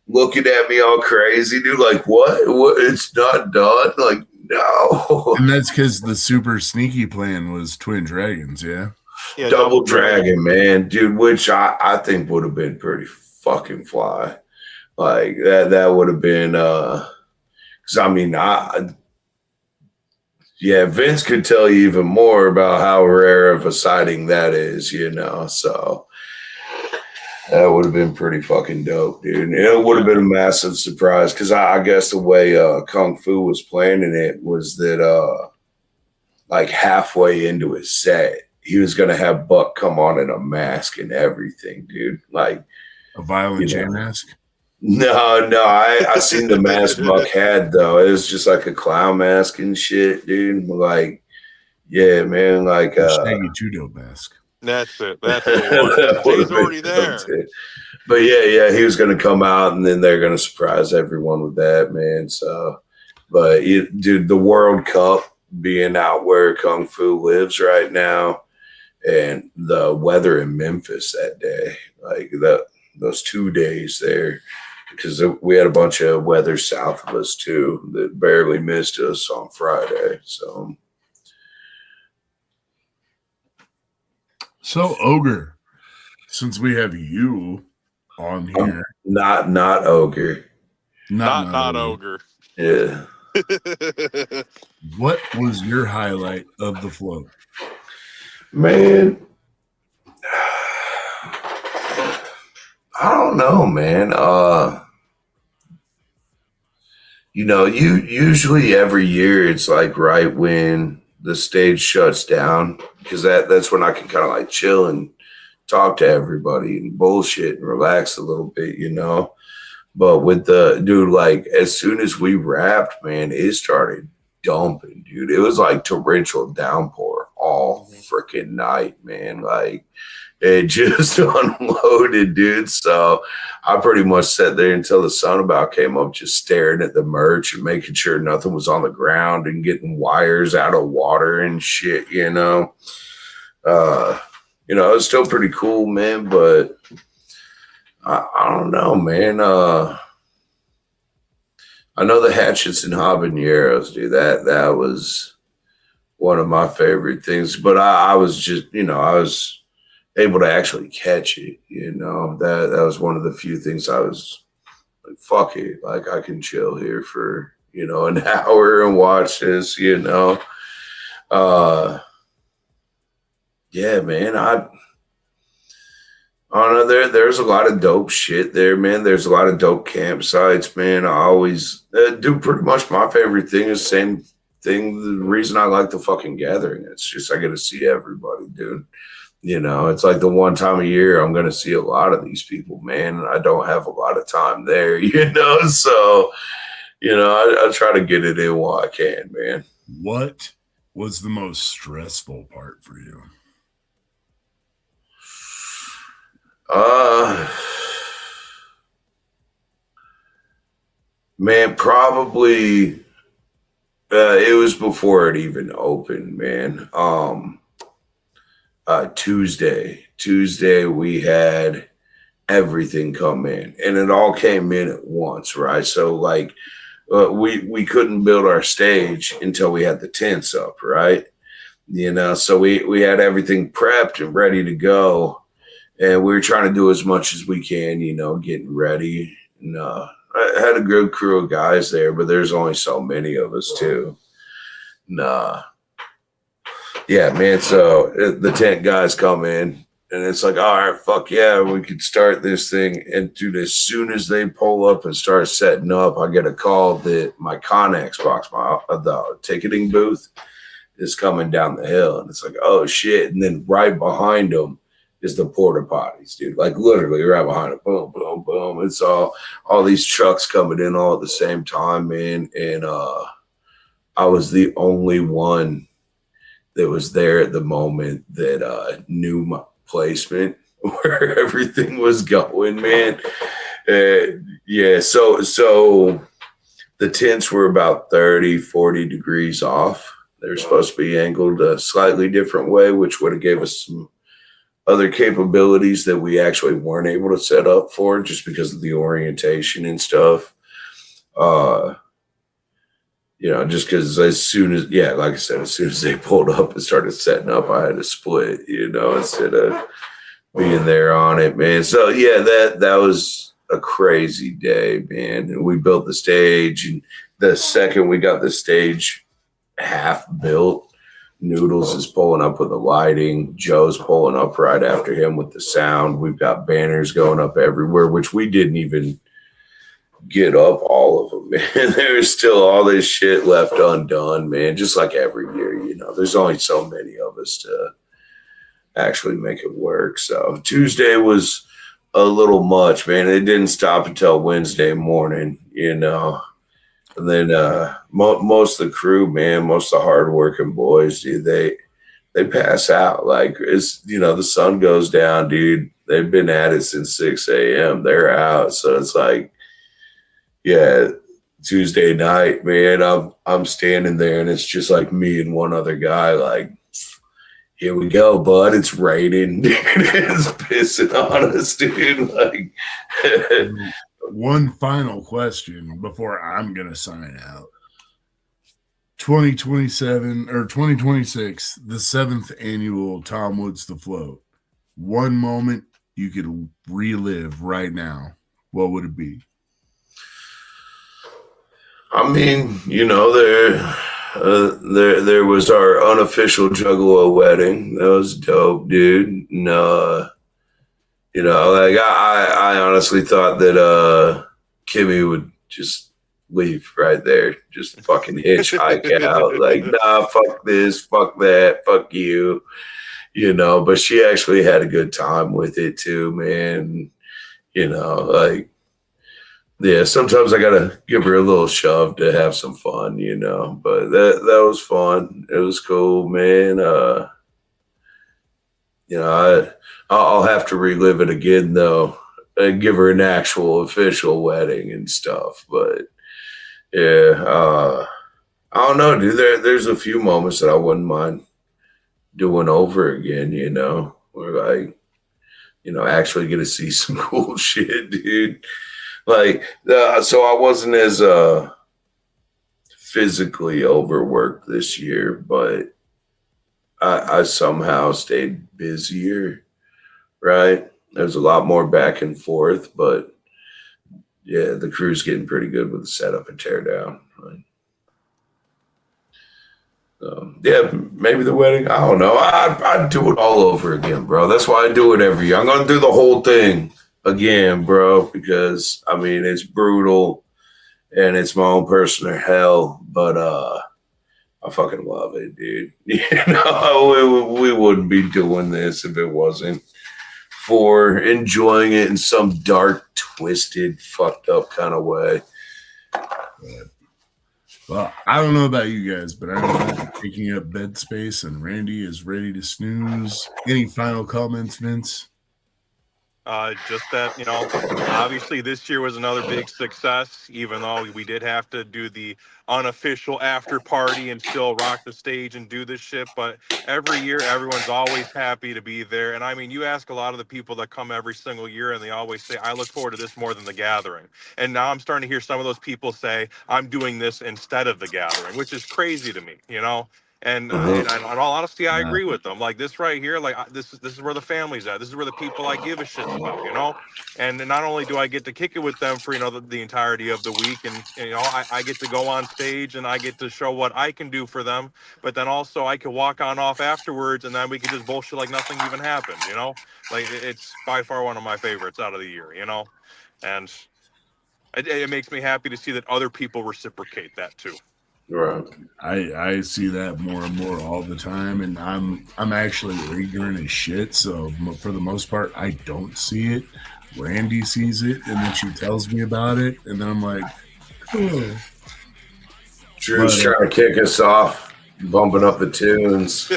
looking at me all crazy, dude. Like what? It's not done. Like no. And that's because the super sneaky plan was Twin Dragons, yeah. Yeah, Double Dragon, man, dude, which I think would have been pretty fucking fly. Like that would have been because I mean Vince could tell you even more about how rare of a sighting that is, so that would have been pretty fucking dope, dude. And it would have been a massive surprise because I guess the way Kung Fu was planning it was that like halfway into his set, he was going to have Buck come on in a mask and everything, dude. Like a Violent J mask? No, I seen the mask Buck had, though. It was just like a clown mask and shit, dude. Like, yeah, man, like Shaggy Two-Dope mask. That's it. That's the one. Jay's already there. But yeah, he was going to come out, and then they're going to surprise everyone with that, man. So, but dude, the World Cup being out where Kung Fu lives right now, and the weather in Memphis that day, like those 2 days there, because we had a bunch of weather south of us too that barely missed us on Friday. So Ogre, since we have you on here, not Ogre, not Ogre. Yeah. What was your highlight of the float? Man, I don't know, man. You usually every year it's like right when the stage shuts down, because that's when I can kind of like chill and talk to everybody and bullshit and relax a little bit, But with the dude, like as soon as we wrapped, man, it started dumping, dude. It was like torrential downpour all freaking night, man. Like it just unloaded, dude. So I pretty much sat there until the sun about came up, just staring at the merch and making sure nothing was on the ground and getting wires out of water and shit, It was still pretty cool, man, but I don't know, man. I know the hatchets and habaneros, dude. That was one of my favorite things. But I was just, I was able to actually catch it. That was one of the few things I was like, fuck it, like I can chill here for an hour and watch this. Yeah, man. Oh no, there's a lot of dope shit there, man. There's a lot of dope campsites, man. I always do pretty much my favorite thing is same thing. The reason I like the fucking gathering, it's just I get to see everybody, dude. You know, it's like the one time a year I'm going to see a lot of these people, man. And I don't have a lot of time there, you know. So, you know, I try to get it in while I can, man. What was the most stressful part for you? Man, probably it was before it even opened, man. Tuesday we had everything come in, and it all came in at once, right? So like we couldn't build our stage until we had the tents up, right? You know, so we had everything prepped and ready to go, and we were trying to do as much as we can, you know, getting ready. And I had a good crew of guys there, but there's only so many of us too. Nah. Yeah, man. So the tent guys come in, and it's like, all right, fuck yeah, we could start this thing. And dude, as soon as they pull up and start setting up, I get a call that my Connex box, the ticketing booth, is coming down the hill, and it's like, oh shit! And then right behind them is the porta potties, dude. Like literally right behind it, boom, boom, boom. It's all these trucks coming in all at the same time, man. And I was the only one that was there at the moment that knew my placement where everything was going, man. Yeah, so the tents were about 30, 40 degrees off. They're supposed to be angled a slightly different way, which would have gave us some other capabilities that we actually weren't able to set up for just because of the orientation and stuff. You know, just because as soon as, yeah, like I said, as soon as they pulled up and started setting up, I had to split, you know, instead of being there on it, man. So yeah, that was a crazy day, man. And we built the stage, and the second we got the stage half built, Noodles is pulling up with the lighting. Joe's pulling up right after him with the sound. We've got banners going up everywhere, which we didn't even get up all of them, man. There's still all this shit left undone, man. Just like every year, you know, there's only so many of us to actually make it work. So Tuesday was a little much, man. It didn't stop until Wednesday morning, you know. And then most of the crew, man, most of the hardworking boys, dude, they pass out. Like, it's, you know, the sun goes down, dude. They've been at it since 6 a.m. They're out. So it's like, yeah, Tuesday night, man, I'm standing there, and it's just like me and one other guy, like, here we go, bud. It's raining. It's pissing on us, dude. Like, one final question before I'm gonna sign out. 2027 or 2026, the 7th annual Tom Woods the Float. One moment you could relive right now, what would it be? I mean, you know, there was our unofficial Juggalo wedding. That was dope, dude. No, you know, like I honestly thought that Kimmy would just leave right there, just fucking hitchhike out. Like, nah, fuck this, fuck that, fuck you. You know, but she actually had a good time with it too, man. You know, like, yeah, sometimes I gotta give her a little shove to have some fun, you know. But that was fun. It was cool, man. You know, I'll have to relive it again though, and give her an actual official wedding and stuff. But yeah, I don't know, dude. There's a few moments that I wouldn't mind doing over again, you know, where, like, you know, actually get to see some cool shit, dude. Like, so I wasn't as physically overworked this year, but I somehow stayed busier, right? There's a lot more back and forth, but yeah, the crew's getting pretty good with the setup and tear down. Right? Yeah, maybe the wedding. I don't know. I'd do it all over again, bro. That's why I do it every year. I'm gonna do the whole thing again, bro, because I mean it's brutal and it's my own personal hell, but I fucking love it, dude. You know, we wouldn't be doing this if it wasn't for enjoying it in some dark, twisted, fucked up kind of way. Well, I don't know about you guys, but I'm taking up bed space, and Randy is ready to snooze. Any final comments, Vince? Just that, you know, obviously this year was another big success, even though we did have to do the unofficial after party and still rock the stage and do this shit. But every year, everyone's always happy to be there. And I mean, you ask a lot of the people that come every single year, and they always say, I look forward to this more than the gathering. And now I'm starting to hear some of those people say, I'm doing this instead of the gathering, which is crazy to me, you know? And in all honesty, I agree with them. Like this right here, like this is where the family's at. This is where the people I give a shit about, you know. And not only do I get to kick it with them for the entirety of the week, and you know I get to go on stage and I get to show what I can do for them. But then also I can walk on off afterwards, and then we can just bullshit like nothing even happened, you know. Like it's by far one of my favorites out of the year, you know. And it makes me happy to see that other people reciprocate that too. Right. I see that more and more all the time, and I'm actually ignorant as shit. So for the most part, I don't see it. Randy sees it, and then she tells me about it, and then I'm like, oh. Drew's trying to kick us off, bumping up the tunes.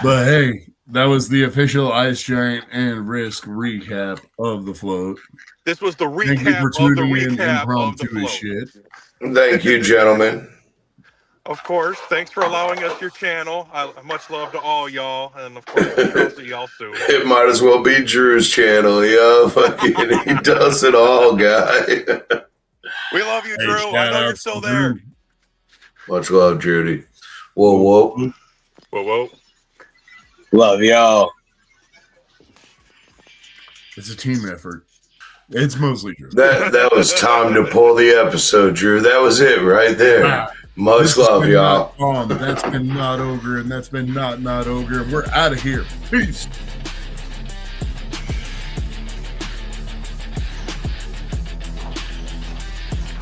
But hey, that was the official Ice Giant and RYSK recap of the float. This was the recap Thank you for tuning in of the float. shit. Thank you, gentlemen. Of course. Thanks for allowing us your channel. Much love to all y'all, and of course, we'll see y'all soon. It might as well be Drew's channel, yo. Fucking, he does it all, guy. We love you, Drew. I know you're still there. Much love, Judy. Whoa, whoa. Whoa, whoa. Love y'all. It's a team effort. It's mostly Drew. That was time to pull the episode, Drew. That was it right there. Wow. Much love, y'all. That's been Not Ogre, and that's been Not Ogre. We're out of here. Peace.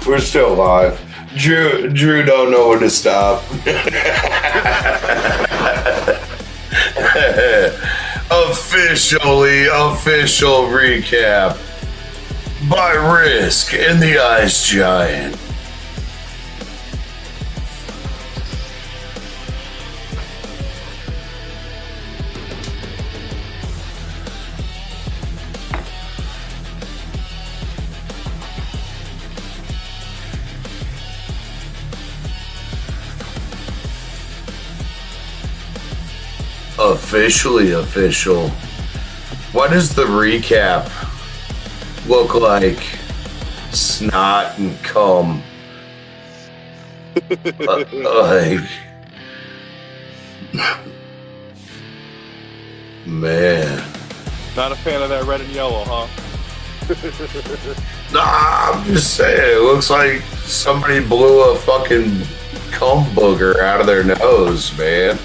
We're still live. Drew don't know when to stop. Official recap by RYSK and the Ice Giant. Officially official. What does the recap look like? Snot and cum. Man. Not a fan of that red and yellow, huh? Nah, I'm just saying. It looks like somebody blew a fucking cum booger out of their nose, man.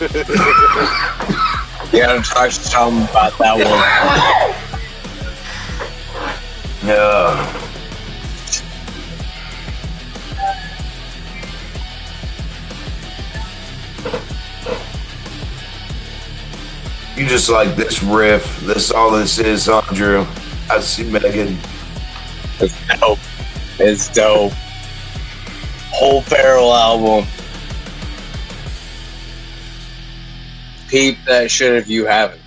You gotta talk to Tom about that one. Yeah. You just like this riff. This all this is, huh, Drew? I see Megan. It's dope. It's dope. Whole Feral album. Peep that shit if you haven't.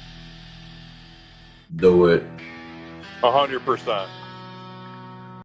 Do it. 100%.